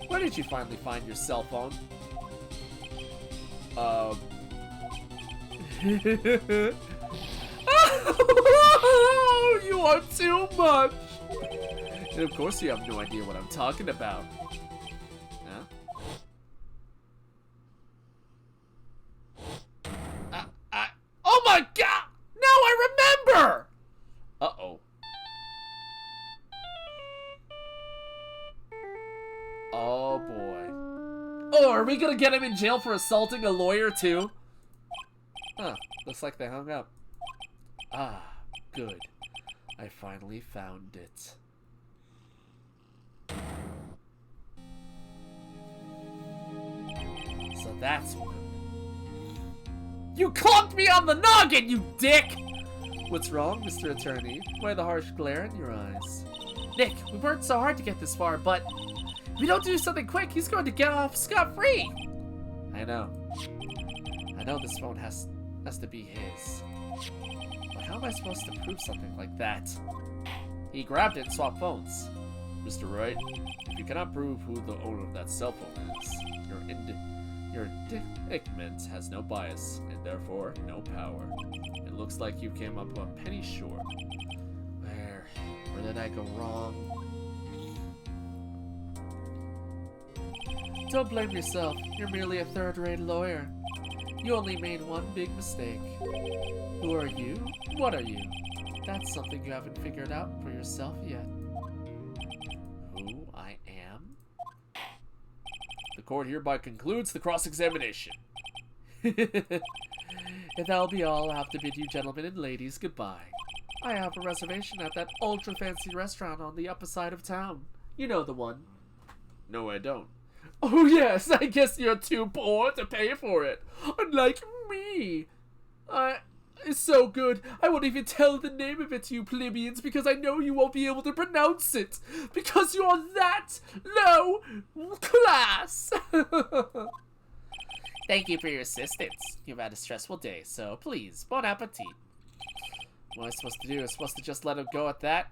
Where did you finally find your cell phone? Oh, you are too much! And of course you have no idea what I'm talking about. Huh? Oh my god! Now I remember! Uh-oh. Oh boy. Oh, are we gonna get him in jail for assaulting a lawyer too? Huh, looks like they hung up. Ah, good. I finally found it. So that's what. You clonked me on the noggin, you dick! What's wrong, Mr. Attorney? Why the harsh glare in your eyes? Nick, we worked so hard to get this far, but if we don't do something quick, he's going to get off scot-free. I know. I know this phone has to be his. But how am I supposed to prove something like that? He grabbed it and swapped phones. Mr. Wright, if you cannot prove who the owner of that cell phone is, your indictment has no bias, and therefore no power. It looks like you came up a penny short. Where did I go wrong? Don't blame yourself. You're merely a third-rate lawyer. You only made one big mistake. Who are you? What are you? That's something you haven't figured out for yourself yet. Who I am? The court hereby concludes the cross-examination. If that'll be all, I'll have to bid you gentlemen and ladies goodbye. I have a reservation at that ultra-fancy restaurant on the upper side of town. You know the one. No, I don't. Oh yes, I guess you're too poor to pay for it. Unlike me. It's so good, I won't even tell the name of it to you plebeians because I know you won't be able to pronounce it. Because you're that low class. Thank you for your assistance. You've had a stressful day, so please, bon appetit. What am I supposed to do? I'm supposed to just let him go at that?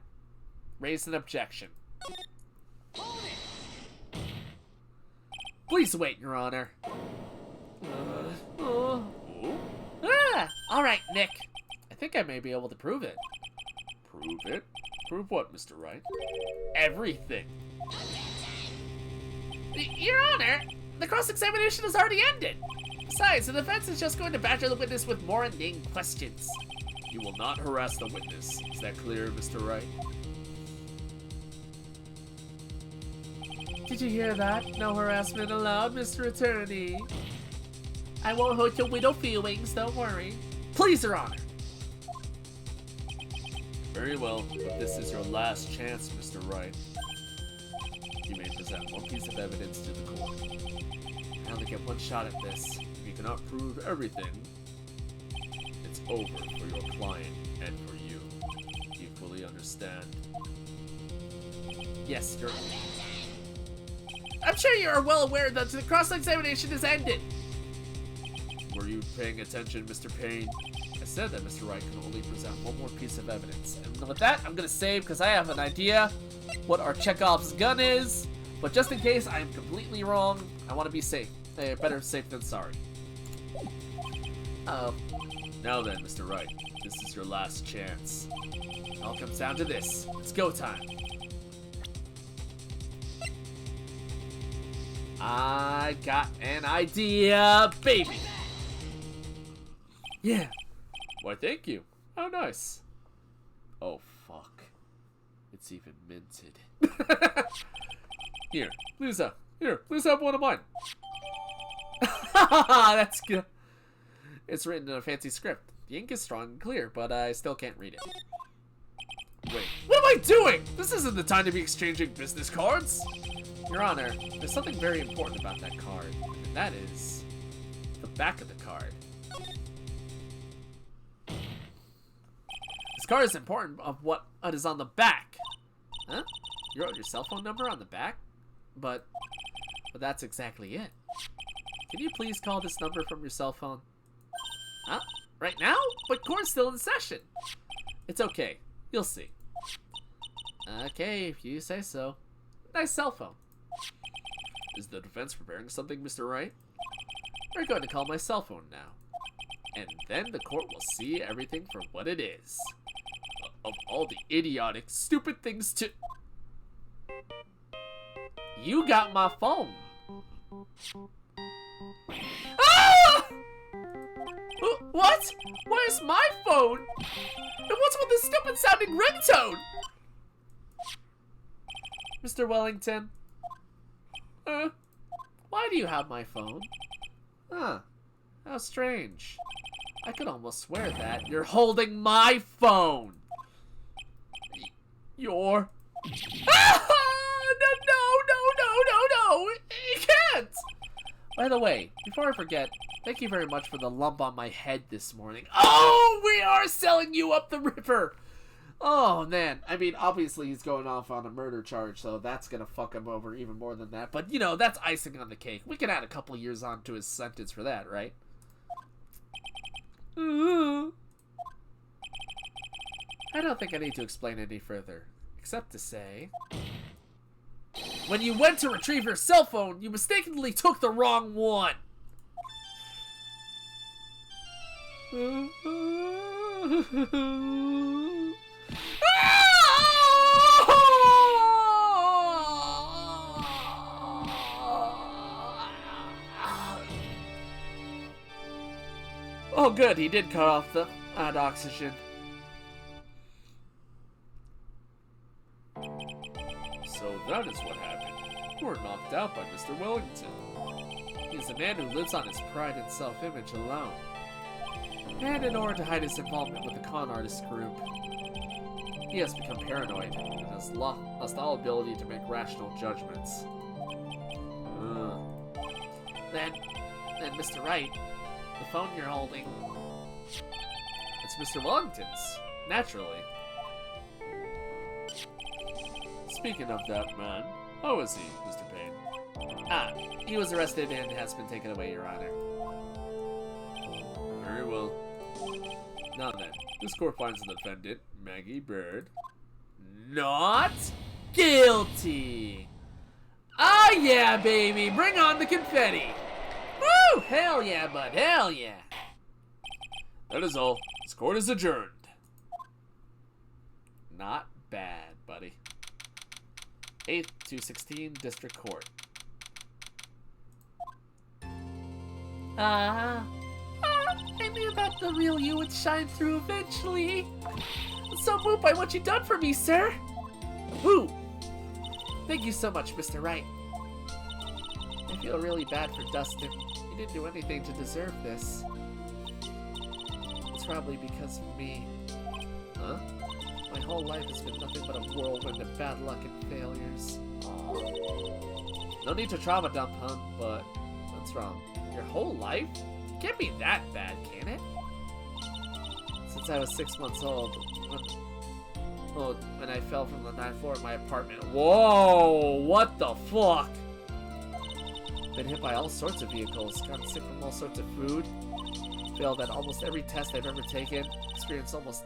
Raise an objection. Please wait, Your Honor. All right, Nick. I think I may be able to prove it. Prove it? Prove what, Mr. Wright? Everything. Your Honor, the cross-examination has already ended. Besides, the defense is just going to badger the witness with more inane questions. You will not harass the witness. Is that clear, Mr. Wright? Did you hear that? No harassment allowed, Mr. Attorney. I won't hurt your widow feelings, don't worry. Please, Your Honor. Very well, but this is your last chance, Mr. Wright. You may present one piece of evidence to the court. I only get one shot at this. If you cannot prove everything, it's over for your client and for you. Do you fully understand? Yes, Your Honor. I'm sure you are well aware that the cross-examination has ended. Were you paying attention, Mr. Payne? I said that Mr. Wright can only present one more piece of evidence. And with that, I'm gonna save because I have an idea what our Chekhov's gun is. But just in case I'm completely wrong, I want to be safe. Better safe than sorry. Uh-oh. Now then, Mr. Wright, this is your last chance. It all comes down to this. It's go time. I got an idea, baby. Yeah. Why, thank you. How nice. Oh, fuck. It's even minted. Here, please have one of mine. That's good. It's written in a fancy script. The ink is strong and clear, but I still can't read it. Wait, what am I doing? This isn't the time to be exchanging business cards. Your Honor, there's something very important about that card, and that is the back of the card. This card is important of what is on the back. Huh? You wrote your cell phone number on the back? But that's exactly it. Can you please call this number from your cell phone? Huh? Right now? But court's still in session. It's okay. You'll see. Okay, if you say so. Nice cell phone. Is the defense preparing something, Mr. Wright? We're going to call my cell phone now. And then the court will see everything for what it is. Of all the idiotic, stupid things to... You got my phone. Ah! What? Where's my phone? And what's with this stupid sounding ringtone? Mr. Wellington? Why do you have my phone? Huh. How strange. I could almost swear that You're holding my phone. You're... Ah! No. You can't. By the way, before I forget, thank you very much for the lump on my head this morning. Oh, we are selling you up the river. Oh, man. I mean, obviously he's going off on a murder charge, so that's going to fuck him over even more than that. But, you know, that's icing on the cake. We can add a couple years on to his sentence for that, right? I don't think I need to explain any further, except to say... When you went to retrieve your cell phone, you mistakenly took the wrong one. Oh, good. He did cut off the oxygen. So that is what happened. You were knocked out by Mr. Wellington. He is a man who lives on his pride and self-image alone. And in order to hide his involvement with the con artist group, he has become paranoid and has lost all ability to make rational judgments. Then Mr. Wright, the phone you're holding, It's Mr. Wellington's, naturally. Speaking of that man, how is he, Mr. Payne? He was arrested and has been taken away, Your Honor. Very well. Now then, this court finds the defendant, Maggie Bird, not guilty. Ah, yeah, baby. Bring on the confetti. Woo! Hell yeah, bud. Hell yeah. That is all. This court is adjourned. Not bad, buddy. 8th to 16 District Court. I knew that the real you would shine through eventually. I'm so moved by what you've done for me, sir. Woo! Thank you so much, Mr. Wright. I feel really bad for Dustin. He didn't do anything to deserve this. It's probably because of me. Huh? My whole life has been nothing but a whirlwind of bad luck and failures. No need to trauma dump, hun, but what's wrong? Your whole life? Can't be that bad, can it? Since I was 6 months old, when I fell from the 9th floor of my apartment. Whoa! What the fuck? Been hit by all sorts of vehicles, gotten sick from all sorts of food, failed at almost every test I've ever taken, experienced almost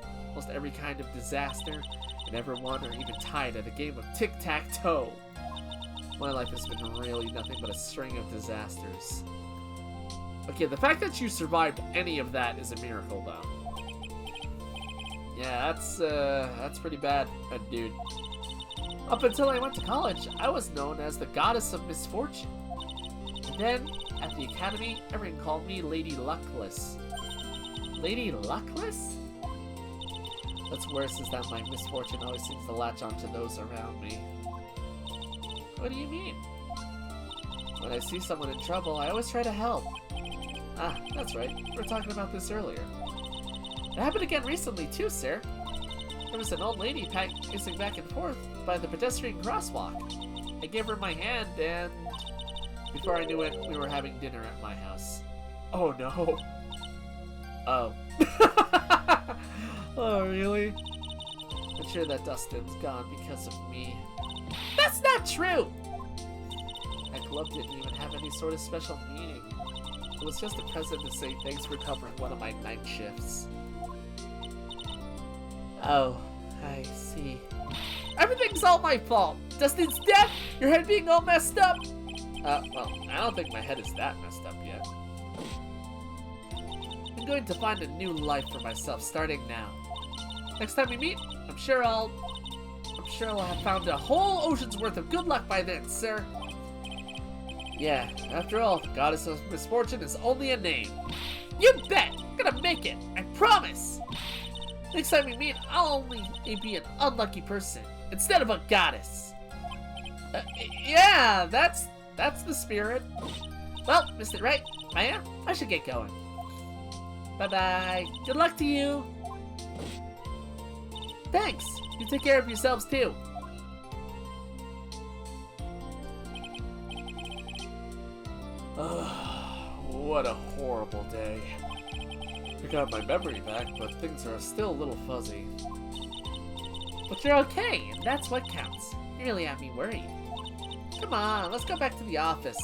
every kind of disaster, and never won or even tied at a game of tic-tac-toe. My life has been really nothing but a string of disasters. Okay, the fact that you survived any of that is a miracle, though. Yeah, that's pretty bad, dude. Up until I went to college, I was known as the Goddess of Misfortune. And then, at the academy, everyone called me Lady Luckless. Lady Luckless? What's worse is that my misfortune always seems to latch onto those around me. What do you mean? When I see someone in trouble, I always try to help. Ah, that's right. We were talking about this earlier. It happened again recently, too, sir. There was an old lady pacing back and forth by the pedestrian crosswalk. I gave her my hand, and before I knew it, we were having dinner at my house. Oh, no. Oh. Oh, really? I'm sure that Dustin's gone because of me. That's not true! That club didn't even have any sort of special meaning. It was just a present to say thanks for covering one of my night shifts. Oh, I see. Everything's all my fault! Dustin's death! Your head being all messed up! Well, I don't think my head is that messed up yet. I'm going to find a new life for myself starting now. Next time we meet, I'm sure I'll have found a whole ocean's worth of good luck by then, sir. Yeah, after all, the goddess of misfortune is only a name. You bet! I'm gonna make it, I promise! Next time we meet, I'll only be an unlucky person, instead of a goddess. Yeah, that's the spirit. Well, Mr. Wright, Maya, I should get going. Bye-bye. Good luck to you. Thanks. You take care of yourselves, too. What a horrible day. I got my memory back, but things are still a little fuzzy. But you're okay, and that's what counts. You really have me worried. Come on, let's go back to the office.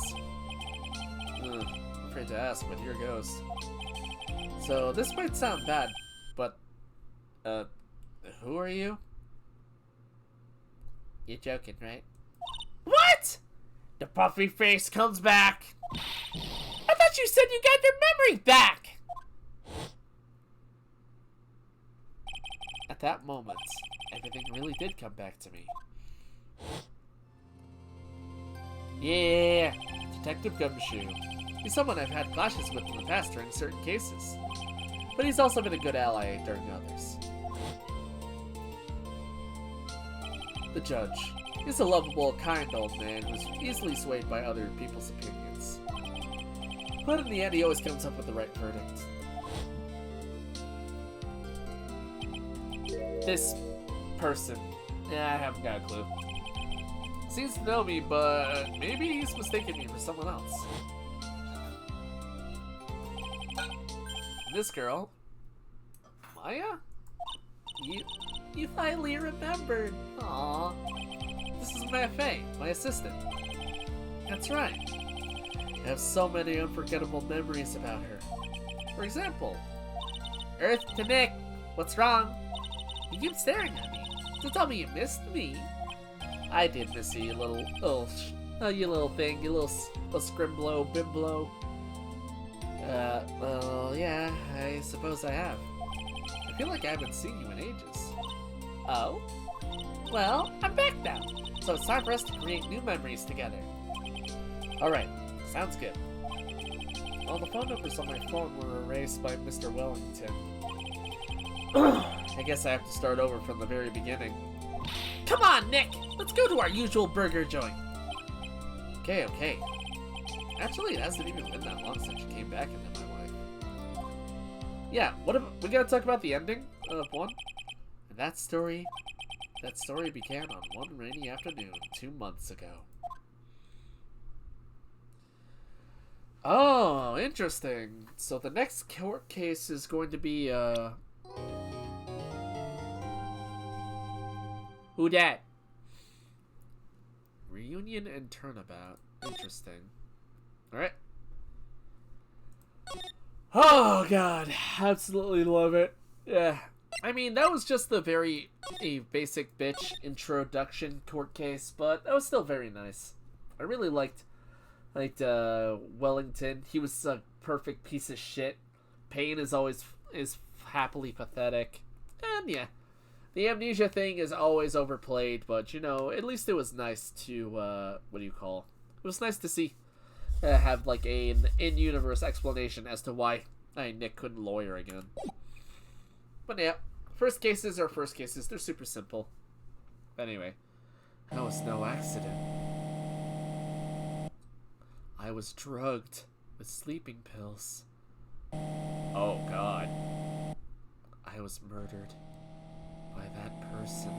I'm afraid to ask, but here goes. So, this might sound bad, but, who are you? You're joking, right? What? The puffy face comes back. I thought you said you got your memory back. At that moment, everything really did come back to me. Yeah, Detective Gumshoe. He's someone I've had clashes with in the past during certain cases. But he's also been a good ally during others. The judge. He's a lovable, kind old man who's easily swayed by other people's opinions. But in the end, he always comes up with the right verdict. This person. Yeah, I haven't got a clue. Seems to know me, but maybe he's mistaken me for someone else. This girl, Maya? You finally remembered. Aww. This is Maya Fey, my assistant. That's right. I have so many unforgettable memories about her. For example, Earth to Nick, what's wrong? You keep staring at me. Don't tell me you missed me. I did miss you, you little thing, you little scrimblo, bimblo. Well, yeah, I suppose I have. I feel like I haven't seen you in ages. Oh? Well, I'm back now, so it's time for us to create new memories together. Alright, sounds good. All the phone numbers on my phone were erased by Mr. Wellington. I guess I have to start over from the very beginning. Come on, Nick! Let's go to our usual burger joint. Okay. Actually, it hasn't even been that long since you came back into my life. Yeah, we gotta talk about the ending of 1? And that story began on one rainy afternoon 2 months ago. Oh, interesting. So the next court case is going to be, Who dat? Reunion and Turnabout. Interesting. Alright. Oh, God. Absolutely love it. Yeah. I mean, that was just a basic bitch introduction court case, but that was still very nice. I really liked Wellington. He was a perfect piece of shit. Payne is happily pathetic. And yeah. The amnesia thing is always overplayed, but, at least it was nice to, it was nice to see, have, like, an in-universe explanation as to why Nick couldn't lawyer again. But, yeah, first cases are first cases. They're super simple. But anyway, that was no accident. I was drugged with sleeping pills. Oh, God. I was murdered by that person.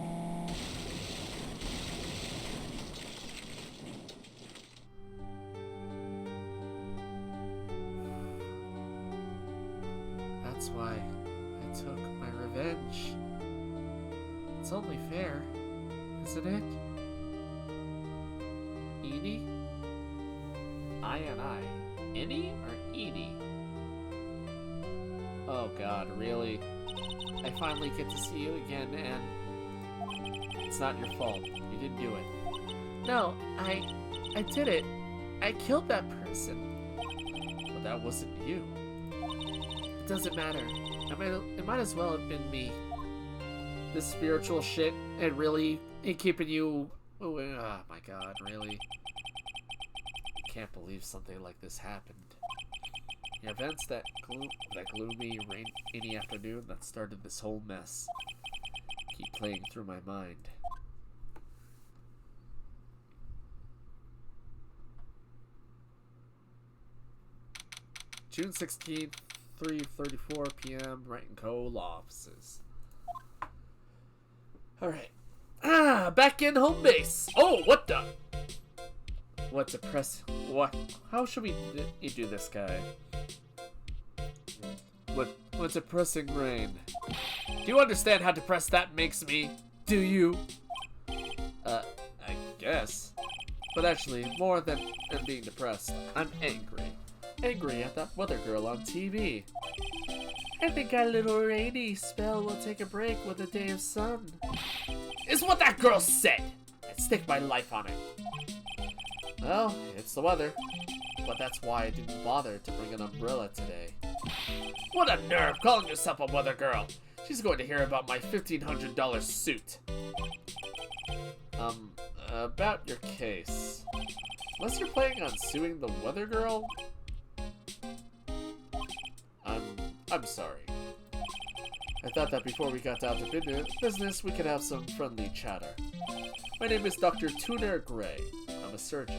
That's why I took my revenge. It's only fair, isn't it? Edie? I. Any or Edie? Oh, God, really? I finally get to see you again, and it's not your fault. You didn't do it. No, I did it. I killed that person. But that wasn't you. It doesn't matter. It might as well have been me. this spiritual shit and really keeping you... Oh my god, really? Can't believe something like this happened. The events that gloomy, rainy afternoon that started this whole mess keep playing through my mind. June 16th, 3:34 p.m. Wright & Co. Law Offices. Alright. Back in home base. Oh, what the? What to press? What? How should we do this, guy? What depressing rain? Do you understand how depressed that makes me? Do you? I guess. But actually, more than being depressed, I'm angry. Angry at that weather girl on TV. I think our little rainy spell will take a break with a day of sun. Is what that girl said! I'd stake my life on it. Well, it's the weather. But that's why I didn't bother to bring an umbrella today. What a nerve calling yourself a weather girl! She's going to hear about my $1,500 suit. About your case. Unless you're planning on suing the weather girl? I'm sorry. I thought that before we got down to business, we could have some friendly chatter. My name is Dr. Tuner Gray. I'm a surgeon.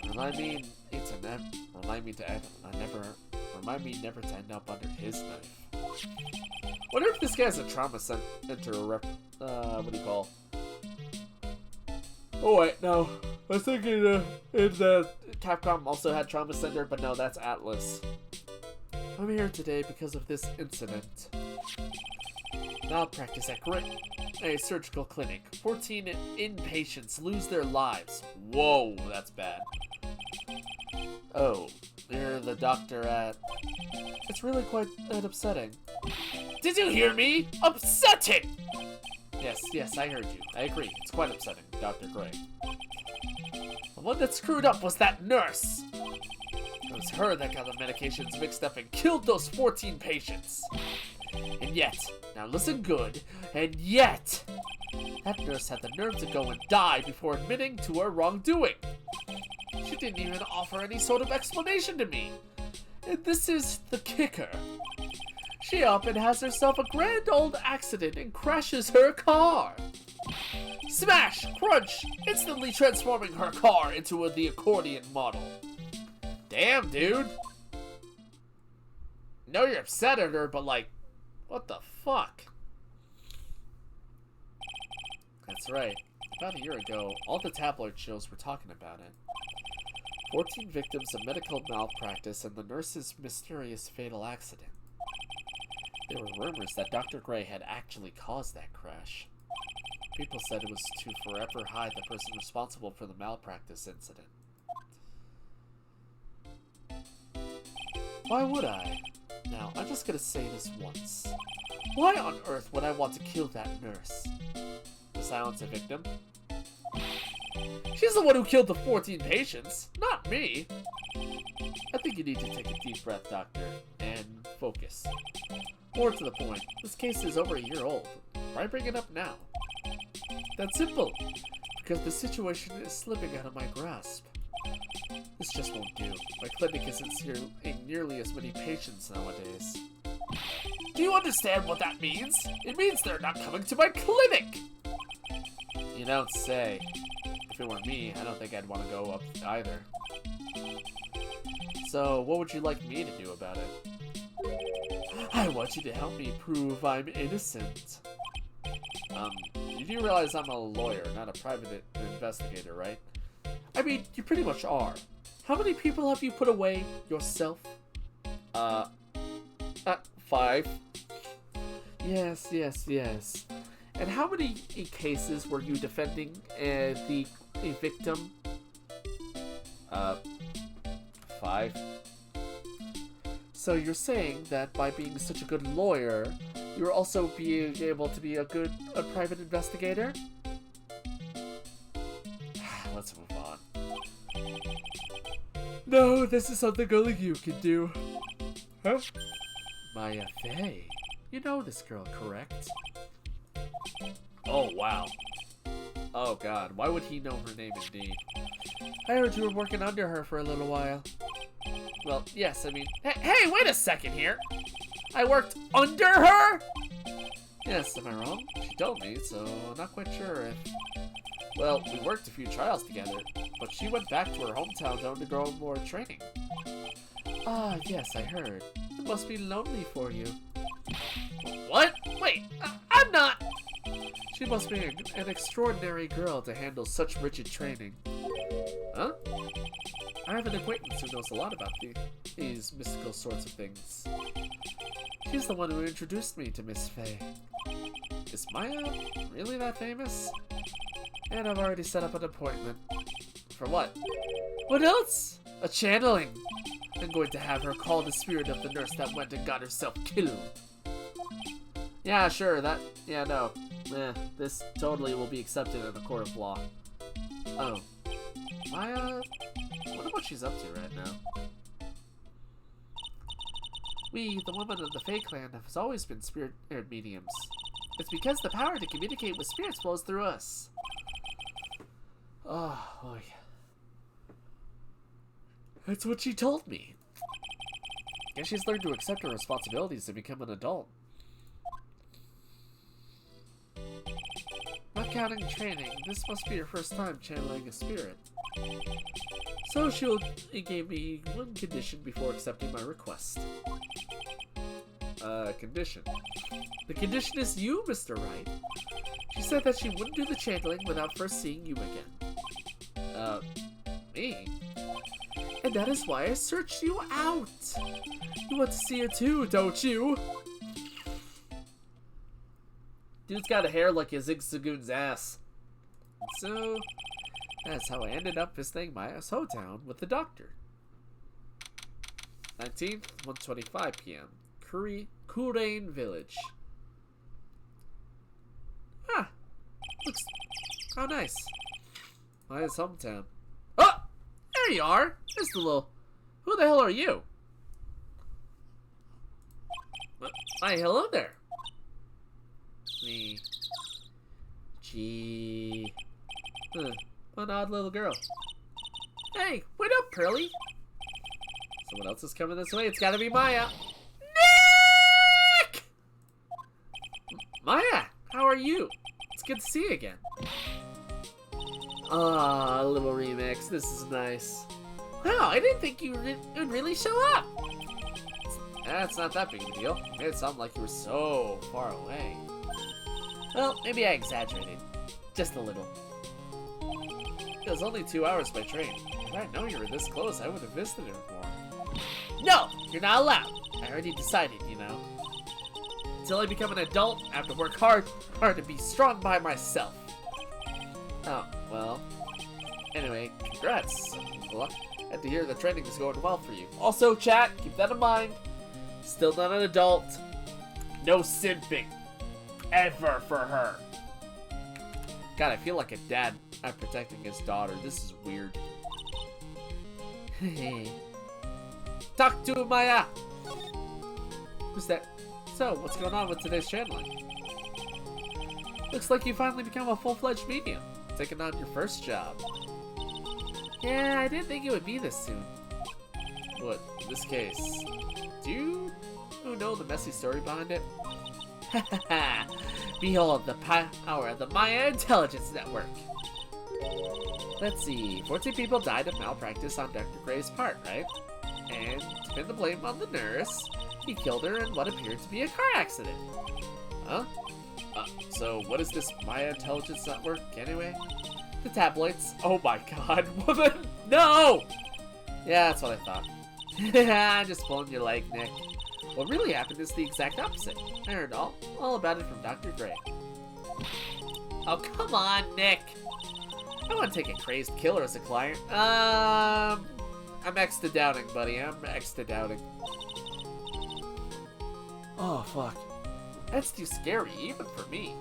Remind me never to end up under his knife. Wonder if this guy has a trauma center what do you call? Oh wait, no. I was thinking Capcom also had trauma center, but no, that's Atlas. I'm here today because of this incident. Malpractice at a surgical clinic. 14 inpatients lose their lives. Whoa, that's bad. Oh, you're the doctor at... It's really quite upsetting. Did you hear me? Upsetting! Yes, I heard you. I agree. It's quite upsetting, Dr. Gray. The one that screwed up was that nurse. It was her that got the medications mixed up and killed those 14 patients. And yet, now listen good, and yet, that nurse had the nerve to go and die before admitting to her wrongdoing. She didn't even offer any sort of explanation to me. And this is the kicker. She up and has herself a grand old accident and crashes her car. Smash! Crunch! Instantly transforming her car into the accordion model. Damn, dude. No, you're upset at her, but like, what the fuck? That's right. About a year ago, all the tabloid shows were talking about it. 14 victims of medical malpractice and the nurse's mysterious fatal accident. There were rumors that Dr. Gray had actually caused that crash. People said it was to forever hide the person responsible for the malpractice incident. Why would I? Now, I'm just gonna say this once. Why on earth would I want to kill that nurse? To silence a victim? She's the one who killed the 14 patients, not me. I think you need to take a deep breath, Doctor, and focus. More to the point, this case is over a year old. Why bring it up now? That's simple, because the situation is slipping out of my grasp. This just won't do. My clinic isn't seeing nearly as many patients nowadays. Do you understand what that means? It means they're not coming to my clinic! You don't say. If it were me, I don't think I'd want to go up either. So, what would you like me to do about it? I want you to help me prove I'm innocent. You do realize I'm a lawyer, not a private investigator, right? I mean, you pretty much are. How many people have you put away yourself? 5. Yes. And how many cases were you defending a victim? 5. So you're saying that by being such a good lawyer, you're also being able to be a private investigator? Let's move on. No, this is something only you can do. Huh? Maya Fey. You know this girl, correct? Oh, wow. Oh, God. Why would he know her name, indeed? I heard you were working under her for a little while. Well, yes, I mean... Hey, wait a second here! I worked under her?! Yes, am I wrong? She told me, so I'm not quite sure if... Well, we worked a few trials together, but she went back to her hometown to undergo more training. Ah, yes, I heard. It must be lonely for you. What? Wait, I'm not... She must be an extraordinary girl to handle such rigid training. Huh? I have an acquaintance who knows a lot about these mystical sorts of things. She's the one who introduced me to Miss Faye. Is Maya really that famous? And I've already set up an appointment. For what? What else? A channeling. I'm going to have her call the spirit of the nurse that went and got herself killed. Yeah, sure, that... Yeah, no. This totally will be accepted in a court of law. Oh. Maya... I wonder what she's up to right now. We, the women of the Fae clan, have always been spirit mediums. It's because the power to communicate with spirits flows through us. Oh, boy. That's what she told me. Guess she's learned to accept her responsibilities and become an adult. Not counting training, this must be her first time channeling a spirit. So she gave me one condition before accepting my request. Condition? The condition is you, Mr. Wright. She said that she wouldn't do the channeling without first seeing you again. Me? And that is why I searched you out. You want to see her too, don't you? Dude's got a hair like his Zigzagoon's ass. So, that's how I ended up visiting Maya's hometown with the doctor. 19th, 1:25 p.m. Kurain Village. Ah, looks how nice. Maya's hometown. Oh, there you are. There's the little. Who the hell are you? Hi, hello there. Me. Gee. An odd little girl. Hey, wait up, Pearly. Someone else is coming this way. It's gotta be Maya. Nick! Maya, how are you? It's good to see you again. Ah, a little remix. This is nice. Wow, I didn't think you would really show up. That's not that big of a deal. It made it sound like you were so far away. Well, maybe I exaggerated. Just a little. It was only 2 hours by train. If I'd known you were this close, I would have visited more. No, you're not allowed. I already decided, you know. Until I become an adult, I have to work hard to be strong by myself. Oh, well. Anyway, congrats. Well, glad to hear the training is going well for you. Also, chat, keep that in mind. Still not an adult. No simping. Ever for her. God, I feel like a dad. I'm protecting his daughter. This is weird. Talk to Maya. Who's that? So, what's going on with today's channeling? Looks like you finally become a full-fledged medium. Taking on your first job. Yeah, I didn't think it would be this soon. What, in this case? Do you know the messy story behind it? Behold the power of the Maya Intelligence Network. Let's see, 14 people died of malpractice on Dr. Gray's part, right? And to pin the blame on the nurse, he killed her in what appeared to be a car accident. Huh? So what is this Maya Intelligence Network, anyway? The tabloids. Oh my god, woman! No! Yeah, that's what I thought. I'm just pulling your leg, Nick. What really happened is the exact opposite. I heard all about it from Dr. Gray. Oh, come on, Nick. I want to take a crazed killer as a client. I'm extra doubting, buddy. I'm extra doubting. Oh, fuck. That's too scary, even for me.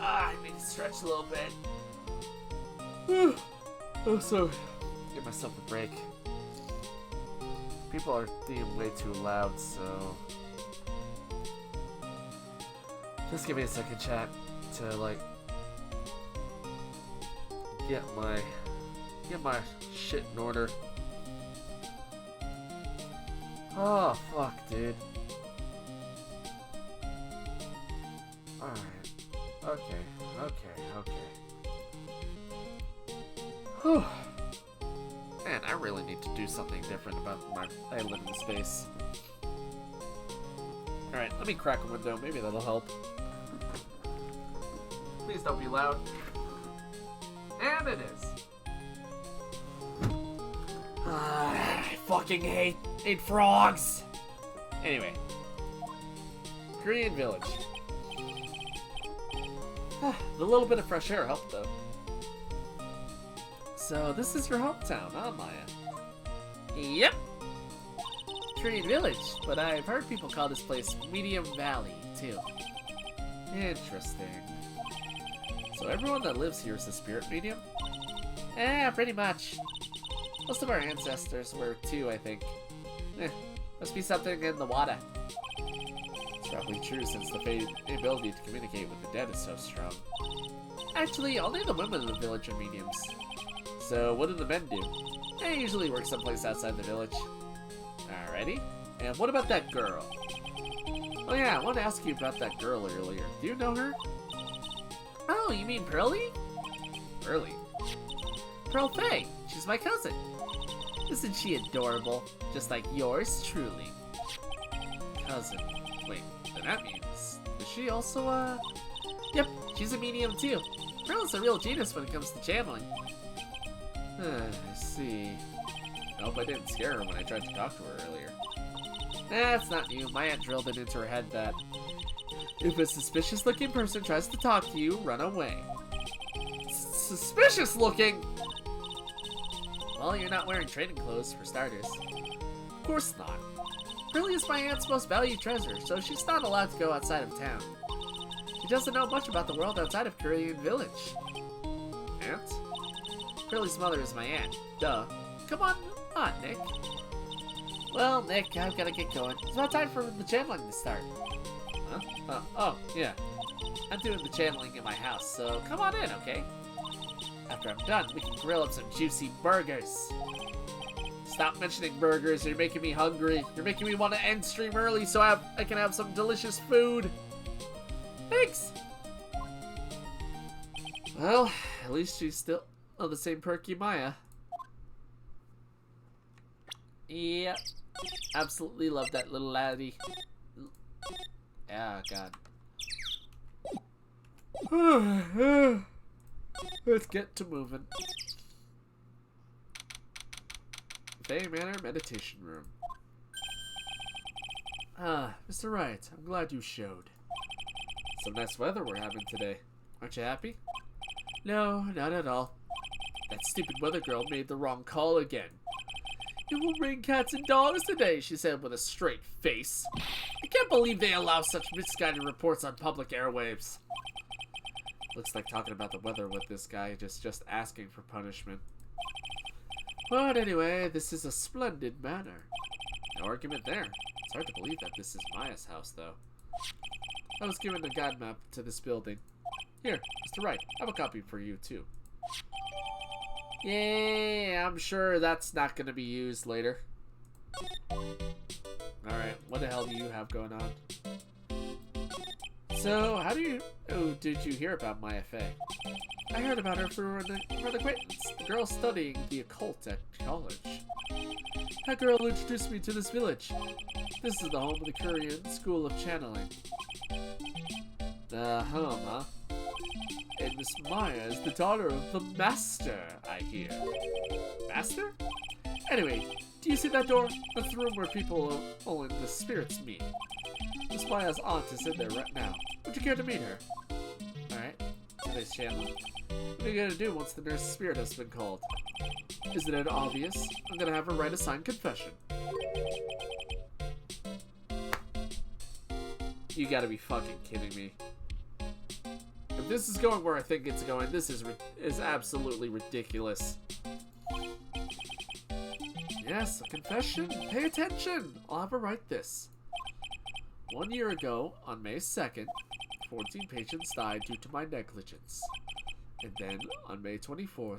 I need to stretch a little bit. Oh, so give myself a break. People are being way too loud, so just give me a second, chat, to like get my shit in order. Oh fuck, dude. Alright. Okay. Whew. Man, I really need to do something different about my living space. Alright, let me crack a window. Maybe that'll help. Please don't be loud. And it is. I fucking hate frogs. Anyway. Korean village. The little bit of fresh air helped though. So this is your hometown, huh, Maya? Yep. Korean village, but I've heard people call this place Medium Valley too. Interesting. So everyone that lives here is a spirit medium? Yeah, pretty much. Most of our ancestors were too, I think. Must be something in the water. It's probably true since the ability to communicate with the dead is so strong. Actually, only the women in the village are mediums. So what do the men do? They usually work someplace outside the village. Alrighty. And what about that girl? Oh yeah, I wanted to ask you about that girl earlier. Do you know her? Oh, you mean Pearly? Pearly? Pearl Faye. She's my cousin. Isn't she adorable? Just like yours truly. Cousin. Wait, then that means... Is she also, Yep, she's a medium too. Pearl's a real genius when it comes to channeling. I see. I hope I didn't scare her when I tried to talk to her earlier. That's not new. My aunt drilled it into her head that if a suspicious-looking person tries to talk to you, run away. Suspicious-looking? Well, you're not wearing training clothes, for starters. Of course not. Pearly is my aunt's most valued treasure, so she's not allowed to go outside of town. She doesn't know much about the world outside of Korean village. Aunt? Pearly's mother is my aunt. Duh. Come on, Nick. Well, Nick, I've gotta get going. It's about time for the channeling to start. Huh? Oh, yeah. I'm doing the channeling in my house, so come on in, okay? After I'm done, we can grill up some juicy burgers. Stop mentioning burgers, you're making me hungry. You're making me want to end stream early so I can have some delicious food. Thanks! Well, at least she's still on the same perky Maya. Yep. Absolutely love that little laddie. Ah, God. Let's get to moving. Bay Manor Meditation Room. Mr. Wright, I'm glad you showed. Some nice weather we're having today. Aren't you happy? No, not at all. That stupid weather girl made the wrong call again. It will rain cats and dogs today, she said with a straight face. I can't believe they allow such misguided reports on public airwaves. Looks like talking about the weather with this guy just asking for punishment. But anyway, this is a splendid manor. No argument there. It's hard to believe that this is Maya's house, though. I was given a guide map to this building. Here, Mr. Wright, I have a copy for you, too. Yeah, I'm sure that's not going to be used later. Alright, what the hell do you have going on? So, did you hear about Maya Fey? I heard about her through an acquaintance, the girl studying the occult at college. That girl introduced me to this village. This is the home of the Korean School of Channeling. The home, huh? And Miss Maya is the daughter of the Master, I hear. Master? Anyway, do you see that door? That's the room where people and the spirits meet. Miss Maya's aunt is in there right now. Would you care to meet her? Alright. Today's channel. What are you gonna do once the nurse's spirit has been called? Isn't it obvious? I'm gonna have her write a signed confession. You gotta be fucking kidding me. If this is going where I think it's going, this is absolutely ridiculous. Yes, a confession. Pay attention. I'll have her write this. 1 year ago, on May 2nd, 14 patients died due to my negligence. And then, on May 24th,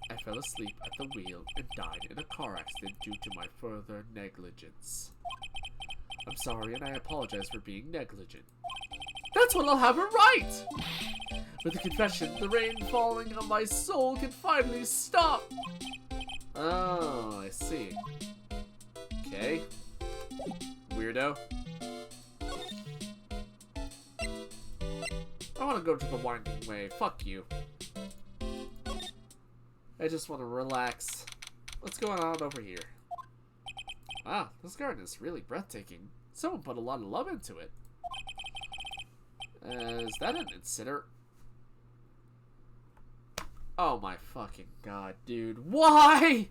I fell asleep at the wheel and died in a car accident due to my further negligence. I'm sorry, and I apologize for being negligent. That's when I'll have it right! With the confession, the rain falling on my soul can finally stop! Oh, I see. Okay. Weirdo. I want to go to the winding way. Fuck you. I just want to relax. What's going on over here? Wow, this garden is really breathtaking. Someone put a lot of love into it. Is that an incinerator? Oh my fucking god, dude. Why?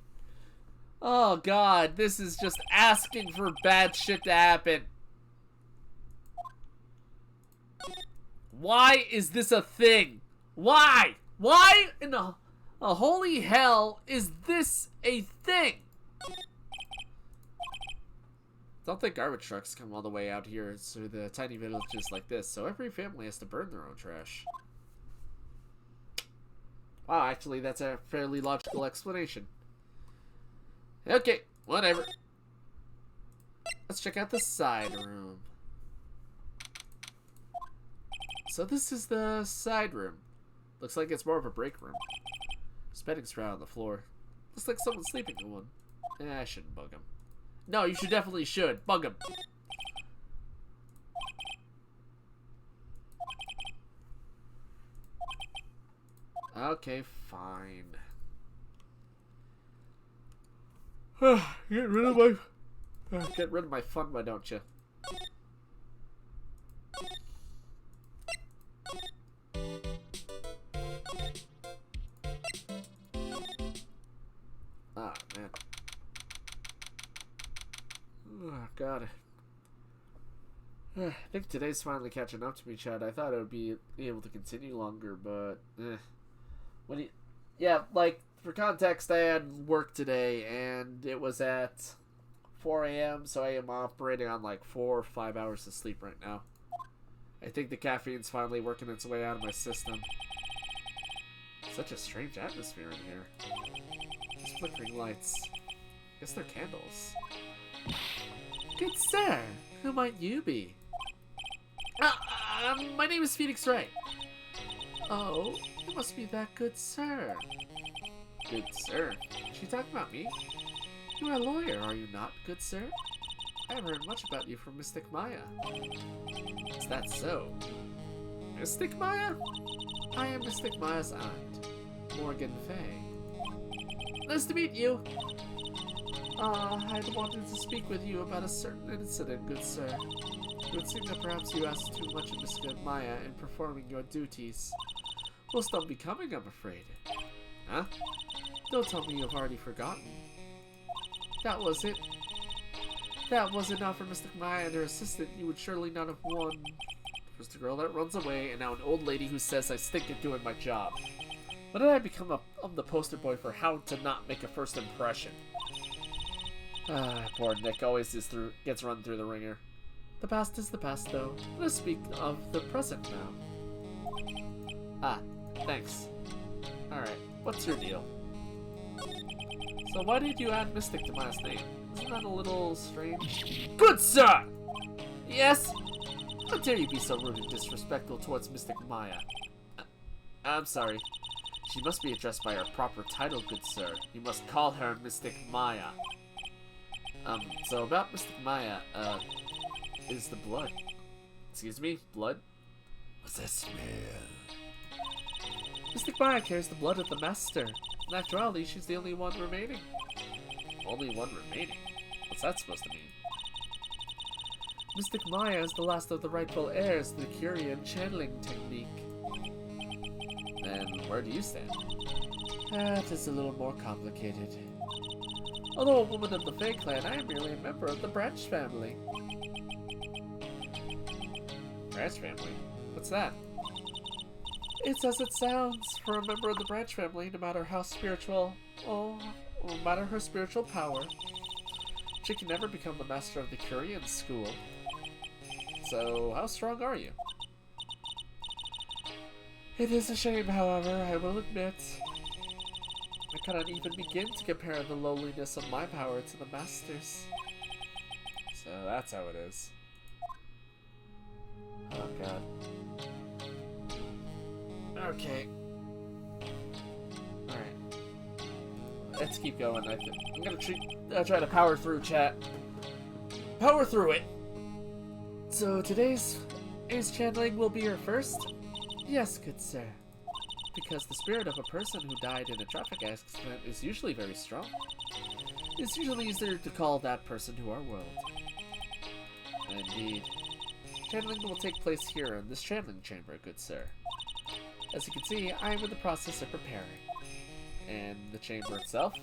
Oh god, this is just asking for bad shit to happen. Why is this a thing? Why? Why in the holy hell is this a thing? Don't think garbage trucks come all the way out here to the tiny villages like this, so every family has to burn their own trash. Wow, actually, that's a fairly logical explanation. Okay, whatever. Let's check out the side room. So this is the side room. Looks like it's more of a break room. There's bedding straw on the floor. Looks like someone's sleeping in one. I shouldn't bug him. No, you definitely should. Bug him. Okay, fine. Get rid of my fun, why don't you? Ah, man. Oh, God. I think today's finally catching up to me, Chad. I thought I would be able to continue longer, but when you, yeah, like for context, I had work today, and it was at 4 a.m. So I am operating on like 4 or 5 hours of sleep right now. I think the caffeine's finally working its way out of my system. Such a strange atmosphere in here. These flickering lights. Guess they're candles. Good sir, who might you be? My name is Phoenix Wright. Oh, you must be that good sir. Good sir? Is she talking about me? You are a lawyer, are you not, good sir? I have heard much about you from Mystic Maya. Is that so? Mystic Maya? I am Mystic Maya's aunt, Morgan Fay. Nice to meet you. I'd wanted to speak with you about a certain incident, good sir. It would seem that perhaps you asked too much of Mystic Maya in performing your duties. Most unbecoming, I'm afraid. Huh? Don't tell me you've already forgotten. That was it. That was it not for Mystic Maya and her assistant, you would surely not have won. First a girl that runs away, and now an old lady who says I stink at doing my job. When did I become the poster boy for how to not make a first impression? Poor Nick always gets run through the ringer. The past is the past, though. Let us speak of the present now. Thanks. Alright, what's your deal? So why did you add Mystic to Maya's name? Isn't that a little strange? Good sir! Yes? How dare you be so rude and disrespectful towards Mystic Maya? I'm sorry. She must be addressed by her proper title, good sir. You must call her Mystic Maya. So about Mystic Maya, is the blood. Excuse me? Blood? What's that smell? Mystic Maya carries the blood of the Master. Naturally, she's the only one remaining. Only one remaining? What's that supposed to mean? Mystic Maya is the last of the rightful heirs to the Curian channeling technique. Then, where do you stand? That is a little more complicated. Although a woman of the Fae clan, I am merely a member of the Branch family. Branch family? What's that? It's as it sounds. For a member of the Branch family, no matter how spiritual, no matter her spiritual power, she can never become the master of the Curian school. So, how strong are you? It is a shame, however, I will admit. I cannot even begin to compare the lowliness of my power to the Master's. So that's how it is. Oh god. Okay. Alright. Let's keep going. I'm gonna try to power through, chat. Power through it! So today's channeling will be your first? Yes, good sir. Because the spirit of a person who died in a traffic accident is usually very strong. It's usually easier to call that person to our world. Indeed. Channeling will take place here in this channeling chamber, good sir. As you can see, I am in the process of preparing. And the chamber itself?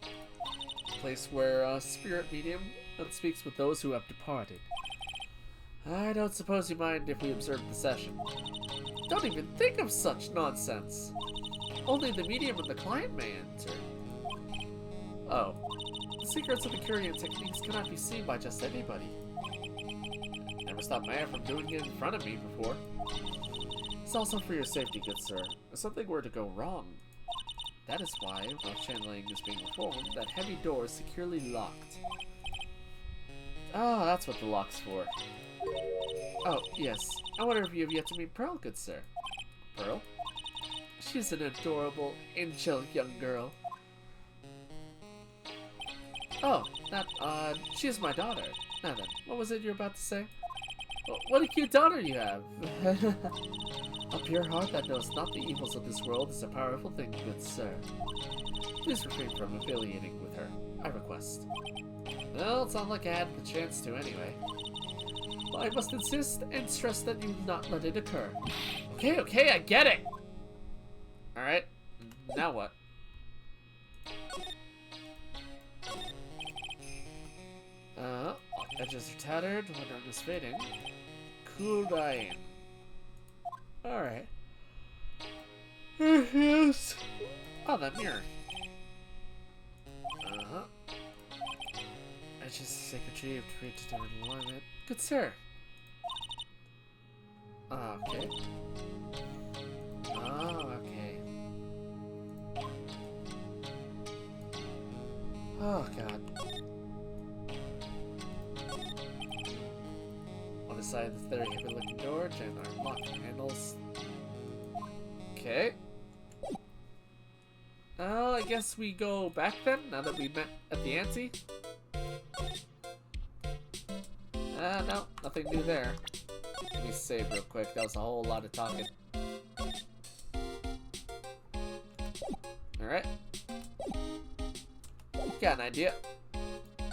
A place where a spirit medium speaks with those who have departed. I don't suppose you mind if we observe the session. Don't even think of such nonsense. Only the medium and the client may enter. Oh. The secrets of the Curian techniques cannot be seen by just anybody. Never stopped Maya from doing it in front of me before. It's also for your safety, good sir. If something were to go wrong. That is why, while channeling is being performed, that heavy door is securely locked. Oh, that's what the lock's for. Oh, yes. I wonder if you have yet to meet Pearl, good sir. Pearl? She's an adorable, angelic young girl. Oh, she is my daughter. Now then, what was it you were about to say? What a cute daughter you have. A pure heart that knows not the evils of this world is a powerful thing, good sir. Please refrain from affiliating with her, I request. Well, it's not like I had the chance to anyway. But I must insist and stress that you not let it occur. Okay, I get it! Alright, now what? Edges are tattered, wonder is fading. Kurain. Alright. Yes. Oh, that mirror. Edges sacred tree of tree to different alignment. Good sir. Okay. Oh, okay. Oh, God. On the side of the very heavy looking door, and our locked handles. Okay. I guess we go back then, now that we met at the ante. No, nothing new there. Let me save real quick, that was a whole lot of talking. Alright. Got an idea.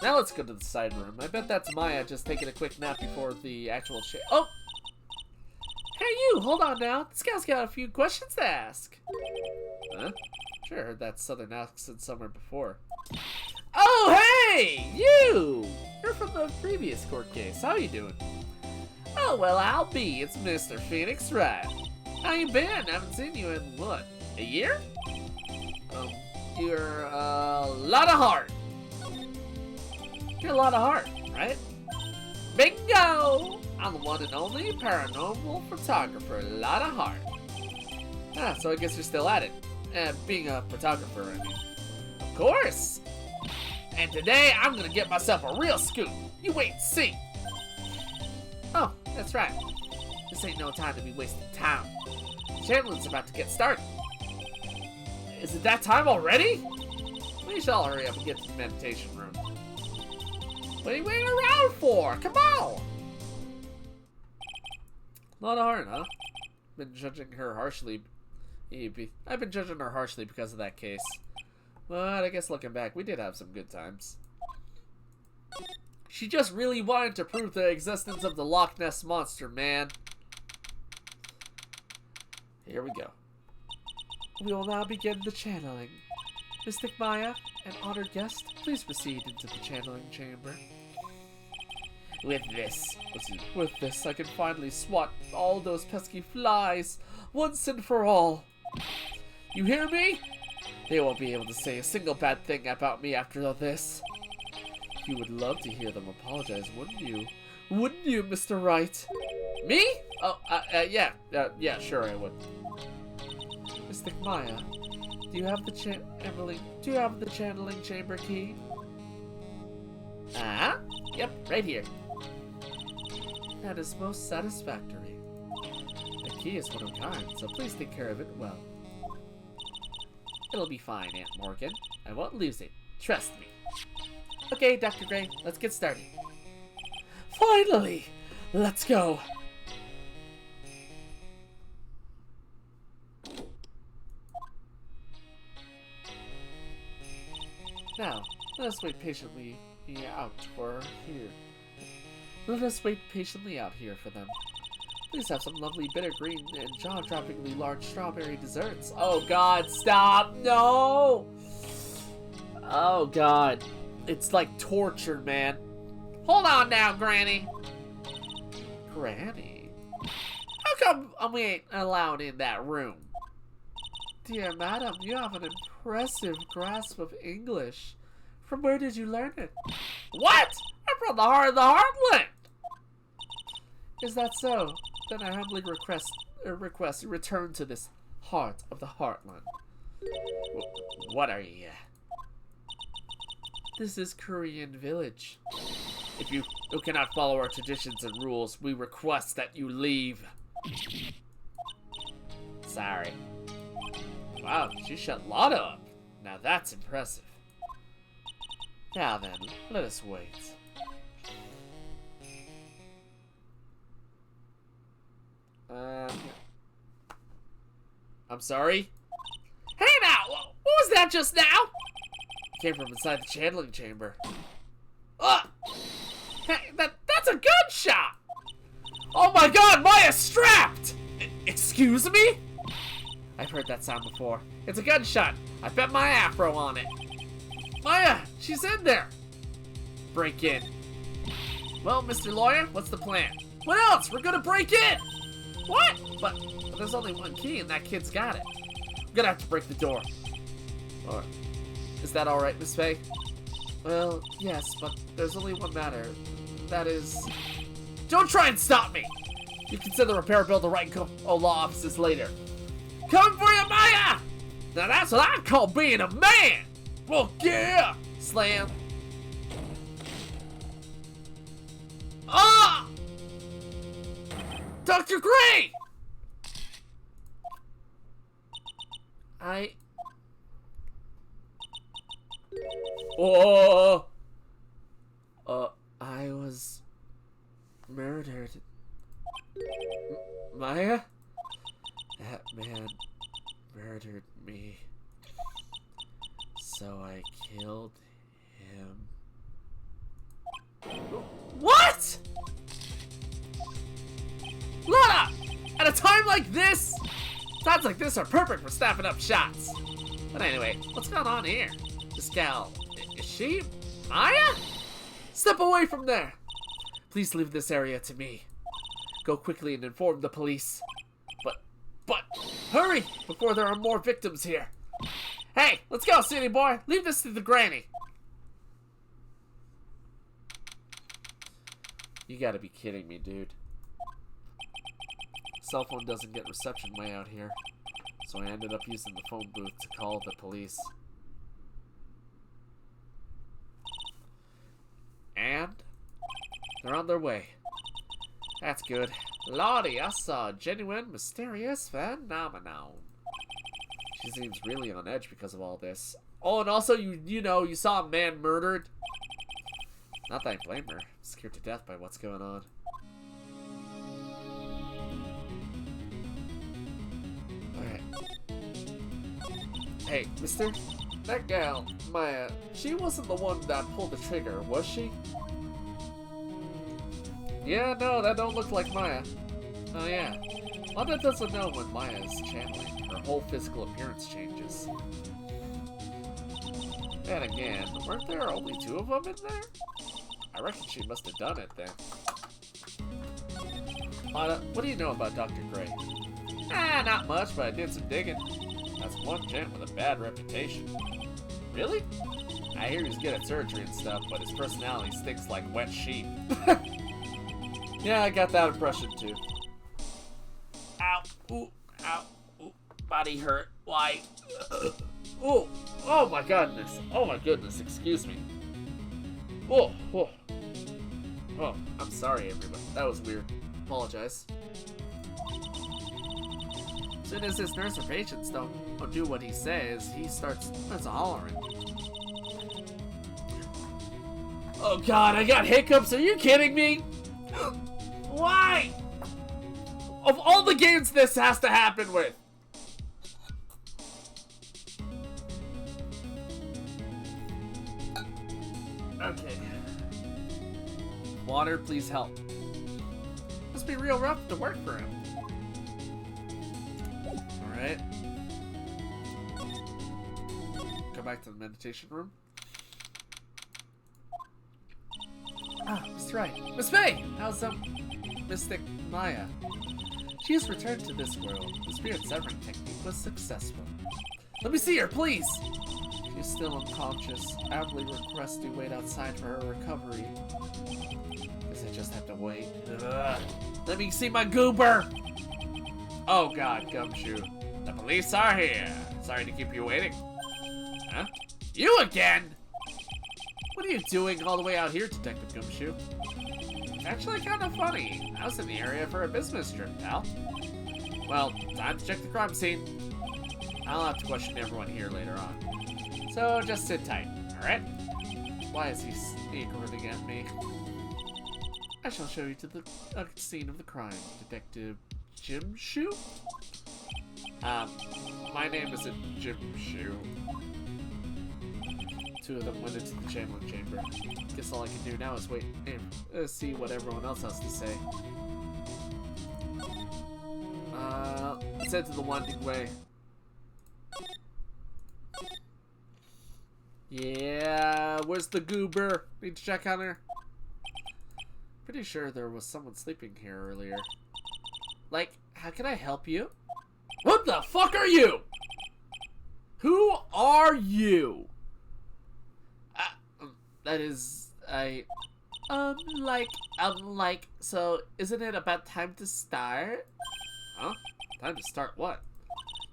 Now let's go to the side room. I bet that's Maya just taking a quick nap before the actual shit. Oh! Hey you, hold on now. This guy's got a few questions to ask. Huh? Sure heard that southern accent somewhere before. Oh, hey! You! You're from the previous court case. How you doing? Oh, well, I'll be. It's Mr. Phoenix Wright. How you been? I haven't seen you in, what, a year? You're a lot of heart. You're a lot of heart, right? Bingo! I'm the one and only paranormal photographer. A lot of heart. Ah, so I guess you're still at it. Being a photographer, I mean. Of course! And today, I'm gonna get myself a real scoop. You wait and see. Oh, that's right. This ain't no time to be wasting time. Channeling's about to get started. Is it that time already? We shall hurry up and get to the meditation room. What are you waiting around for? Come on! A lot of heart, huh? Been judging her harshly. I've been judging her harshly because of that case. But I guess looking back, we did have some good times. She just really wanted to prove the existence of the Loch Ness Monster, man. Here we go. We will now begin the channeling. Mystic Maya, an honored guest, please proceed into the channeling chamber. With this, I can finally swat all those pesky flies once and for all. You hear me? They won't be able to say a single bad thing about me after all this. You would love to hear them apologize, wouldn't you? Wouldn't you, Mr. Wright? Me? Oh, yeah, sure I would. Mystic Maya, do you have the channeling chamber key? Yep, right here. That is most satisfactory. The key is one of a kind, so please take care of it well. It'll be fine, Aunt Morgan. I won't lose it. Trust me. Okay, Dr. Gray, let's get started. Finally! Let's go! Now, let us wait patiently out here for them. Please have some lovely bitter green and jaw-droppingly large strawberry desserts. Oh God, stop! No! Oh God. It's like torture, man. Hold on now, Granny. Granny? How come we ain't allowed in that room? Dear madam, you have an impressive grasp of English. From where did you learn it? What? I'm from the heart of the heartland. Is that so? Then I humbly request you return to this heart of the heartland. What are you? This is Korean village. If you cannot follow our traditions and rules, we request that you leave. Sorry. Wow, she shut Lotta up. Now that's impressive. Now then, let us wait. I'm sorry? Hey now! What was that just now? Came from inside the channeling chamber. Hey, that's a gunshot! Oh my God, Maya's strapped! Excuse me? I've heard that sound before. It's a gunshot. I bet my afro on it. Maya, she's in there. Break in. Well, Mr. Lawyer, what's the plan? What else? We're gonna break in! What? But there's only one key and that kid's got it. I'm gonna have to break the door. Alright. Is that alright, Miss Faye? Well, yes, but there's only one matter. That is... Don't try and stop me! You can send the repair bill to Wright & law offices later. Coming for you, Maya! Now that's what I call being a man! Well, yeah! Slam. Ah! Dr. Gray! Oh! I was murdered. Maya? That man murdered me. So I killed him. What? Lotta! At a time like this? Times like this are perfect for snapping up shots. But anyway, what's going on here? This gal, is she Maya? Step away from there. Please leave this area to me. Go quickly and inform the police. But, hurry before there are more victims here. Hey, let's go, city boy. Leave this to the granny. You gotta be kidding me, dude. Cell phone doesn't get reception way out here, so I ended up using the phone booth to call the police. And they're on their way. That's good. Lottie, I saw a genuine, mysterious phenomenon. She seems really on edge because of all this. Oh, and also, you saw a man murdered. Not that I blame her. I'm scared to death by what's going on. Alright. Hey, mister? That gal, Maya, she wasn't the one that pulled the trigger, was she? Yeah, no, that don't look like Maya. Oh yeah. Wanda doesn't know when Maya is channeling. Her whole physical appearance changes. And again, weren't there only 2 of them in there? I reckon she must have done it then. Lana, what do you know about Dr. Gray? Not much, but I did some digging. That's one gent with a bad reputation. Really? I hear he's good at surgery and stuff, but his personality stinks like wet sheep. Yeah, I got that impression too. Ow. Ooh. Ow. Ooh. Body hurt. Why? Oh, oh my goodness. Oh my goodness, excuse me. Oh, oh. Oh, I'm sorry, everybody. That was weird. Apologize. As soon as his nurse or patients don't do what he says, he starts hollering. Oh god, I got hiccups. Are you kidding me? Why? Of all the games this has to happen with. Okay. Water, please help. Must be real rough to work for him. Alright. Go back to the meditation room. Ah, Mr. Wright. Miss May! How's Mystic Maya? She has returned to this world. The spirit severing technique was successful. Let me see her, please! She's still unconscious. I humbly request you wait outside for her recovery. Guess I just have to wait. Ugh. Let me see my goober! Oh god, Gumshoe. The police are here. Sorry to keep you waiting. Huh? You again? What are you doing all the way out here, Detective Gumshoe? It's actually kind of funny. I was in the area for a business trip, pal. Well, time to check the crime scene. I'll have to question everyone here later on. So just sit tight, alright? Why is he grinning at me? I shall show you to the scene of the crime, Detective Gumshoe? My name isn't Gumshoe. Two of them went into the channeling chamber. Guess all I can do now is wait and see what everyone else has to say. Let's head to the winding way. Yeah, where's the goober? Need to check on her. Pretty sure there was someone sleeping here earlier. Like, how can I help you? What the fuck are you? Who are you? That is, so isn't it about time to start? Huh? Time to start what?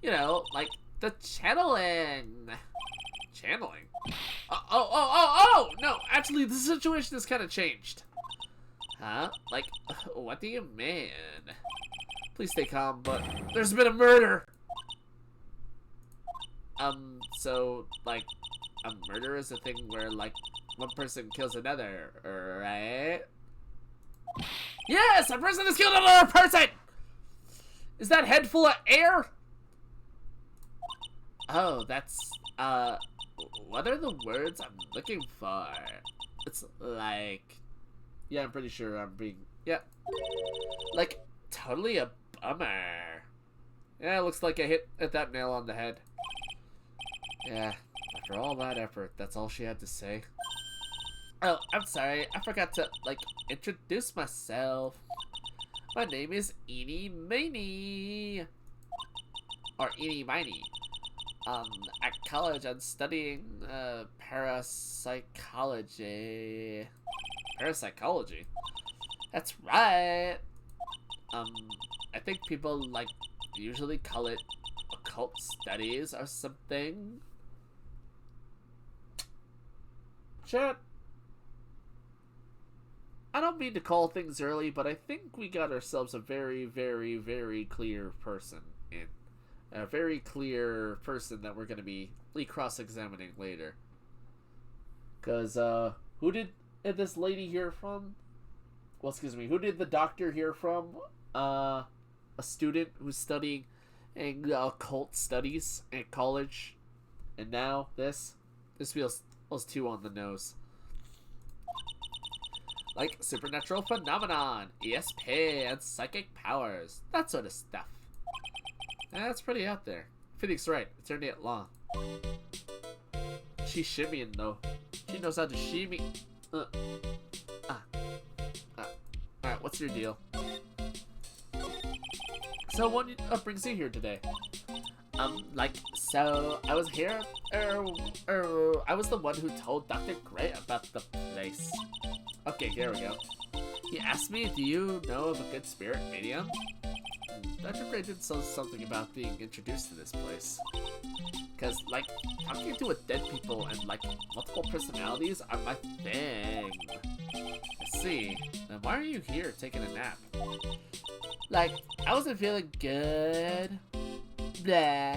You know, like the channeling. Channeling? No, actually the situation has kind of changed. Huh? Like, what do you mean? Please stay calm, but there's been a murder. So, like, a murder is a thing where, like, one person kills another, right? Yes, a person has killed another person! Is that head full of air? Oh, that's, what are the words I'm looking for? It's like, yeah, I'm pretty sure I'm being, yeah. Like, totally a bummer. Yeah, it looks like I hit that nail on the head. Yeah, after all that effort, that's all she had to say. Oh, I'm sorry, I forgot to, like, introduce myself. My name is Eenie Meenie. Or Eenie Miney. At college, I'm studying, parapsychology. Parapsychology? That's right. I think people, like, usually call it occult studies or something. Chat. I don't mean to call things early, but I think we got ourselves a very, very, very clear person in. A very clear person that we're going to be cross-examining later. Because, who did this lady hear from? Well, excuse me, who did the doctor hear from? A student who's studying occult studies at college. And now this feels too on the nose. Like supernatural phenomenon, ESP, and psychic powers. That sort of stuff. That's pretty out there. Phoenix Wright, attorney at law. She's shimmying though. She knows how to shimmy. Alright, what's your deal? So what brings you here today? So I was here, I was the one who told Dr. Gray about the place. Okay, there we go. He asked me, do you know of a good spirit medium? Dr. Gray did say something about being introduced to this place. Because, like, talking to with dead people and, like, multiple personalities are my thing. I see. Then why are you here taking a nap? Like, I wasn't feeling good. Blah.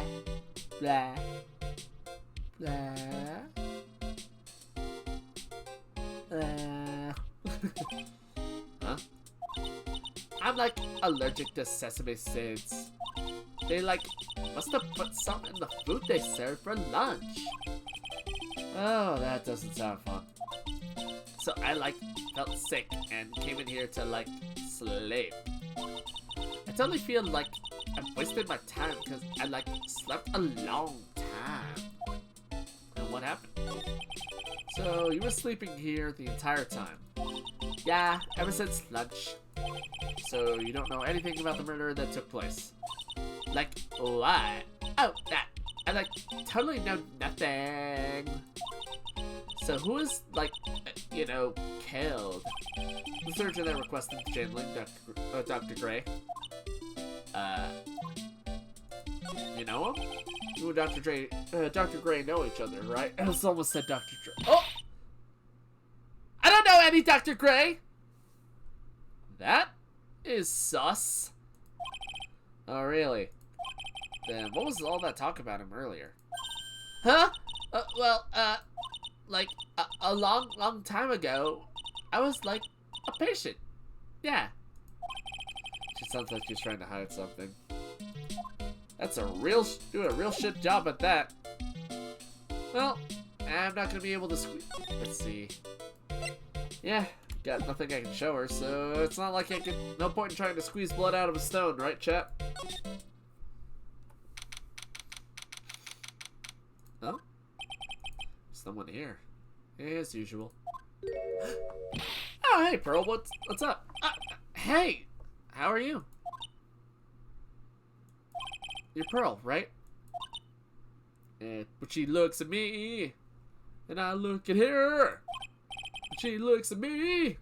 Blah. Blah. Huh? I'm like allergic to sesame seeds. They like must have put some in the food they served for lunch. Oh, that doesn't sound fun. So I like felt sick and came in here to like sleep. I totally feel like I wasted my time because I like slept a long time. And what happened? So you were sleeping here the entire time? Yeah, ever since lunch. So you don't know anything about the murder that took place? Like what? Oh, that. I like totally know nothing. So who is like, you know, killed? The surgeon that requested the channeling, Dr. Gray. You know him? You and Dr. Gray know each other, right? I almost said Dr. Gray. Oh! I don't know any Dr. Gray! That is sus. Oh, really? Then what was all that talk about him earlier? Huh? Like, a long time ago, I was, like, a patient. Yeah. She sounds like she's trying to hide something. That's do a real shit job at that. Well, I'm not gonna be able to let's see. Yeah, got nothing I can show her, so it's not like no point in trying to squeeze blood out of a stone, right, chap? Oh? Someone here. Hey, as usual. Oh, hey, Pearl, what's up? Hey! How are you? You're Pearl, right? But she looks at me, and I look at her. But she looks at me,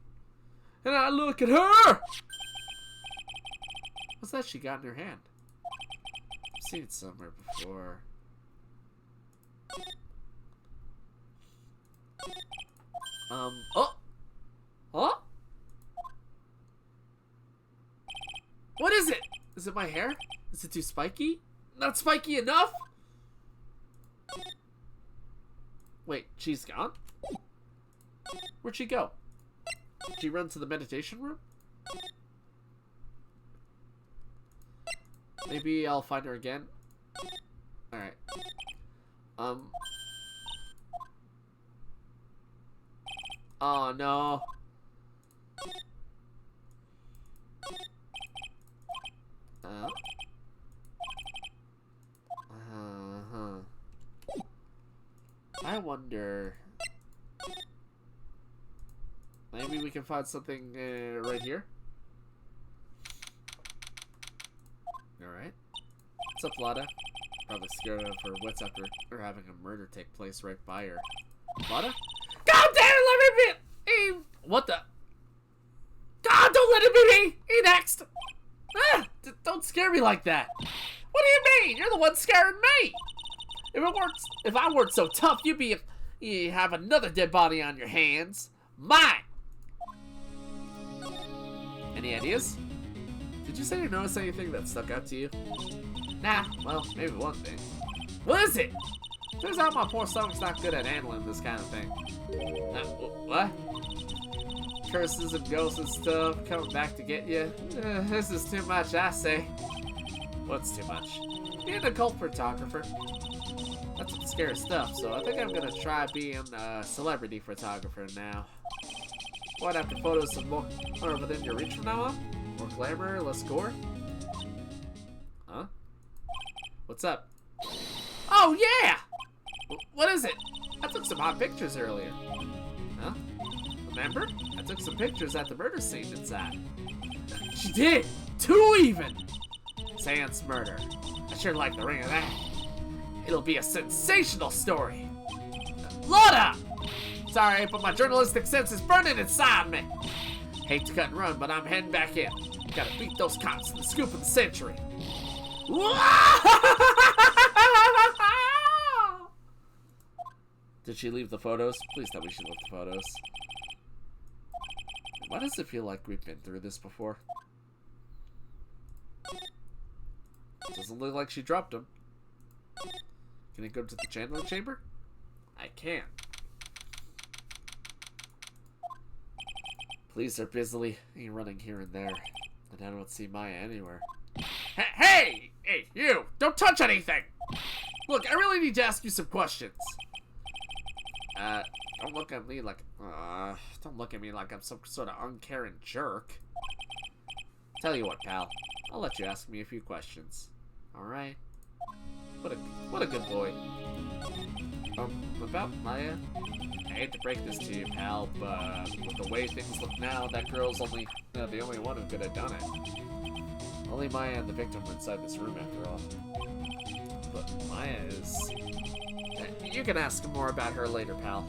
and I look at her. What's that she got in her hand? I've seen it somewhere before. Oh! Huh? What is it? Is it my hair? Is it too spiky? Not spiky enough? Wait, she's gone? Where'd she go? Did she run to the meditation room? Maybe I'll find her again. Alright. Oh no. I wonder. Maybe we can find something right here. Alright. What's up, Lada? Probably scared of her wits after having a murder take place right by her. Lada? God damn it, let me be! What the? God, don't let it be me! He next! Don't scare me like that! What do you mean? You're the one scaring me! If I weren't so tough, you'd have another dead body on your hands. Mine! Any ideas? Did you say you noticed anything that stuck out to you? Nah, well, maybe one thing. What is it? Turns out my poor stomach's not good at handling this kind of thing. What? Curses and ghosts and stuff coming back to get you. This is too much, I say. What's too much? Being a cult photographer. That's some scary stuff, so I think I'm gonna try being a celebrity photographer now. What, after photos of more within your reach from now on? More glamour, less gore? Huh? What's up? Oh yeah! What is it? I took some hot pictures earlier. Huh? Remember? I took some pictures at the murder scene inside. She did! 2 even! Sans murder. I sure like the ring of that. It'll be a sensational story. Lada! Sorry, but my journalistic sense is burning inside me. Hate to cut and run, but I'm heading back in. Gotta beat those cops to the scoop of the century. Did she leave the photos? Please tell me she left the photos. Why does it feel like we've been through this before? Doesn't look like she dropped them. Can I go to the channeling chamber? I can. Police are busily running here and there, and I don't see Maya anywhere. Hey, you! Don't touch anything! Look, I really need to ask you some questions. Don't look at me like I'm some sort of uncaring jerk. Tell you what, pal. I'll let you ask me a few questions. Alright? What a good boy. About Maya? I hate to break this to you, pal, but with the way things look now, that girl's the only one who could have done it. Only Maya and the victim were inside this room, after all. But Maya is... You can ask more about her later, pal.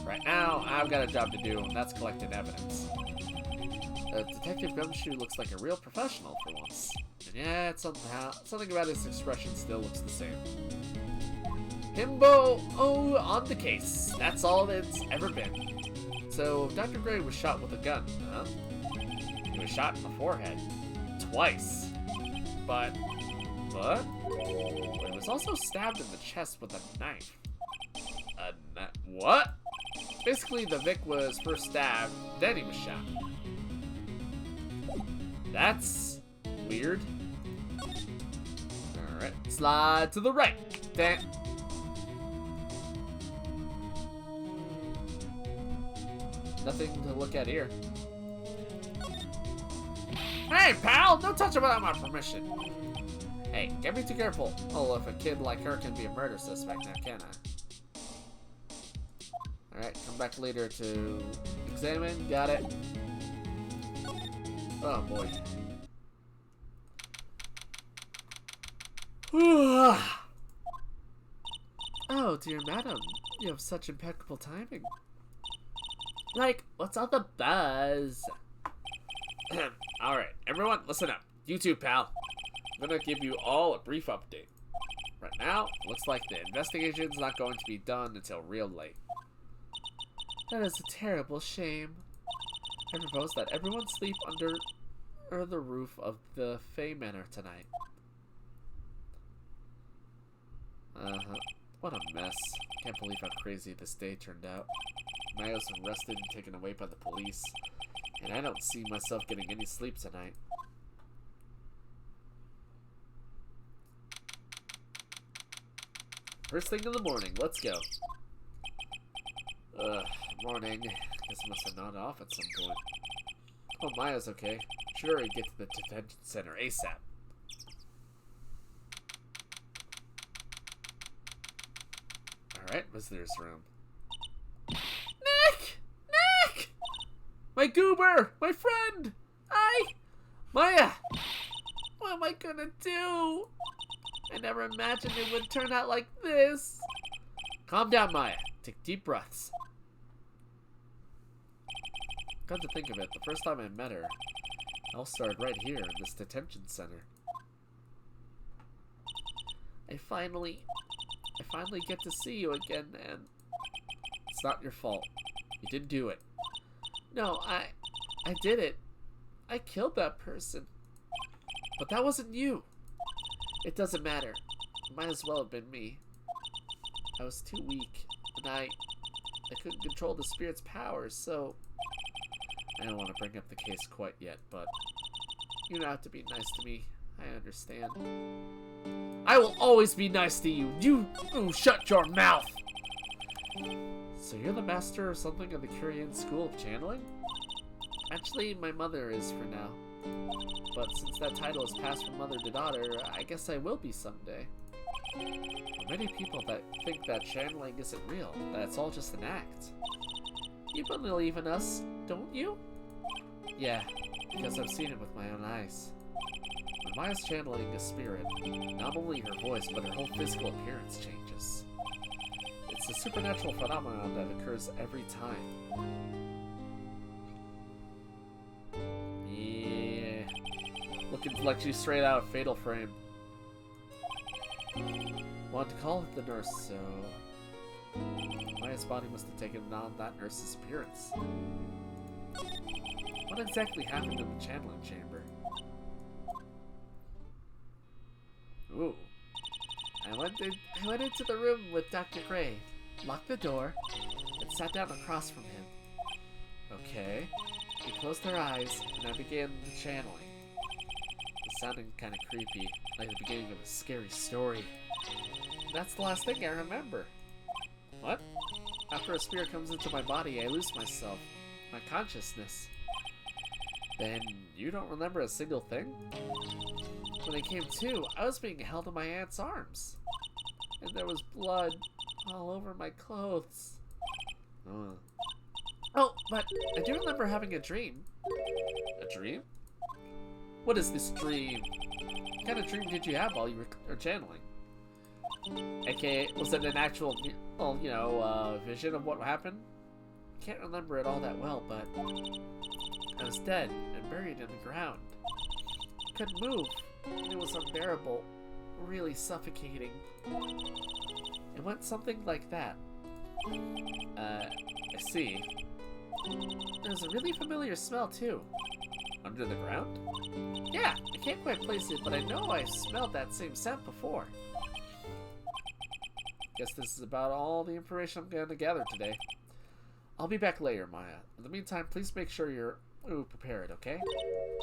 Right now, I've got a job to do, and that's collecting evidence. Detective Gumshoe looks like a real professional for once. And yeah, something about his expression still looks the same. Himbo, on the case. That's all it's ever been. So, Dr. Gray was shot with a gun, huh? He was shot in the forehead. Twice. But he was also stabbed in the chest with a knife. What? Basically, the Vic was first stabbed, then he was shot. That's weird. Alright, slide to the right. Damn. Nothing to look at here. Hey, pal! Don't touch her without my permission. Hey, can't be too careful. Oh, if a kid like her can be a murder suspect, now can I? Alright, come back later to examine. Got it. Oh, boy. Oh, dear madam. You have such impeccable timing. Like, what's all the buzz? Alright, everyone, listen up. You too, pal. I'm gonna give you all a brief update. Right now, looks like the investigation's not going to be done until real late. That is a terrible shame. I propose that everyone sleep under the roof of the Fay Manor tonight. What a mess. Can't believe how crazy this day turned out. Maya's arrested and taken away by the police, and I don't see myself getting any sleep tonight. First thing in the morning, let's go. Morning. Guess I must have nodded off at some point. Oh, Maya's okay. Should hurry get to the detention center ASAP. Alright, visitor's room. Nick! Nick! My goober! My friend! Maya! What am I gonna do? I never imagined it would turn out like this. Calm down, Maya. Take deep breaths. Come to think of it, the first time I met her, it all started right here in this detention center. I finally get to see you again, man. It's not your fault. You didn't do it. No, I did it. I killed that person. But that wasn't you. It doesn't matter. It might as well have been me. I was too weak, and I couldn't control the spirit's powers, so... I don't want to bring up the case quite yet, but... You don't have to be nice to me. I understand. I will always be nice to you. You shut your mouth! So you're the master or something of the Curian School of Channeling? Actually, my mother is for now. But since that title is passed from mother to daughter, I guess I will be someday. There are many people that think that channeling isn't real, that it's all just an act. You believe in us, don't you? Yeah, because I've seen it with my own eyes. When Maya's channeling a spirit, not only her voice, but her whole physical appearance changes. It's a supernatural phenomenon that occurs every time. looking like she's straight out of Fatal Frame. Wanted to call it the nurse, so Maya's body must have taken on that nurse's appearance. What exactly happened in the channeling chamber? Ooh. I went into the room with Dr. Gray, locked the door, and sat down across from him. Okay. We closed our eyes, and I began the channeling. It sounded kind of creepy, like the beginning of a scary story. And that's the last thing I remember. What? After a spirit comes into my body, I lose myself, my consciousness. Then you don't remember a single thing? When I came to, I was being held in my aunt's arms. And there was blood all over my clothes. Oh, but I do remember having a dream. A dream? What is this dream? What kind of dream did you have while you were channeling? AKA, was it an actual, well, you know, vision of what happened? Can't remember it all that well, but I was dead and buried in the ground. Couldn't move, and it was unbearable, really suffocating. It went something like that. I see. There was a really familiar smell, too. Under the ground? Yeah, I can't quite place it, but I know I smelled that same scent before. Guess this is about all the information I'm going to gather today. I'll be back later, Maya. In the meantime, please make sure you're prepared, okay?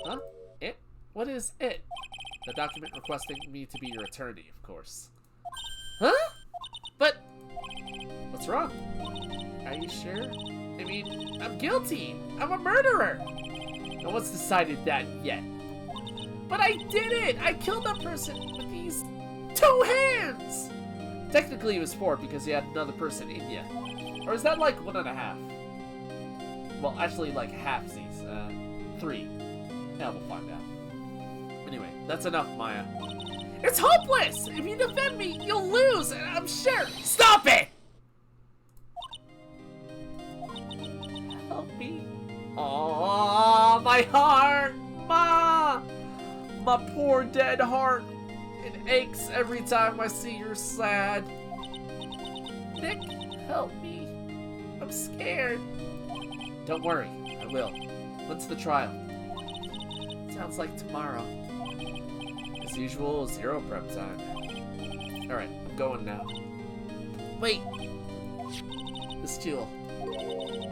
Huh? It? What is it? The document requesting me to be your attorney, of course. Huh? But... what's wrong? Are you sure? I mean, I'm guilty! I'm a murderer! No one's decided that yet. But I did it! I killed that person with these 2 hands! Technically it was 4 because you had another person in you. Or is that like 1.5? Well, actually like halfsies. 3. Yeah, we'll find out. Anyway, that's enough, Maya. It's hopeless! If you defend me, you'll lose, and I'm sure. Stop it! Help me. Oh, my heart! Ma! My poor dead heart. It aches every time I see you're sad. Nick, help me. I'm scared. Don't worry, I will. When's the trial? Sounds like tomorrow. As usual, 0 prep time. Alright, I'm going now. Wait! This jewel.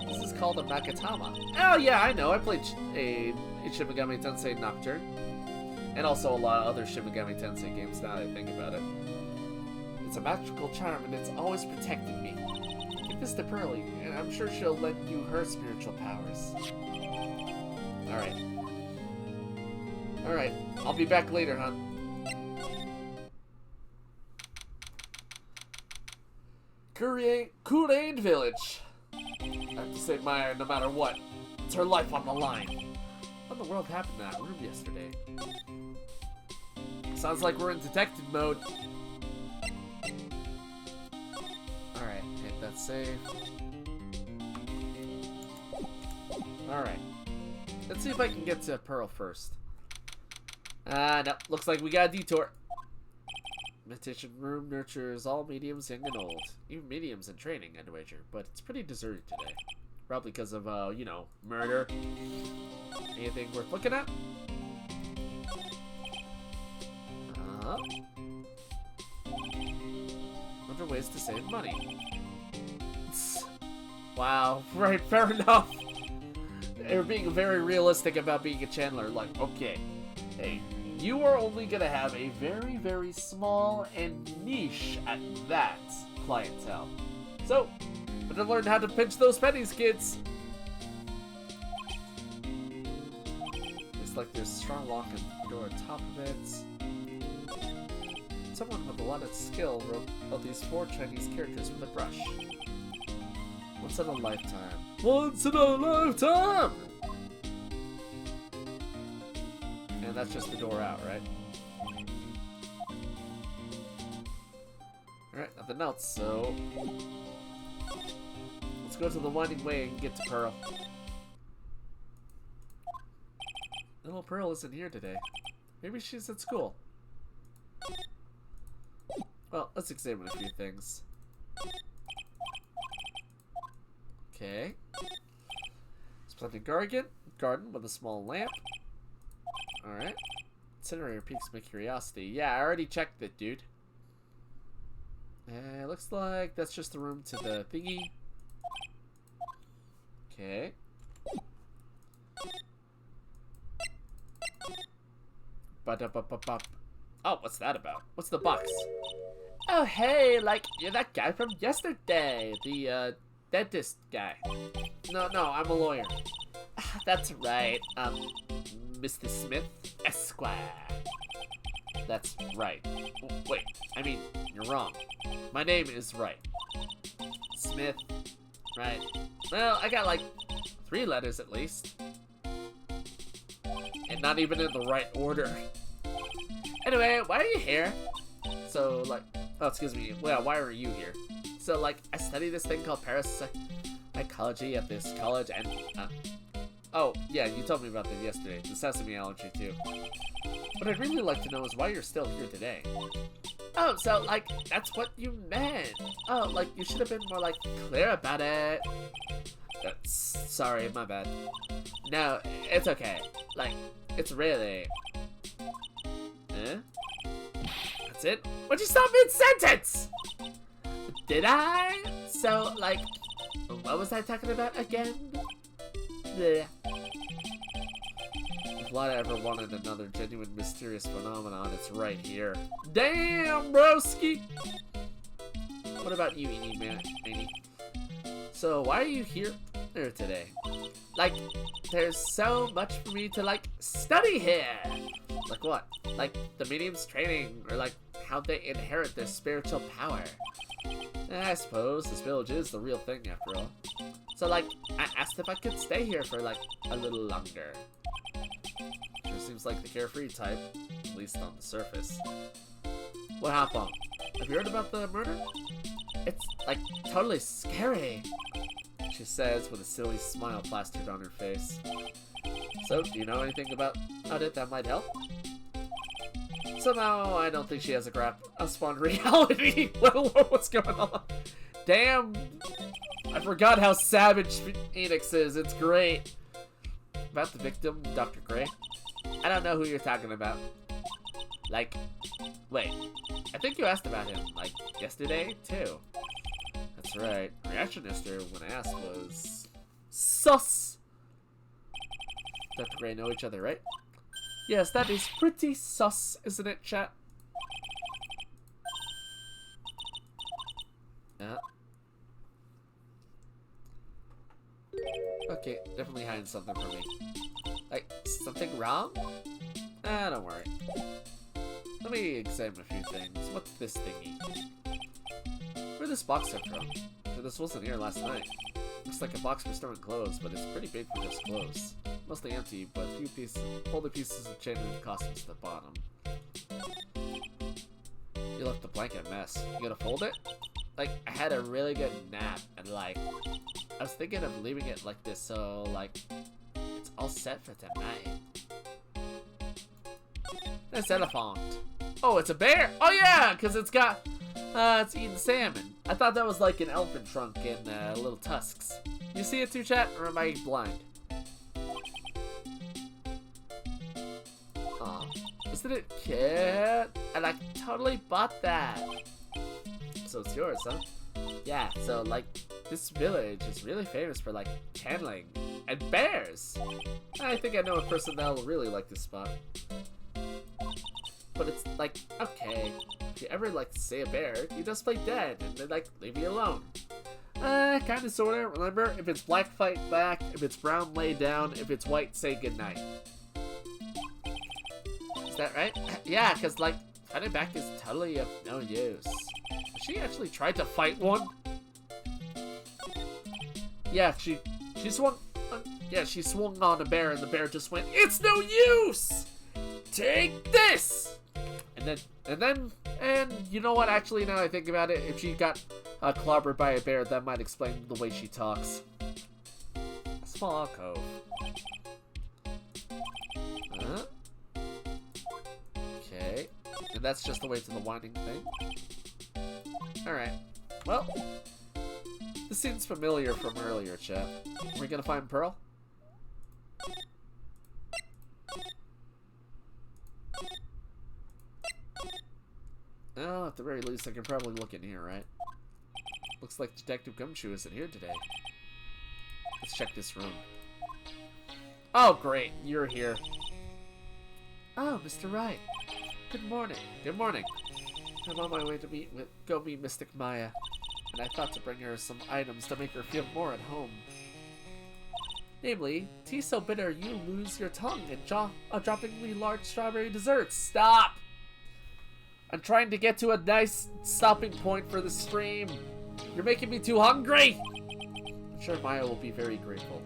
This is called a Makatama. Oh yeah, I know. I played a Shin Megami Tensei Nocturne. And also a lot of other Shin Megami Tensei games now that I think about it. It's a magical charm and it's always protected me. Give this to Pearly, and I'm sure she'll lend you her spiritual powers. Alright. Alright, I'll be back later, hon. Kurain Village. I have to save Maya no matter what. It's her life on the line. What in the world happened in that room yesterday? Sounds like we're in detective mode. Alright, hit that save. Alright. Let's see if I can get to Pearl first. No. Looks like we got a detour. Meditation room nurtures all mediums, young and old. Even mediums in training, I'd wager. But it's pretty deserted today. Probably because of, you know, murder. Anything worth looking at? Wonder ways to save money. Wow, right, fair enough. They're being very realistic about being a channeler. Like, okay, hey, you are only gonna have a very, very small and niche at that clientele. So, better learn how to pinch those pennies, kids. Looks like there's a strong lock in the door on top of it. Someone with a lot of skill wrote these 4 Chinese characters with a brush. Once in a lifetime. Once in a lifetime! And that's just the door out, right? Alright, nothing else, so... let's go to the Winding Way and get to Pearl. Little Pearl isn't here today. Maybe she's at school. Well, let's examine a few things. Okay. Splendid garden with a small lamp. Alright. Incinerator piques my curiosity. Yeah, I already checked it, dude. Looks like that's just the room to the thingy. Okay. Ba-da-ba-ba-ba. Oh, what's that about? What's the box? Oh, hey, like, you're that guy from yesterday. The, dentist guy. No, I'm a lawyer. That's right. Mr. Smith, Esquire. That's right. Wait, I mean, you're wrong. My name is Wright. Smith, right. Well, I got like 3 letters at least. And not even in the right order. Anyway, why are you here? So, like, oh, excuse me. Well, why are you here? So, like, I study this thing called parapsychology at this college, and, oh, yeah, you told me about that yesterday. The sesame allergy, too. What I'd really like to know is why you're still here today. Oh, so, like, that's what you meant. Oh, like, you should have been more, like, clear about it. Sorry, my bad. No, it's okay. Like, it's really... Huh? That's it? Why'd you stop mid-sentence? Did I? So, like, what was I talking about again? Blech. If Lada ever wanted another genuine mysterious phenomenon, it's right here. Damn, broski! What about you, Eenie Man? So, why are you here today? Like, there's so much for me to, like, study here! Like what? Like, the medium's training, or like, how they inherit their spiritual power. I suppose this village is the real thing after all. So, like, I asked if I could stay here for, like, a little longer. Sure seems like the carefree type, at least on the surface. What happened? Have you heard about the murder? It's, like, totally scary, she says with a silly smile plastered on her face. So, do you know anything about it that might help? Somehow, I don't think she has a grasp on reality, let alone what's going on. Damn, I forgot how savage Phoenix is, it's great. About the victim, Dr. Gray? I don't know who you're talking about. Like, wait, I think you asked about him, like, yesterday, too. That's right. Reaction yesterday when I asked was... sus! Dr. Gray know each other, right? Yes, that is pretty sus, isn't it, chat? Yeah. Okay, definitely hiding something from me. Like, something wrong? Ah, don't worry. Let me examine a few things. What's this thingy? Where'd this box come from? So this wasn't here last night. Looks like a box for storing clothes, but it's pretty big for just clothes. Mostly empty, but a few pieces, folded pieces of chain and costumes at the bottom. You left the blanket a mess. You gonna fold it? Like, I had a really good nap, and like, I was thinking of leaving it like this, so like, it's all set for tonight. This elephant. Oh, it's a bear! Oh yeah, because it's got, it's eating salmon. I thought that was like an elephant trunk and little tusks. You see it too, chat, or am I blind? Isn't it cute? And I totally bought that. So it's yours, huh? Yeah, so like, this village is really famous for like channeling and bears. I think I know a person that'll really like this spot. But it's like, okay, if you ever like say a bear, you just play dead and they like leave you alone. Kinda sorta, remember? If it's black, fight back. If it's brown, lay down. If it's white, say goodnight. Is that right? Yeah, cause like, fighting back is totally of no use. She actually tried to fight one? Yeah, she swung, she swung on a bear and the bear just went, "It's no use! Take this!" And you know what, actually, now I think about it, if she got clobbered by a bear, that might explain the way she talks. Small alcove. And that's just the way to the winding thing? Alright. Well, this seems familiar from earlier, chat. Are we gonna find Pearl? Well, at the very least, I can probably look in here, right? Looks like Detective Gumshoe isn't here today. Let's check this room. Oh, great. You're here. Oh, Mr. Wright. Good morning. Good morning. I'm on my way to go meet Mystic Maya, and I thought to bring her some items to make her feel more at home. Namely, tea so bitter you lose your tongue and a droppingly large strawberry dessert. Stop! I'm trying to get to a nice stopping point for the stream. You're making me too hungry! I'm sure Maya will be very grateful.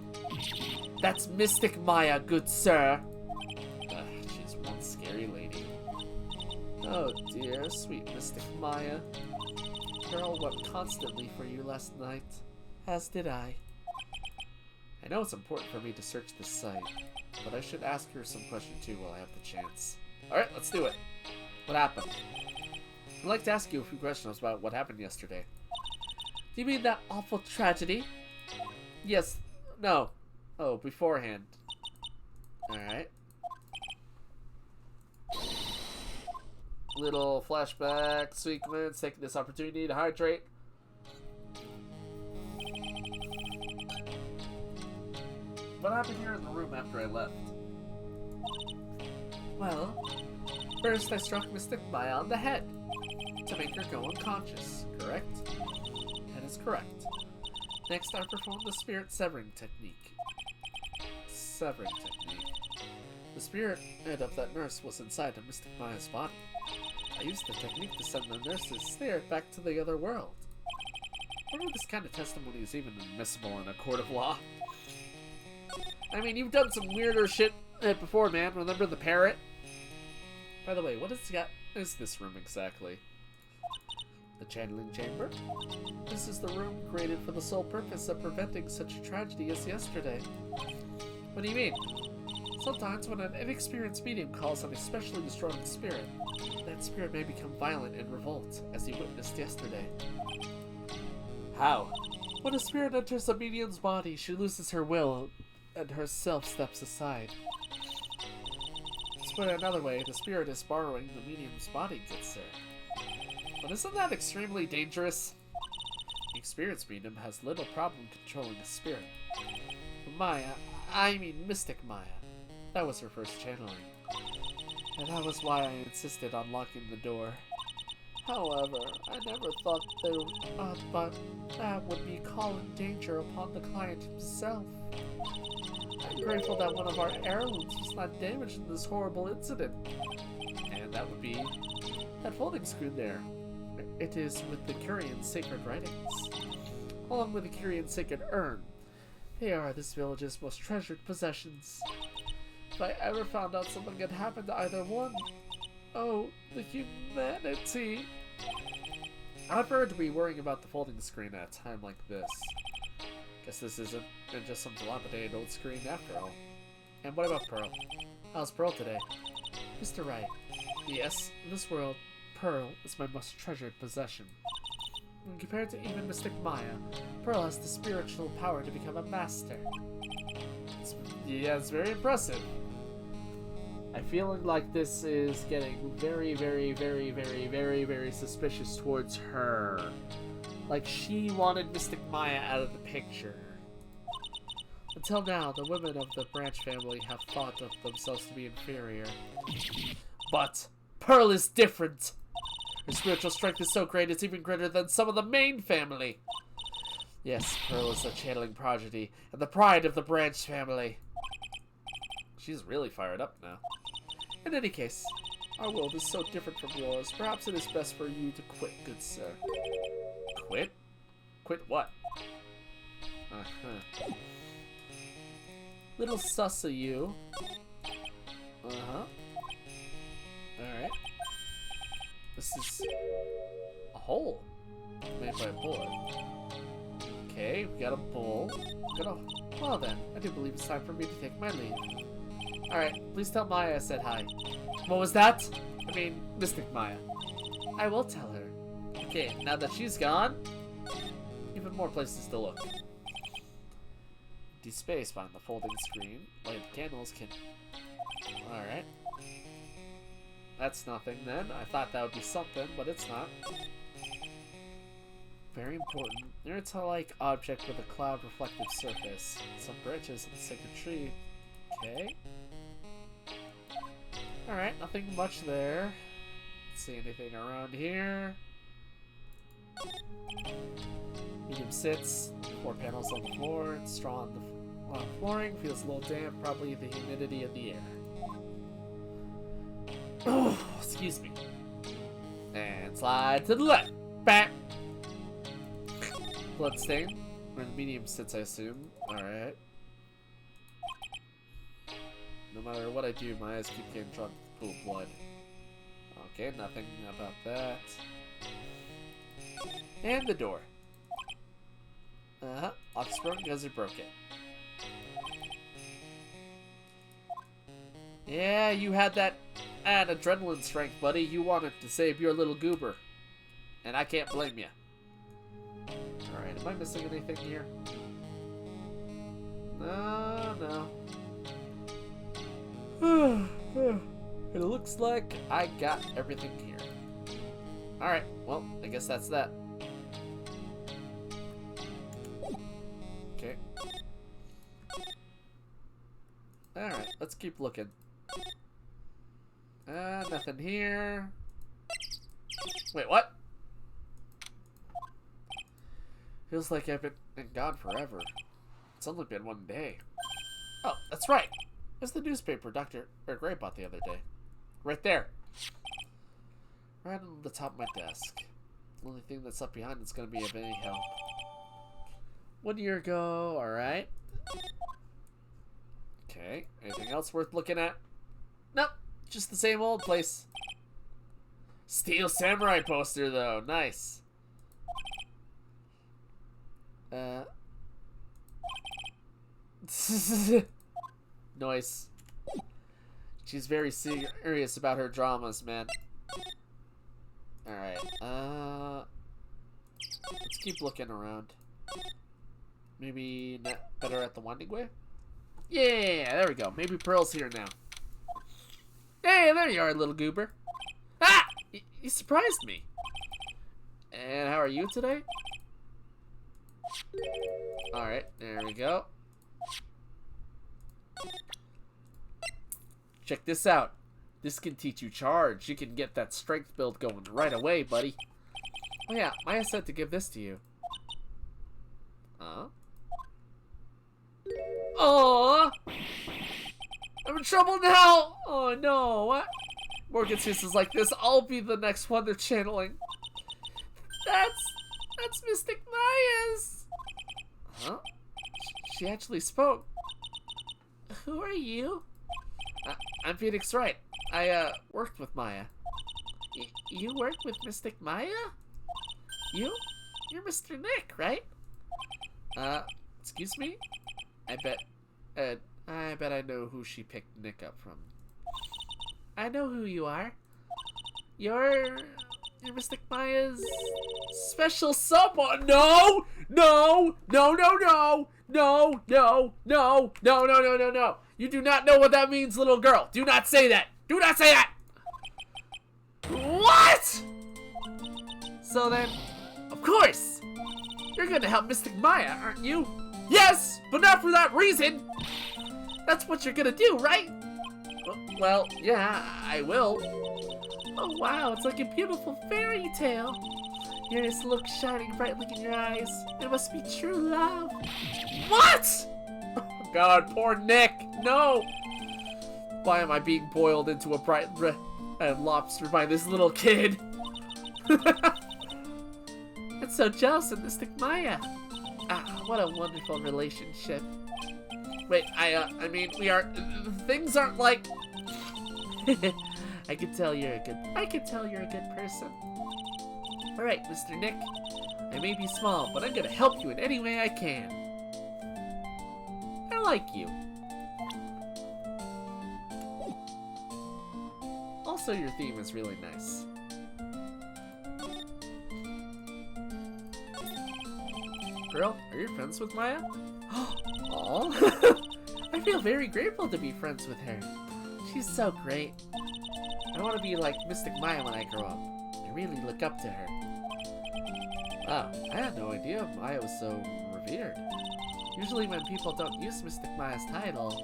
That's Mystic Maya, good sir. She's one scary lady. Oh dear, sweet Mystic Maya. Pearl wept constantly for you last night, as did I. I know it's important for me to search this site, but I should ask her some questions too while I have the chance. Alright, let's do it. What happened? I'd like to ask you a few questions about what happened yesterday. Do you mean that awful tragedy? Yes. No. Oh, beforehand. Alright. Little flashback sequence, taking this opportunity to hydrate. What happened here in the room after I left? Well, first I struck Mystic Maya on the head to make her go unconscious, correct? That is correct. Next, I performed the spirit severing technique. The spirit head of that nurse was inside of Mystic Maya's body. I used the technique to send the nurse's spirit back to the other world. I wonder if this kind of testimony is even admissible in a court of law. I mean, you've done some weirder shit before, man. Remember the parrot? By the way, what is this room exactly? The channeling chamber? This is the room created for the sole purpose of preventing such a tragedy as yesterday. What do you mean? Sometimes when an inexperienced medium calls on a specially destroying spirit, that spirit may become violent and revolt, as you witnessed yesterday. How? When a spirit enters a medium's body, she loses her will, and herself steps aside. To put it another way, the spirit is borrowing the medium's body, good sir. But isn't that extremely dangerous? The experienced medium has little problem controlling a spirit. Mystic Maya. That was her first channeling. And that was why I insisted on locking the door. However, I never thought that would be calling danger upon the client himself. I'm grateful that one of our heirlooms was not damaged in this horrible incident. And that would be that folding screen there. It is with the Curian sacred writings, along with the Curian sacred urn. They are this village's most treasured possessions. If I ever found out something had happened to either one, oh, the humanity! I've heard to be worrying about the folding screen at a time like this. Guess this isn't just some dilapidated old screen after all. And what about Pearl? How's Pearl today? Mr. Wright. Yes, in this world, Pearl is my most treasured possession. When compared to even Mystic Maya, Pearl has the spiritual power to become a master. It's very impressive. I'm feeling like this is getting very, very, very, very, very, very suspicious towards her. Like she wanted Mystic Maya out of the picture. Until now, the women of the Branch family have thought of themselves to be inferior. But Pearl is different. Her spiritual strength is so great it's even greater than some of the main family. Yes, Pearl is a channeling prodigy and the pride of the Branch family. She's really fired up now. In any case, our world is so different from yours. Perhaps it is best for you to quit, good sir. Quit? Quit what? Little sus of you. Alright. This is a hole made by a bullet. Okay, we got a bowl. Well then, I do believe it's time for me to take my leave. Alright, please tell Maya I said hi. What was that? I mean, Mystic Maya. I will tell her. Okay, now that she's gone, even more places to look. Empty space behind the folding screen. Lighted candles can... Alright. That's nothing then. I thought that would be something, but it's not. Very important. Mirror-like object with a cloud reflective surface. Some branches of the sacred tree. Okay. Alright, nothing much there. Let's see anything around here. Medium sits. 4 panels on the floor. It's straw on the flooring. Feels a little damp. Probably the humidity of the air. Oh, excuse me. And slide to the left. Bam! Bloodstain. Where the medium sits, I assume. Alright. No matter what I do, my eyes keep getting drawn to the pool of blood. Okay, nothing about that. And the door. Lock's broken because it broke it. Yeah, you had that adrenaline strength, buddy. You wanted to save your little goober. And I can't blame you. Alright, am I missing anything here? No. It looks like I got everything here. Alright, well, I guess that's that. Okay. Alright, let's keep looking. Nothing here. Wait, what? Feels like I've been gone forever. It's only been one day. Oh, that's right. There's the newspaper Dr. Gray bought the other day. Right there. Right on the top of my desk. The only thing that's up behind is going to be of any help. 1 year ago, alright. Okay, anything else worth looking at? Nope, just the same old place. Steel Samurai poster, though. Nice. Noise. She's very serious about her dramas, man. Alright, let's keep looking around. Maybe not better at the Winding Way? Yeah, there we go. Maybe Pearl's here now. Hey, there you are, little goober. Ah! You surprised me. And how are you today? Alright, there we go. Check this out. This can teach you charge. You can get that strength build going right away, buddy. Oh yeah, Maya said to give this to you. Huh? Oh, I'm in trouble now. Oh no, what? More excuses like this. I'll be the next one they're channeling. That's Mystic Maya's. Huh? She actually spoke. Who are you? I'm Phoenix Wright. I worked with Maya. You worked with Mystic Maya? You're Mr. Nick, right? Excuse me? I bet I know who she picked Nick up from. I know who you are. You're Mystic Maya's special someone. No! You do not know what that means, little girl. Do not say that. Do not say that. What? So then, of course, you're gonna help Mystic Maya, aren't you? Yes, but not for that reason. That's what you're gonna do, right? Well, yeah, I will. Oh wow, it's like a beautiful fairy tale. Here's look shining brightly in your eyes. It must be true love. What? Oh God, poor Nick. No. Why am I being boiled into a bright red lobster by this little kid? I'm so jealous of Mystic Maya. Ah, what a wonderful relationship. Wait, I mean, things aren't like... I can tell you're a good person. Alright, Mr. Nick. I may be small, but I'm gonna help you in any way I can. I like you. I'll Also, your theme is really nice. Girl, are you friends with Maya? Oh, I feel very grateful to be friends with her. She's so great. I want to be like Mystic Maya when I grow up. I really look up to her. Wow, I had no idea Maya was so revered. Usually when people don't use Mystic Maya's title,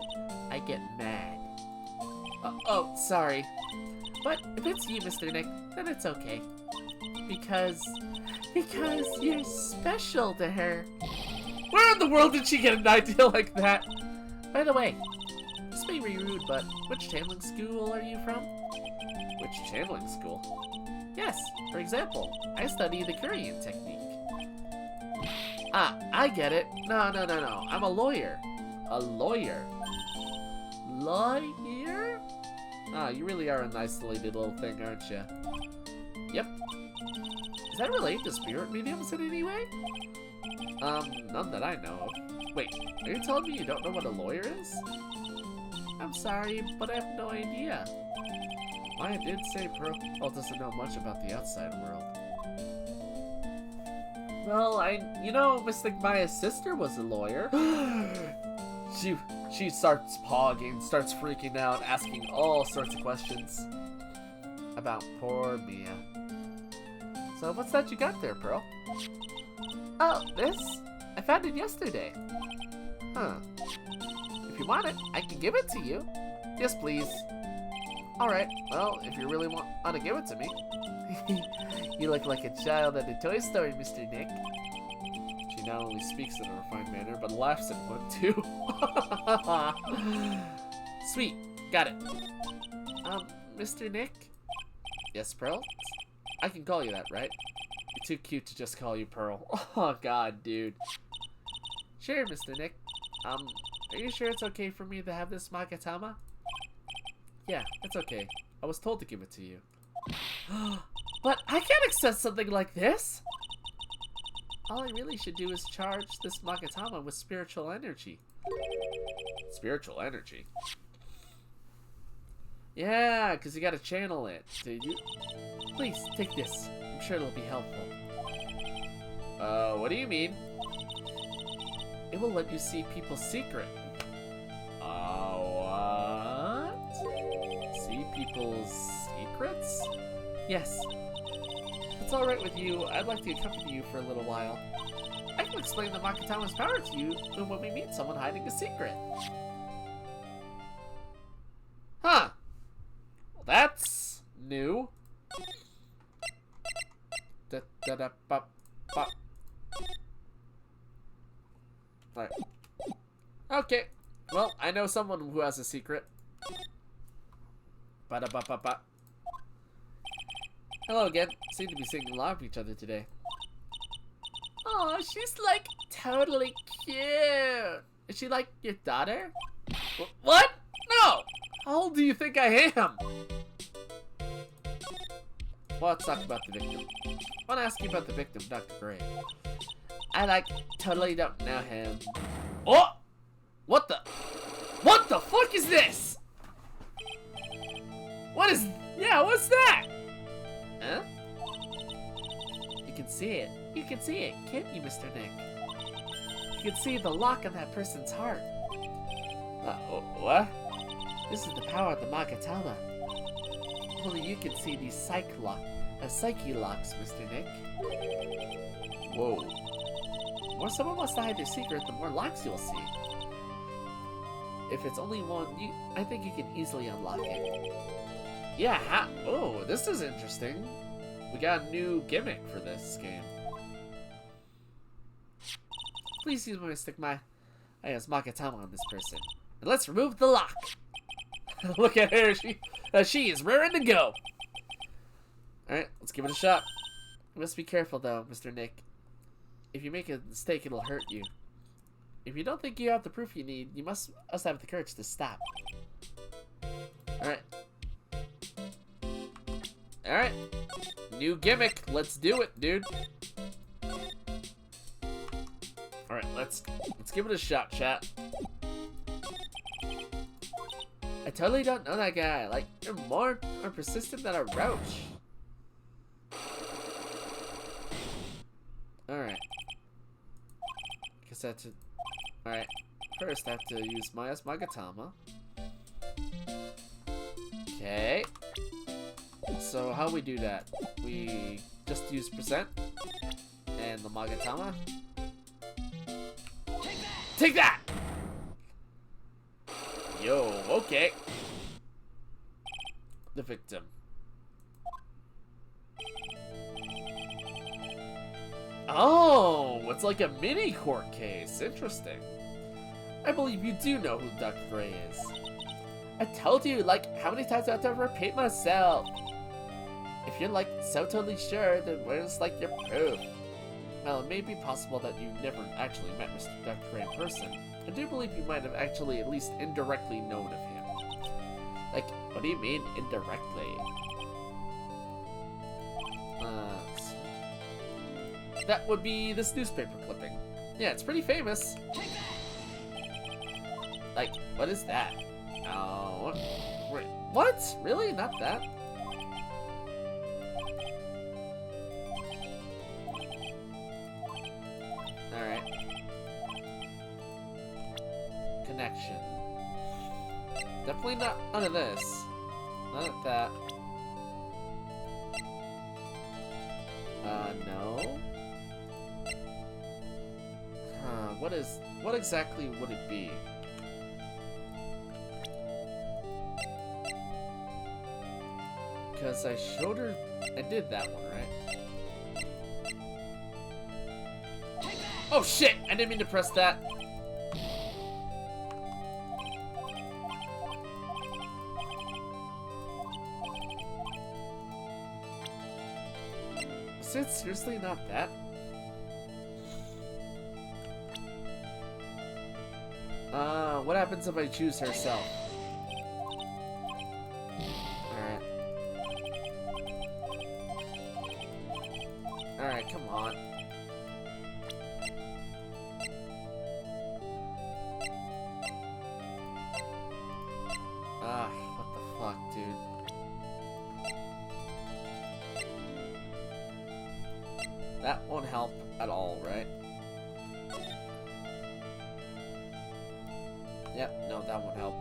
I get mad. Oh, sorry. But if it's you, Mr. Nick, then it's okay. Because you're special to her. Where in the world did she get an idea like that? By the way, this may be rude, but which channeling school are you from? Which channeling school? Yes, for example, I study the Korean technique. Ah, I get it. No. I'm a lawyer. A lawyer? Lawyer? Ah, you really are an isolated little thing, aren't you? Yep. Is that related to spirit mediums in any way? None that I know of. Wait, are you telling me you don't know what a lawyer is? I'm sorry, but I have no idea. Maya did say Pearl doesn't know much about the outside world. Well, Mystic Maya's sister was a lawyer. She starts pogging, starts freaking out, asking all sorts of questions about poor Mia. So what's that you got there, Pearl? Oh, this? I found it yesterday. Huh. If you want it, I can give it to you. Yes, please. Alright, well, if you really want to give it to me. You look like a child at a toy store, Mr. Nick. She not only speaks in a refined manner, but laughs at one, too. Sweet. Got it. Mr. Nick? Yes, Pearl? I can call you that, right? You're too cute to just call you Pearl. Oh, God, dude. Sure, Mr. Nick. Are you sure it's okay for me to have this Magatama? Yeah, it's okay. I was told to give it to you. But I can't accept something like this! All I really should do is charge this Magatama with spiritual energy. Spiritual energy? Yeah, because you gotta channel it. Please, take this. I'm sure it'll be helpful. What do you mean? It will let you see people's secret. What? See people's secrets? Yes. If it's alright with you, I'd like to accompany you for a little while. I can explain the Magatama's power to you when we meet someone hiding a secret. Huh. Well, that's new. Alright. Okay. Well, I know someone who has a secret. Ba-da-ba-ba-ba. Hello again. Seem to be singing along with each other today. Oh, she's like totally cute. Is she like your daughter? What? No! How old do you think I am? Well, let's talk about the victim. I want to ask you about the victim, Dr. Gray. I totally don't know him. Oh! What the fuck is this? What's that? Huh? You can see it. You can see it, can't you, Mr. Nick? You can see the lock on that person's heart. What? This is the power of the Magatama. Only you can see these psyche locks, Mr. Nick. Whoa. The more someone wants to hide their secret, the more locks you'll see. If it's only one, I think you can easily unlock it. Yeah, oh, this is interesting. We got a new gimmick for this game. Please use my stick as Magatama on this person. And let's remove the lock. Look at her, she is raring to go. Alright, let's give it a shot. You must be careful though, Mr. Nick. If you make a mistake, it'll hurt you. If you don't think you have the proof you need, you must have the courage to stop. Alright. Alright. New gimmick. Let's do it, dude. Alright, let's give it a shot, chat. I totally don't know that guy. Like, you're more persistent than a roach. Alright. Guess that's it. Alright. First, I have to use Maya's Magatama. Okay. So, how we do that? We just use percent and the Magatama. Take that! Yo, okay. The victim. Oh, it's like a mini court case. Interesting. I believe you do know who Dr. Gray is. I told you, like, how many times do I have to repeat myself? If you're, like, so totally sure, then where's, like, your proof? Well, it may be possible that you never actually met Mr. Dr. Gray in person. I do believe you might have actually at least indirectly known of him. Like, what do you mean, indirectly? That would be this newspaper clipping. Yeah, it's pretty famous. Like, what is that? Oh, wait, what? Really? Not that? Alright. Connection. Definitely not none of this. None of that. No. What exactly would it be? Because I showed her, I did that one, right? Oh shit! I didn't mean to press that. Is it seriously not that? What happens if I choose herself? Alright. Alright, come on. What the fuck, dude? That won't help at all, right? Yep, no, that won't help.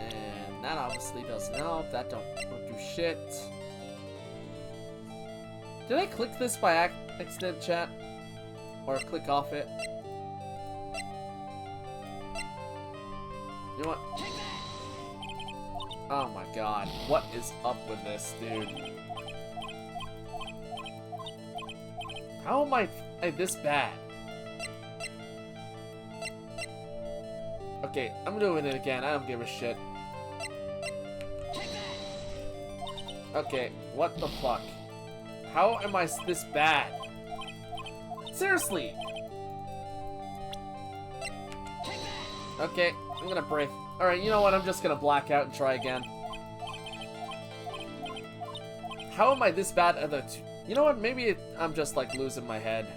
And that obviously doesn't help. That don't do shit. Did I click this by accident, chat? Or click off it? You know what? Oh my god, what is up with this, dude? How am I this bad? Okay, I'm doing it again. I don't give a shit. Okay, what the fuck? How am I this bad? Seriously! Okay, I'm gonna break. Alright, you know what? I'm just gonna black out and try again. How am I this bad at the two? You know what? Maybe I'm just like losing my head.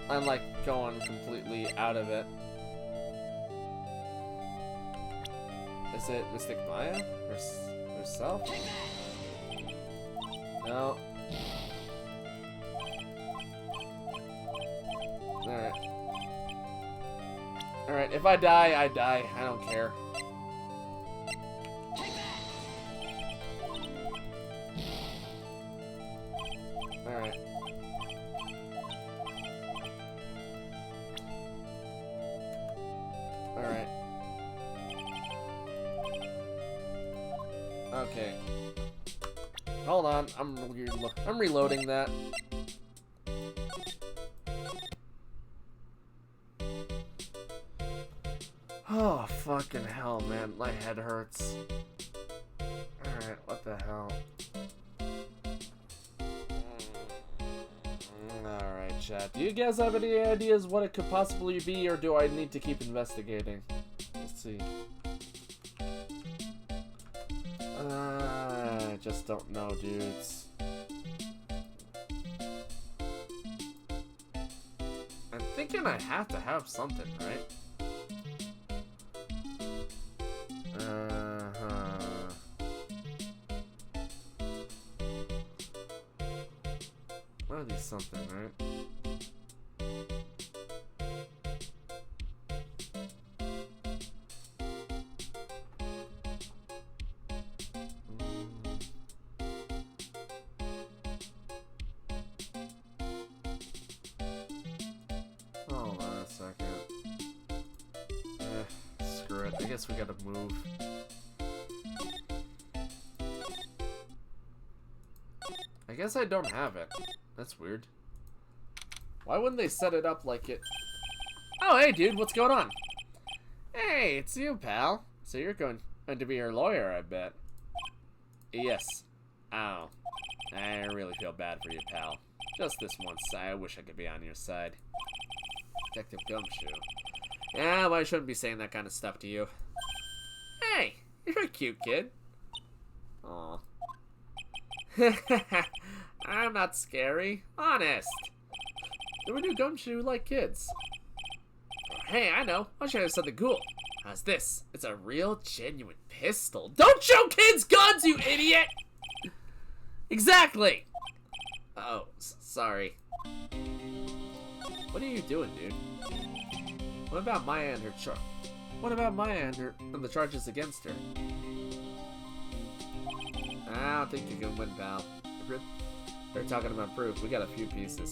I'm like going completely out of it. Is it Mystic Maya? Herself? No. Alright. Alright, if I die, I die. I don't care. Alright. Alright. Okay. Hold on, I'm reloading that. Oh, fucking hell, man. My head hurts. Alright, what the hell? Alright, chat. Do you guys have any ideas what it could possibly be, or do I need to keep investigating? Let's see. I just don't know, dudes. I'm thinking I have to have something, right? Are these something, right? Hold on a second. Screw it. I guess we gotta move. I guess I don't have it. That's weird. Why wouldn't they set it up like it? Oh, hey, dude, what's going on? Hey, it's you, pal. So you're going to be your lawyer, I bet. Yes. Oh, I really feel bad for you, pal. Just this once, I wish I could be on your side. Detective Gumshoe. Yeah, well, I shouldn't be saying that kind of stuff to you. Hey, you're a cute kid. Aw. I'm not scary. Honest. There were new Gumshoe like kids. Hey, I know. I'll show you something cool. How's this? It's a real, genuine pistol. Don't show kids guns, you idiot! Exactly! Oh, sorry. What are you doing, dude? What about Maya and her What about Maya and the charges against her? I don't think you can win, pal. They're talking about proof. We got a few pieces.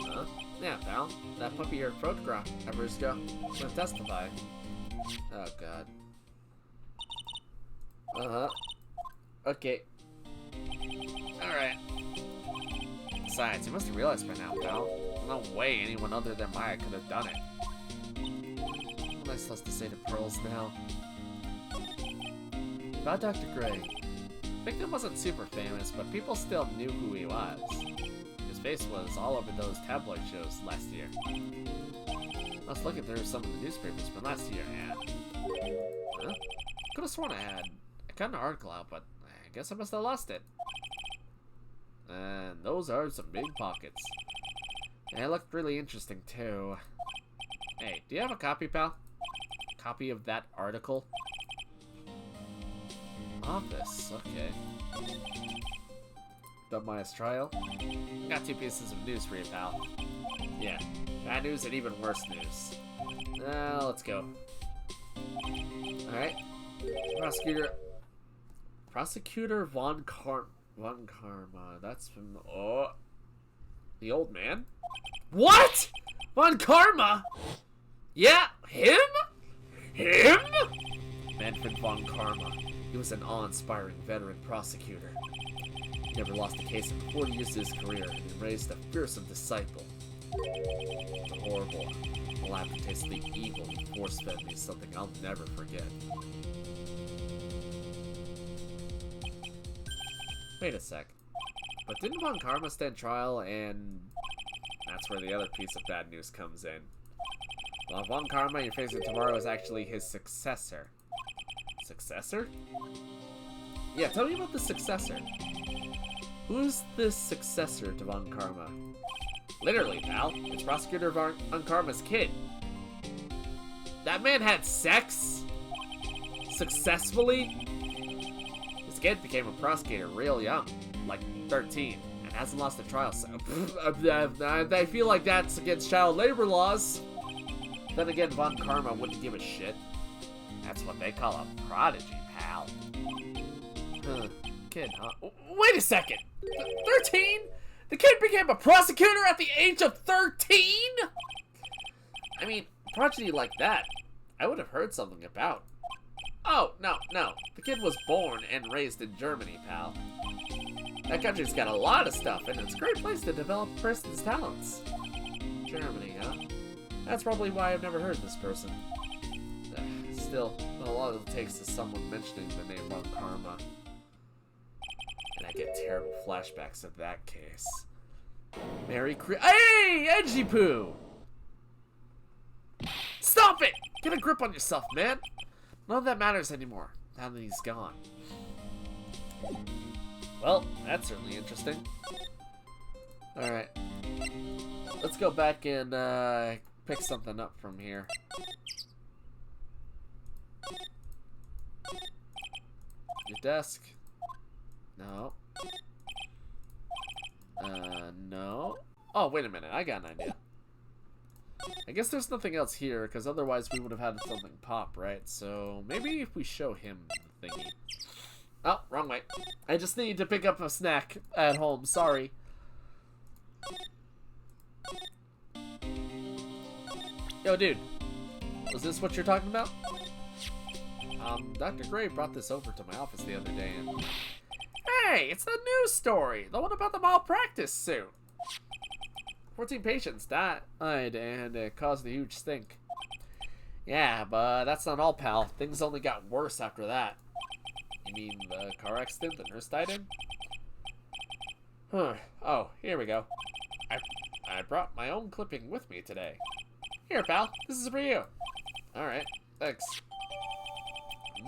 Huh? Yeah, pal. That puppy your photograph ever go. Gonna testify. Oh, God. Uh-huh. Okay. Alright. Besides, you must have realized by now, pal. No way anyone other than Maya could have done it. What am I supposed to say to Pearls now? About Dr. Gray. Victim wasn't super famous, but people still knew who he was. His face was all over those tabloid shows last year. I was looking through some of the newspapers from last year, and... Huh? Could have sworn I got an article out, but I guess I must have lost it. And those are some big pockets. And it looked really interesting, too. Hey, do you have a copy, pal? Copy of that article? Office, okay. About Maya's trial? Got 2 pieces of news for you, pal. Yeah, bad news and even worse news. Let's go. Alright. Prosecutor Von Karma. That's from... Oh. The old man? What? Von Karma? Yeah, him? Him? Manfred Von Karma. He was an awe-inspiring veteran prosecutor. He never lost a case in 40 years of his career, and he raised a fearsome disciple. The horrible, the aftertaste of the evil he force-fed me is something I'll never forget. Wait a sec. But didn't Von Karma stand trial, and that's where the other piece of bad news comes in. Well, Von Karma you're facing tomorrow is actually his successor. Successor? Yeah, tell me about the successor. Who's the successor to Von Karma? Literally, pal. It's Prosecutor Von Karma's kid. That man had sex? Successfully? His kid became a prosecutor real young. Like 13. And hasn't lost a trial, so... I feel like that's against child labor laws. Then again, Von Karma wouldn't give a shit. That's what they call a prodigy, pal. Kid, huh? Wait a second! 13? The kid became a prosecutor at the age of 13? I mean, prodigy like that, I would have heard something about. Oh, no. The kid was born and raised in Germany, pal. That country's got a lot of stuff, and it's a great place to develop a person's talents. Germany, huh? That's probably why I've never heard of this person. Still, a lot it takes is someone mentioning the name Von Karma. And I get terrible flashbacks of that case. Hey, Edgy Poo! Stop it! Get a grip on yourself, man! None of that matters anymore, now that he's gone. Well, that's certainly interesting. Alright. Let's go back and, pick something up from here. Your desk. No. No. Oh, wait a minute. I got an idea. I guess there's nothing else here, because otherwise we would have had something pop, right? So maybe if we show him the thingy. Oh, wrong way. I just need to pick up a snack at home. Sorry. Yo, dude. Was this what you're talking about? Dr. Gray brought this over to my office the other day and... Hey, it's the news story! The one about the malpractice suit! 14 patients died and it caused a huge stink. Yeah, but that's not all, pal. Things only got worse after that. You mean the car accident the nurse died in? Huh. Oh, here we go. I brought my own clipping with me today. Here, pal. This is for you. Alright, thanks.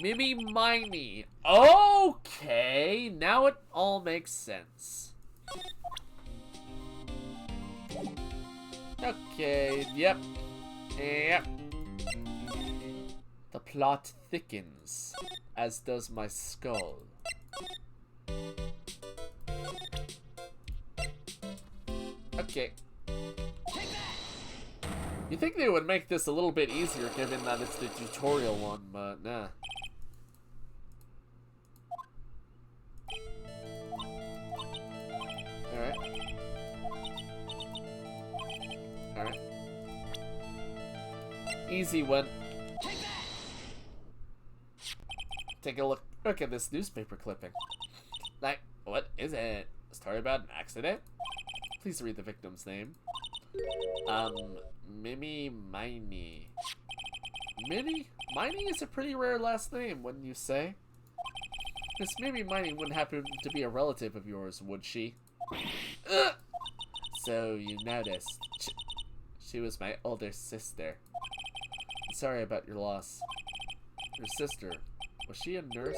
Mimi Miney. Okay, now it all makes sense. Okay, yep. The plot thickens, as does my skull. Okay. You think they would make this a little bit easier given that it's the tutorial one, but nah. Alright. Alright. Easy one. Take a look at this newspaper clipping. Like, what is it? A story about an accident? Please read the victim's name. Mimi Miney. Mimi? Miney is a pretty rare last name, wouldn't you say? Miss Mimi Miney wouldn't happen to be a relative of yours, would she? So you noticed. She was my older sister. Sorry about your loss. Your sister, was she a nurse?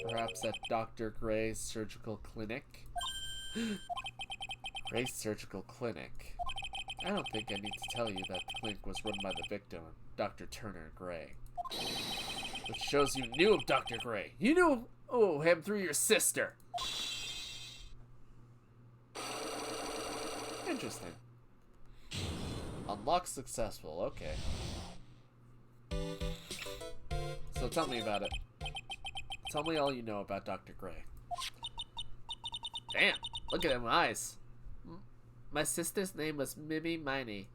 Perhaps at Dr. Gray's surgical clinic? Gray's surgical clinic. I don't think I need to tell you that the clinic was run by the victim, Dr. Turner Gray. Which shows you knew of Dr. Gray. You knew him through your sister. Interesting. Unlock successful, okay. So tell me about it. Tell me all you know about Dr. Gray. Damn, look at them eyes. My sister's name was Mimi Miney.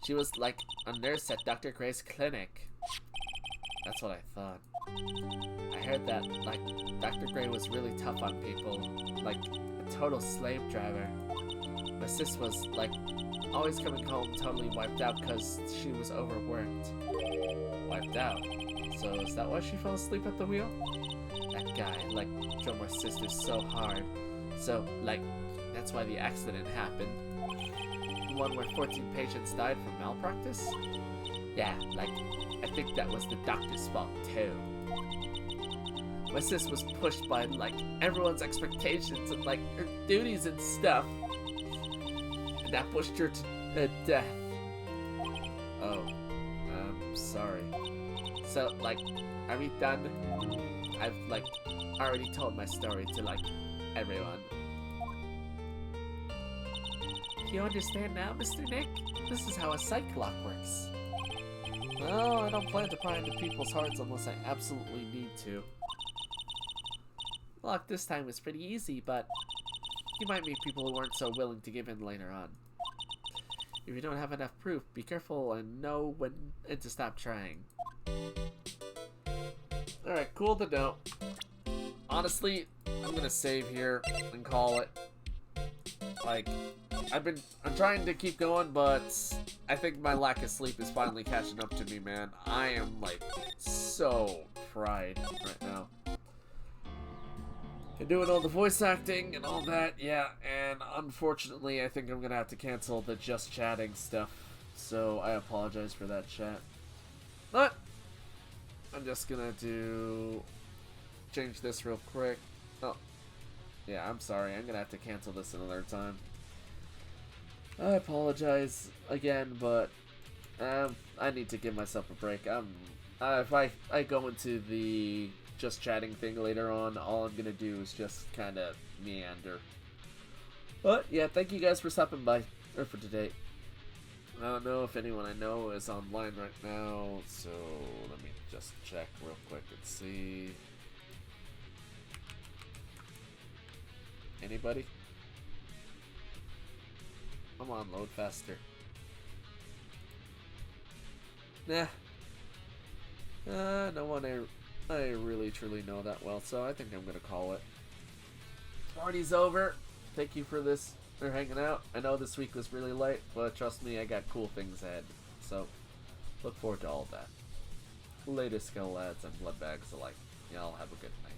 She was like a nurse at Dr. Gray's clinic. That's what I thought. I heard that, like, Dr. Gray was really tough on people. Like, a total slave driver. My sis was, like, always coming home totally wiped out because she was overworked. Wiped out? So is that why she fell asleep at the wheel? That guy, like, drove my sister so hard. So, like, that's why the accident happened. The one where 14 patients died from malpractice? Yeah, like, I think that was the doctor's fault too. My sis was pushed by, like, everyone's expectations and, like, her duties and stuff. And that pushed her to death. Oh, I'm sorry. So, like, are we done? I've, like, already told my story to, like, everyone. You understand now, Mr. Nick? This is how a psych lock works. Well, I don't plan to pry into people's hearts unless I absolutely need to. Lock this time was pretty easy, but you might meet people who weren't so willing to give in later on. If you don't have enough proof, be careful and know when to stop trying. Alright, cool to know. Honestly, I'm gonna save here and call it. Like, I'm trying to keep going, but I think my lack of sleep is finally catching up to me, man. I am, like, so fried right now. And doing all the voice acting and all that, yeah, and unfortunately I think I'm gonna have to cancel the just chatting stuff. So I apologize for that, chat. But I'm just gonna change this real quick. Oh, yeah, I'm sorry. I'm gonna have to cancel this another time. I apologize again, but I need to give myself a break. If I go into the just chatting thing later on, all I'm gonna do is just kind of meander. But yeah, thank you guys for stopping by, or for today. I don't know if anyone I know is online right now, so let me just check real quick and see. Anybody? Come on, load faster. Nah. No one I really truly know that well, so I think I'm gonna call it. Party's over. Thank you for this, for hanging out. I know this week was really light, but trust me, I got cool things ahead. So, look forward to all of that. Latest skill lads and blood bags alike. Y'all have a good night.